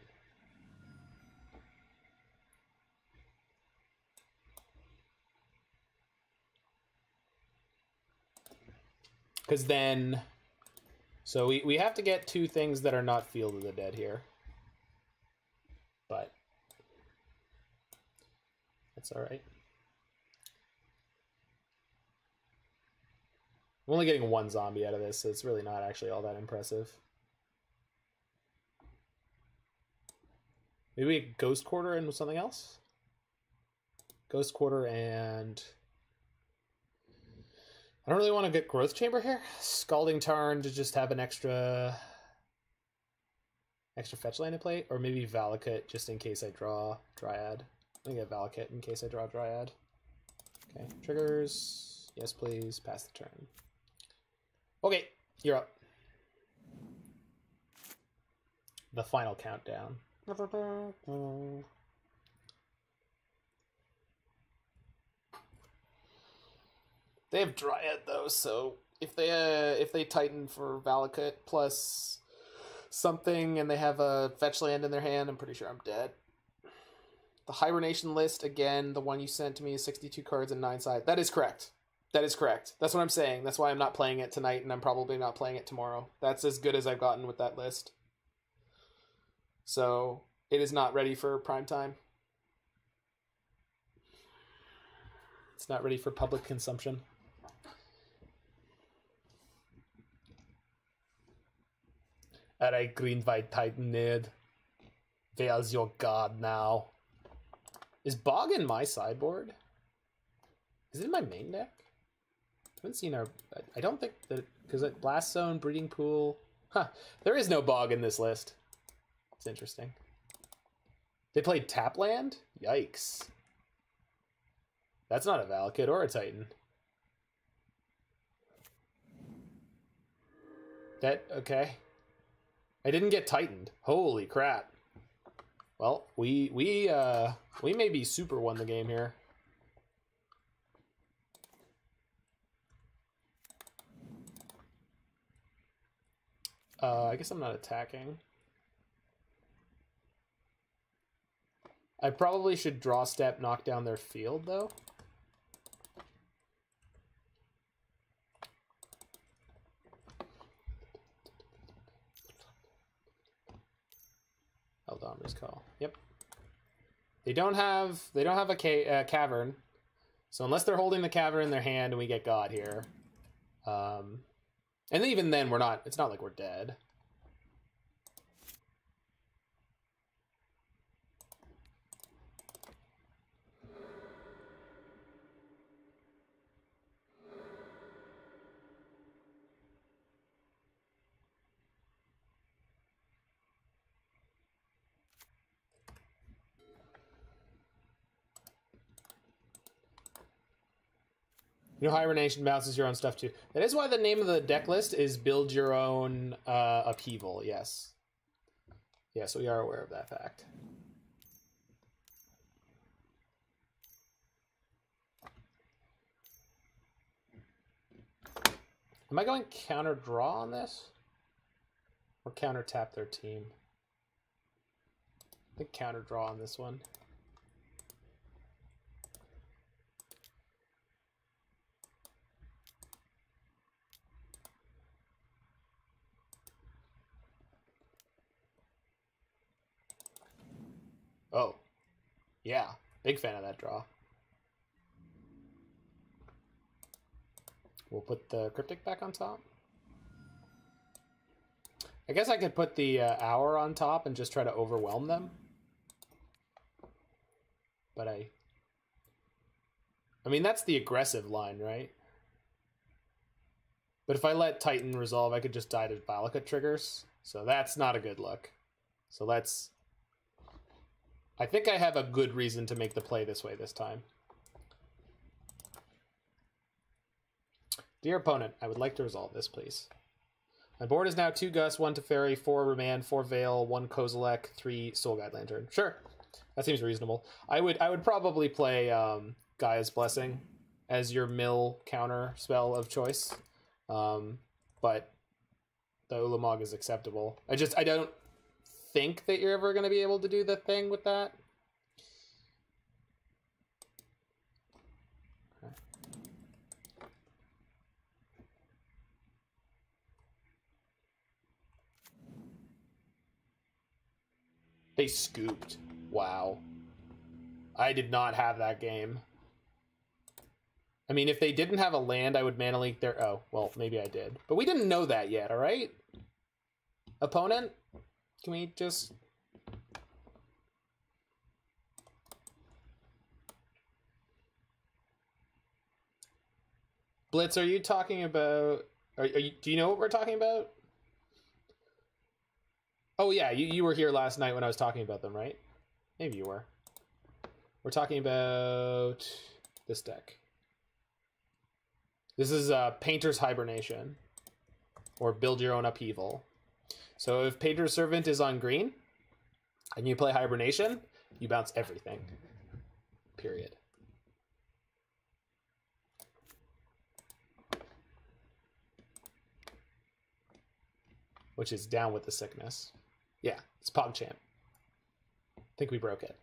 Because then... So we have to get 2 things that are not Field of the Dead here. But... that's alright. I'm only getting 1 zombie out of this, so it's really not actually all that impressive. Maybe a Ghost Quarter and something else? Ghost Quarter and... I don't really want to get Growth Chamber here. Scalding Tarn to just have an extra fetch land to play. Or maybe Valakut just in case I draw Dryad. I'm going to get Valakut in case I draw Dryad. Okay, triggers. Yes, please. Pass the turn. Okay, you're up. The final countdown. They have Dryad though, so if they Titan for Valakut plus something and they have a fetch land in their hand, I'm pretty sure I'm dead. The Hibernation list, again, the one you sent to me is 62 cards and 9 sides. That is correct. That is correct. That's what I'm saying. That's why I'm not playing it tonight, and I'm probably not playing it tomorrow. That's as good as I've gotten with that list. So, it is not ready for prime time. It's not ready for public consumption. Alright, Green White Titan Ned. There's your god now. Is Bog in my sideboard? Is it in my main deck? I haven't seen our... I don't think that... Because Blast Zone, Breeding Pool... Huh. There is no Bog in this list. It's interesting. They played Tapland? Yikes. That's not a Valakut or a Titan. That... Okay. I didn't get Titaned. Holy crap. Well, we maybe super won the game here. I guess I'm not attacking. I probably should draw step, knock down their field, though. Eldomir's Call. Yep. They don't have a cavern, so unless they're holding the cavern in their hand and we get God here, and even then we're not. It's not like we're dead. You know, Hibernation bounces your own stuff too. That is why the name of the deck list is Build Your Own Upheaval, yes. Yes, we are aware of that fact. Am I going counter draw on this? Or counter tap their team? I think counter draw on this one. Oh, yeah. Big fan of that draw. We'll put the Cryptic back on top. I guess I could put the Hour on top and just try to overwhelm them. But I mean, that's the aggressive line, right? But if I let Titan resolve, I could just die to Valakut triggers. So that's not a good look. So let's... I think I have a good reason to make the play this way this time. Dear opponent, I would like to resolve this, please. My board is now 2 Gust, 1 Teferi, 4 Remand, 4 Veil, 1 Kozilek, 3 Soul Guide Lantern. Sure, that seems reasonable. I would probably play Gaia's Blessing as your mill counter spell of choice, but the Ulamog is acceptable. I don't think that you're ever going to be able to do the thing with that. Okay. They scooped. Wow. I did not have that game. I mean, if they didn't have a land, I would mana leak their... Oh, well, maybe I did. But we didn't know that yet, all right? Opponent? Can we just... Blitz, are you talking about... do you know what we're talking about? Oh, yeah, you were here last night when I was talking about them, right? Maybe you were. We're talking about this deck. This is Painter's Hibernation, or Build Your Own Upheaval. So if Painter's Servant is on green, and you play Hibernation, you bounce everything. Period. Which is down with the sickness. Yeah, it's PogChamp. I think we broke it.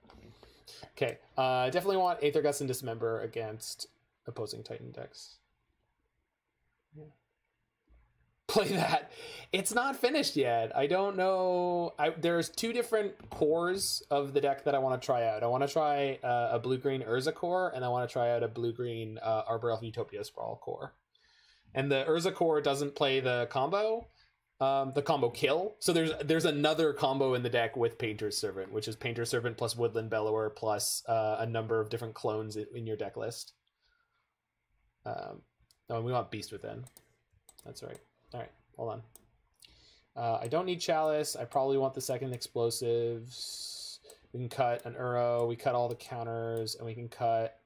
Okay, definitely want Aether Gust and Dismember against opposing Titan decks. Yeah. Play that. It's not finished yet. I don't know. There's 2 different cores of the deck that I want to try out. I want to try a blue-green Urza core, and I want to try out a blue-green Arbor Elf Utopia Sprawl core. And the Urza core doesn't play the combo kill. So there's another combo in the deck with Painter's Servant, which is Painter's Servant plus Woodland Bellower plus a number of different clones in your deck list. Oh, we want Beast Within. That's right. All right, hold on. I don't need Chalice. I probably want the second explosives. We can cut an Uro. We cut all the counters, and we can cut...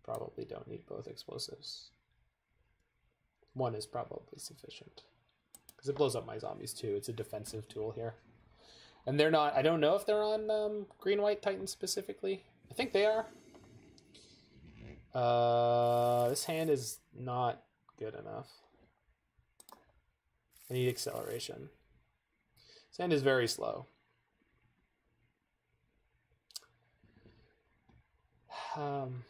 Probably don't need both explosives. One is probably sufficient. Because it blows up my zombies too. It's a defensive tool here. And they're not... I don't know if they're on green-white Titan specifically. I think they are. This hand is not good enough. I need acceleration. This hand is very slow. I'm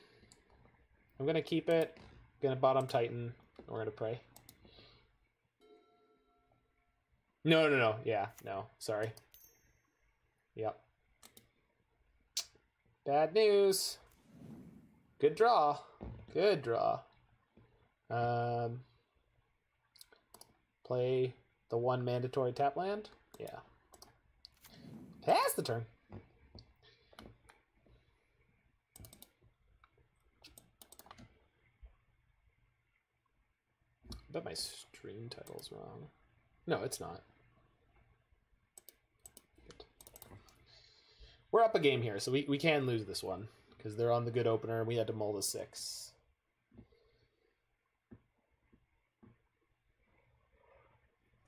gonna keep it. Gonna bottom Titan. We're gonna pray. No. Yeah, no. Sorry. Yep. Bad news. Good draw. Good draw. Play the one mandatory tap land. Yeah. Pass the turn. I bet my stream title's wrong. No, it's not. Good. We're up a game here, so we can lose this one because they're on the good opener and we had to mull the 6.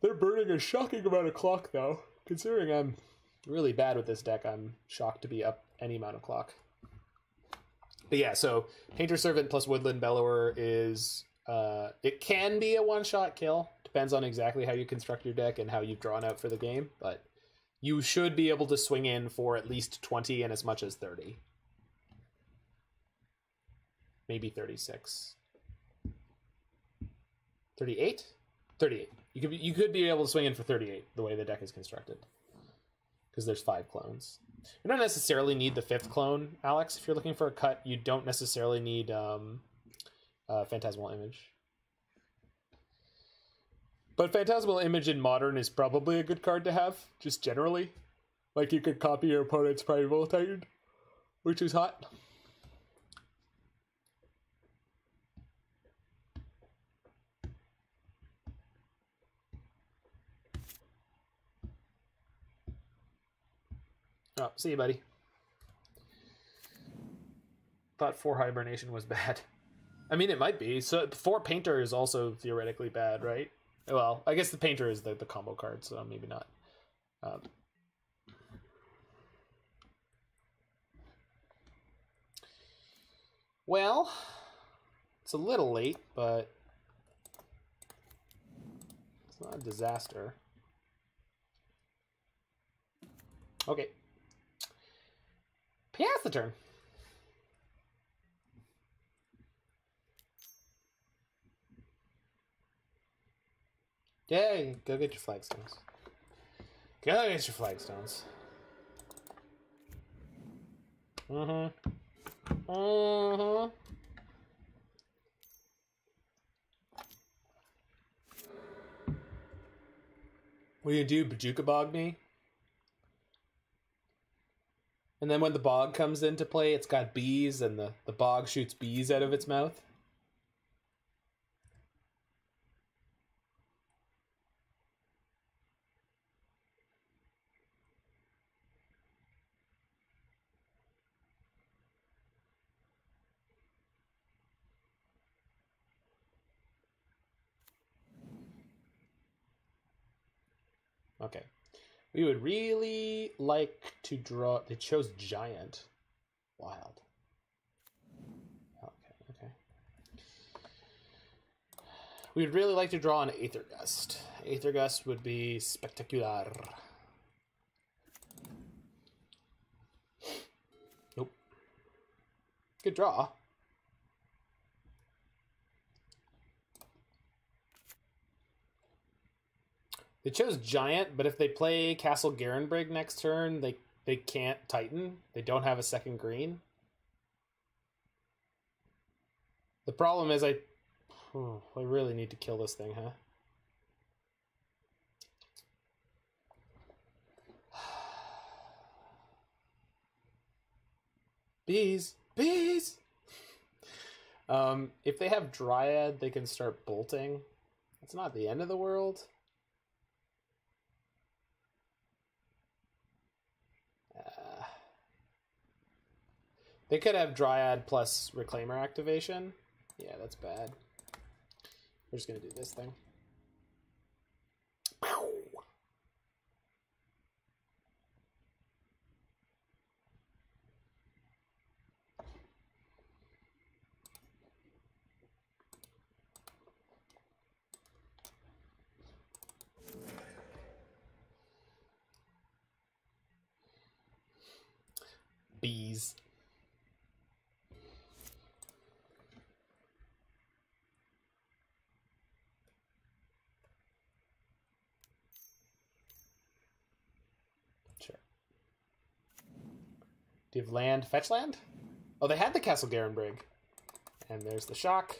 They're burning a shocking amount of clock, though. Considering I'm really bad with this deck, I'm shocked to be up any amount of clock. But yeah, so Painter Servant plus Woodland Bellower is... it can be a one-shot kill. Depends on exactly how you construct your deck and how you've drawn out for the game. But you should be able to swing in for at least 20 and as much as 30. Maybe 36. 38? 38. You could be able to swing in for 38 the way the deck is constructed. Because there's 5 clones. You don't necessarily need the 5th clone, Alex. If you're looking for a cut, you don't necessarily need Phantasmal Image. But Phantasmal Image in Modern is probably a good card to have, just generally. Like you could copy your opponent's Primeval Titan, which is hot. Oh, see you, buddy. Thought 4 Hibernation was bad. I mean, it might be. So 4 Painter is also theoretically bad, right? Well, I guess the Painter is the combo card, so maybe not. Well, it's a little late, but it's not a disaster. Okay. Pass the turn. Yay, go get your flagstones. Go get your flagstones. What do you do, Bajuka Bog me? And then when the bog comes into play, it's got bees, and the bog shoots bees out of its mouth. Okay. We would really like to draw... They chose Giant. Wild. Okay. We would really like to draw an Aether Gust. Aether Gust would be spectacular. Nope. Good draw. They chose Giant, but if they play Castle Garenbrig next turn, they can't Titan. They don't have a second green. The problem is I really need to kill this thing, huh? Bees! Bees! If they have Dryad, they can start bolting. It's not the end of the world. They could have Dryad plus Reclaimer activation. Yeah, that's bad. We're just going to do this thing. bees. Sure. Do you have land? Fetch land? Oh, they had the Castle Garenbrig. And there's the shock.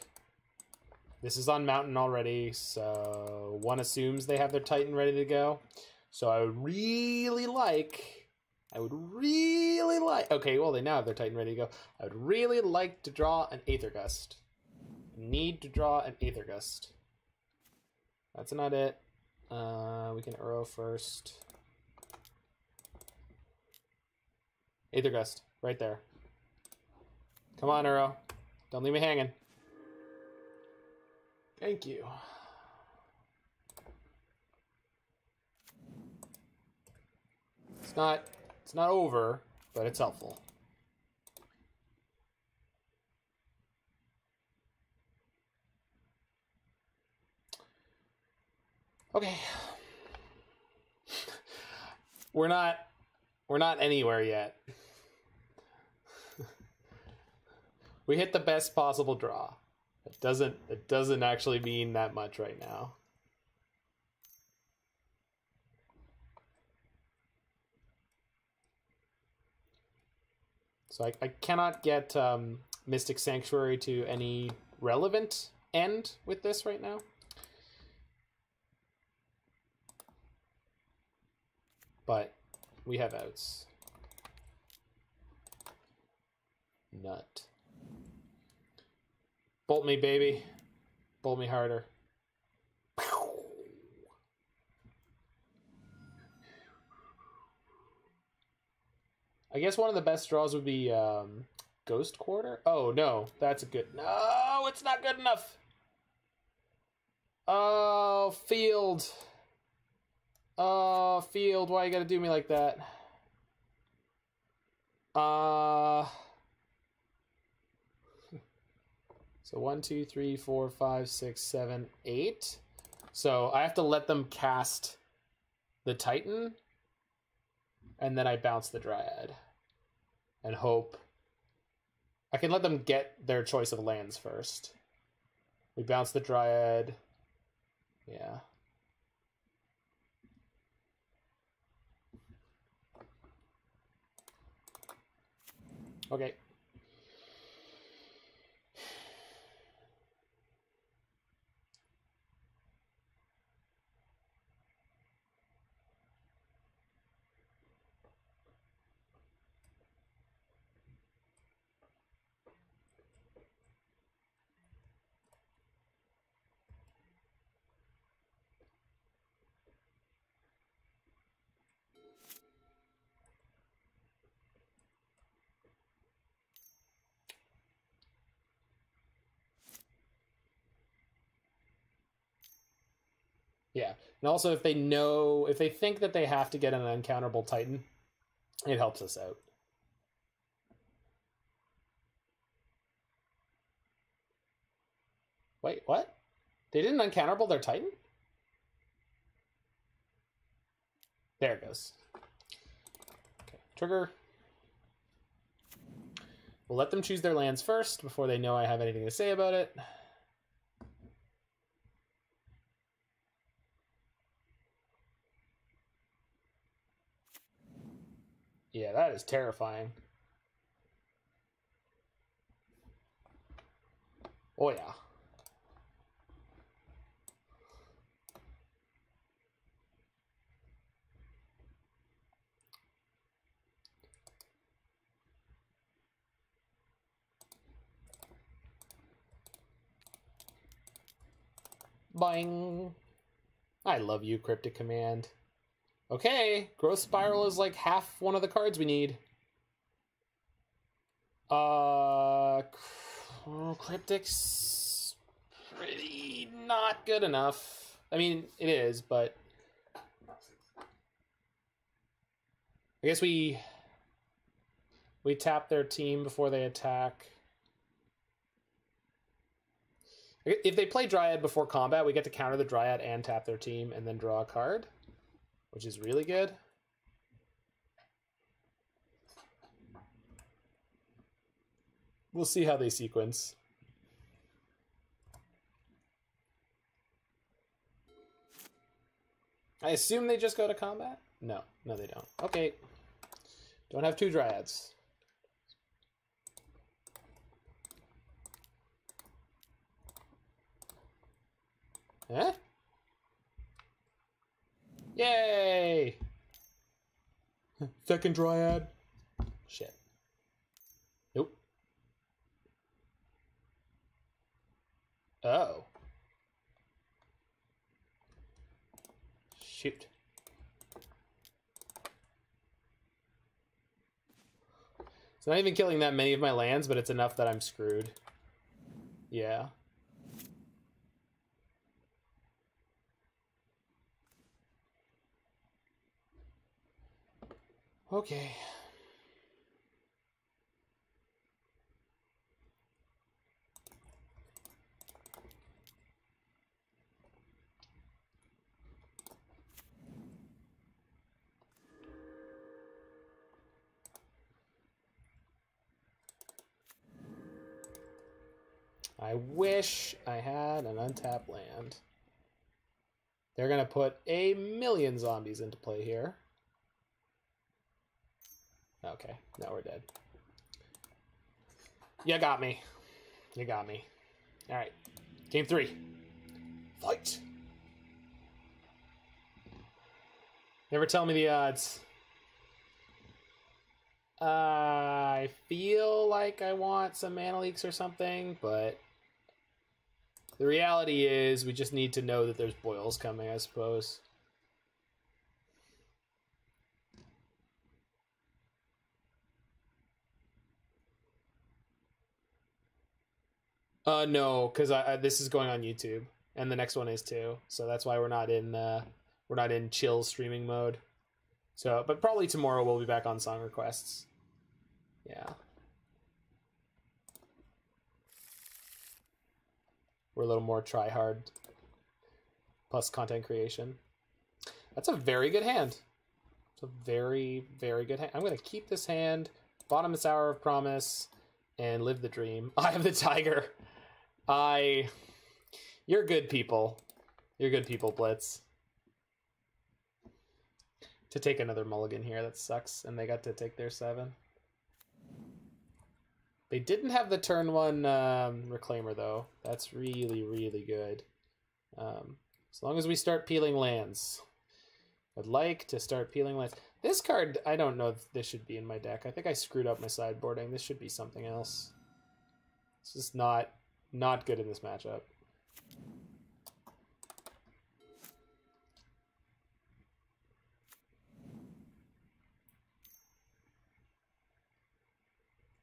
This is on Mountain already, so one assumes they have their Titan ready to go. So I would really like... Okay, well, they now have their Titan ready to go. I would really like to draw an Aether Gust. Need to draw an Aether Gust. That's not it. We can Uro first. Aether Gust, right there. Come on, Uro. Don't leave me hanging. Thank you. It's not over, but it's helpful. Okay. We're not anywhere yet. We hit the best possible draw. It doesn't actually mean that much right now. So I cannot get Mystic Sanctuary to any relevant end with this right now. But we have outs. Nut. Bolt me, baby. Bolt me harder. I guess one of the best draws would be Ghost Quarter. Oh, no. That's a good... No, it's not good enough. Oh, Field. Oh, Field. Why you gotta do me like that? So 1, 2, 3, 4, 5, 6, 7, 8. So I have to let them cast the Titan, and then I bounce the Dryad, and hope. I can let them get their choice of lands first. We bounce the Dryad. Yeah. Okay. Yeah, and also if they think that they have to get an uncounterable Titan, it helps us out. Wait, what? They didn't uncounterable their Titan? There it goes. Okay, trigger. We'll let them choose their lands first before they know I have anything to say about it. Yeah, that is terrifying. Oh, yeah. Boing. I love you, Cryptic Command. Okay, Growth Spiral is like half one of the cards we need. Cryptic's pretty not good enough. I mean, it is, but I guess we tap their team before they attack. If they play Dryad before combat, we get to counter the Dryad and tap their team and then draw a card, which is really good. We'll see how they sequence. I assume they just go to combat? No, no they don't. Okay. Don't have 2 Dryads. Huh? Yay! Second Dryad. Shit. Nope. Oh. Shoot. It's not even killing that many of my lands, but it's enough that I'm screwed. Yeah. Okay. I wish I had an untapped land. They're gonna put a million zombies into play here. Okay, now we're dead. You got me. You got me. All right, game 3. Fight. Never tell me the odds. I feel like I want some mana leaks or something, but the reality is we just need to know that there's boils coming, I suppose. No, because this is going on YouTube, and the next one is too. So that's why we're not in chill streaming mode. So, but probably tomorrow we'll be back on song requests. Yeah. We're a little more try hard. Plus content creation. That's a very good hand. It's a very, very good hand. I'm going to keep this hand, Bottomless Hour of Promise, and live the dream. Eye of the Tiger. You're good people. You're good people, Blitz. To take another mulligan here, that sucks. And they got to take their 7. They didn't have the turn 1 Reclaimer, though. That's really, really good. As long as we start peeling lands. I'd like to start peeling lands. This card, I don't know if this should be in my deck. I think I screwed up my sideboarding. This should be something else. This is not good in this matchup.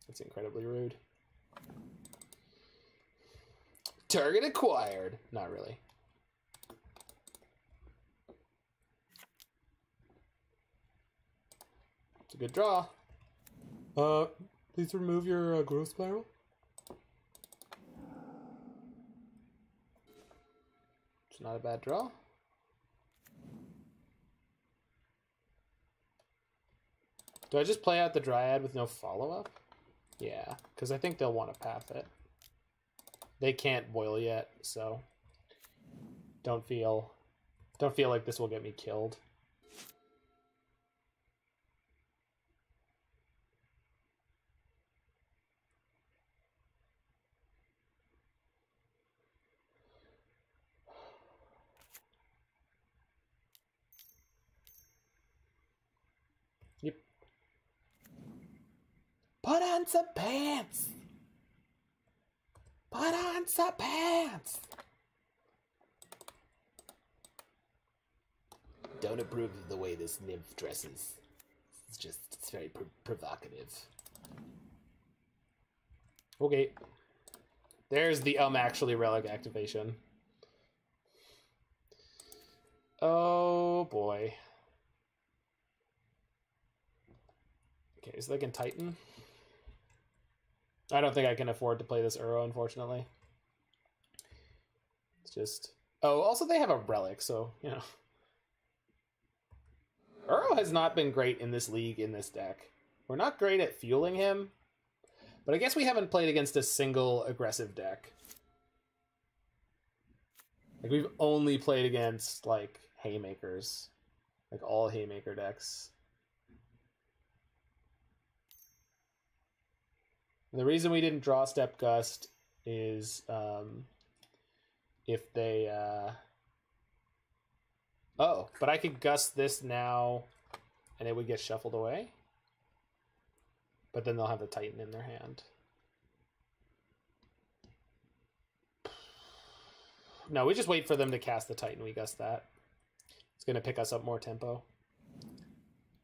That's incredibly rude. Target acquired. Not really. It's a good draw. Please remove your growth spiral. It's not a bad draw. Do I just play out the Dryad with no follow-up? Yeah, because I think they'll want to path it. They can't boil yet, so don't feel like this will get me killed. Yep. Put on some pants! Put on some pants! Don't approve of the way this nymph dresses. It's very provocative. Okay. There's the actually relic activation. Oh boy. Okay, so they can Titan. I don't think I can afford to play this Uro, unfortunately. It's just... Oh, also they have a relic, so, you know. Uro has not been great in this league, in this deck. We're not great at fueling him, But I guess we haven't played against a single aggressive deck. Like, we've only played against, like, Haymakers. Like, all Haymaker decks. And the reason we didn't draw Step Gust is if they... Oh, but I could Gust this now, and it would get shuffled away. But then they'll have the Titan in their hand. No, we just wait for them to cast the Titan. We Gust that. It's going to pick us up more tempo.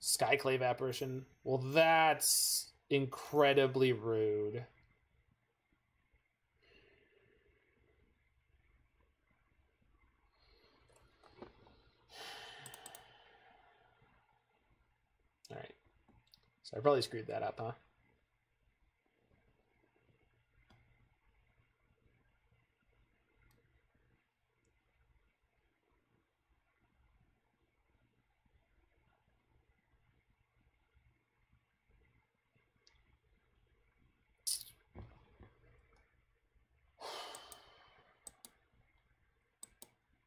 Skyclave Apparition. Well, that's incredibly rude. All right. So I probably screwed that up, huh?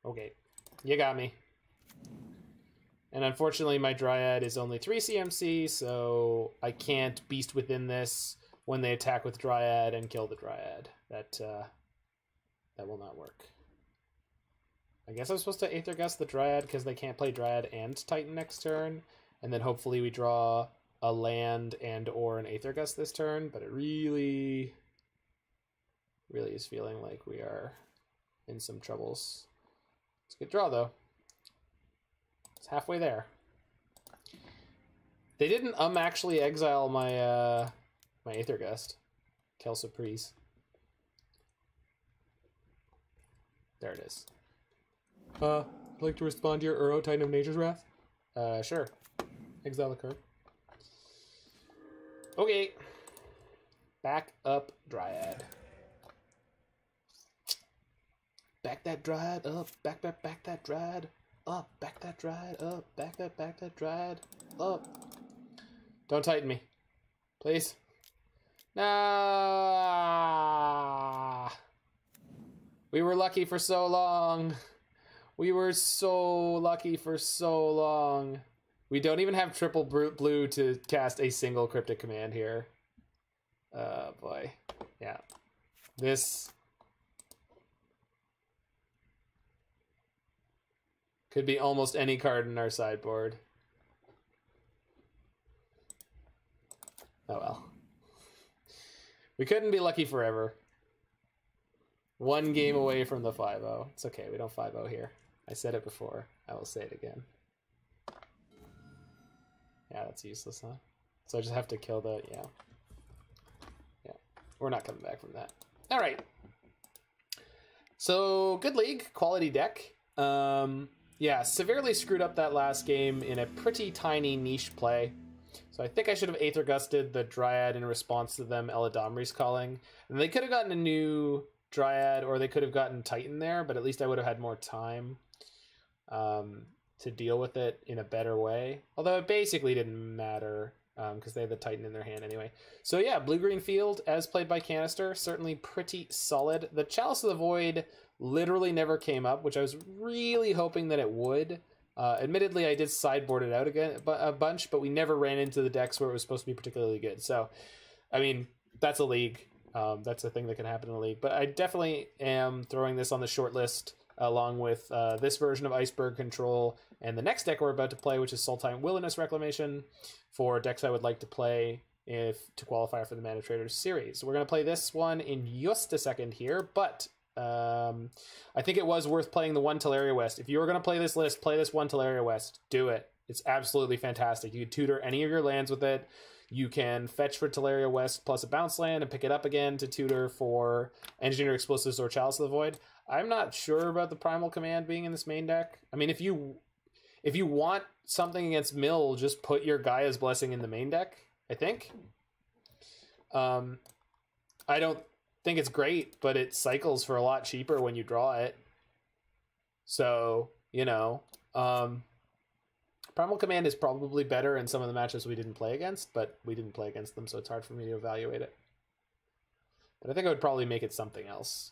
Okay, you got me. And unfortunately, my Dryad is only 3 CMC, so I can't Beast Within this when they attack with Dryad and kill the Dryad. That will not work. I guess I'm supposed to Aether Gust the Dryad because they can't play Dryad and Titan next turn, and then hopefully we draw a land and or an Aether Gust this turn, but it really is feeling like we are in some troubles. It's a good draw, though. It's halfway there. They didn't actually exile my my Aether Gust. Quelle surprise. There it is. I'd like to respond to your Uro, Titan of Nature's Wrath? Sure. Exile the card. Okay. Back up Dryad. Back that Dryad up, back that Dryad up, back that Dryad up, back that Dryad up. Don't Titan me, please. Nah. We were lucky for so long. We were so lucky for so long. We don't even have triple blue to cast a single Cryptic Command here. Oh boy. Yeah. This could be almost any card in our sideboard. Oh well. We couldn't be lucky forever. One game away from the 5-0. It's okay, we don't 5-0 here. I said it before. I will say it again. Yeah, that's useless, huh? So I just have to kill the... Yeah. Yeah. We're not coming back from that. Alright. So, good league. Quality deck. Yeah, severely screwed up that last game in a pretty tiny niche play. So I think I should have Aether Gusted the Dryad in response to them Eladamri's calling. And they could have gotten a new Dryad, or they could have gotten Titan there, but at least I would have had more time to deal with it in a better way. Although it basically didn't matter because they had the Titan in their hand anyway. So yeah, blue-green field as played by Kanister, certainly pretty solid. The Chalice of the Void literally never came up, which I was really hoping that it would. Admittedly, I did sideboard it out again a bunch, but we never ran into the decks where it was supposed to be particularly good. So, I mean, that's a league. That's a thing that can happen in a league. But I definitely am throwing this on the short list along with this version of Iceberg Control and the next deck we're about to play, which is Sultine Wilderness Reclamation, for decks I would like to play to qualify for the Mana Traders series. So we're going to play this one in just a second here, but I think it was worth playing the one Tolaria West. If you were going to play this list, play this one Tolaria West. Do it. It's absolutely fantastic. You can tutor any of your lands with it. You can fetch for Tolaria West plus a bounce land and pick it up again to tutor for Engineer Explosives or Chalice of the Void. I'm not sure about the Primal Command being in this main deck. I mean, if you want something against Mill, just put your Gaia's Blessing in the main deck, I think. I don't think it's great, but it cycles for a lot cheaper when you draw it. So, you know, Primal Command is probably better in some of the matchups we didn't play against, but we didn't play against them, so it's hard for me to evaluate it. but I think I would probably make it something else.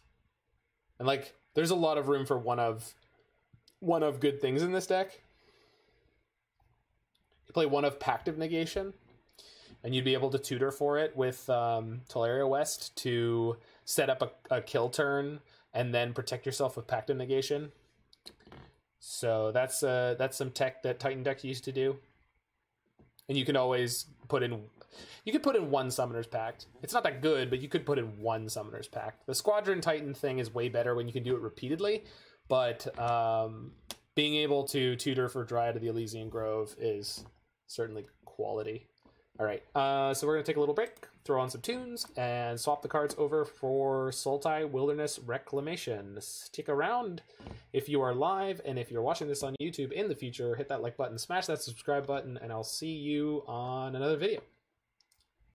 And like, there's a lot of room for one of good things in this deck. You play one of Pact of Negation, and you'd be able to tutor for it with Tolaria West to set up a kill turn and then protect yourself with Pact of Negation. So that's some tech that Titan decks used to do. And you can always put in... You could put in one Summoner's Pact. It's not that good, but you could put in one Summoner's Pact. The Squadron Titan thing is way better when you can do it repeatedly, but being able to tutor for Dryad of the Elysian Grove is certainly quality. All right, so we're going to take a little break, throw on some tunes, and swap the cards over for Sultai Wilderness Reclamation. Stick around if you are live, and if you're watching this on YouTube in the future, hit that like button, smash that subscribe button, and I'll see you on another video.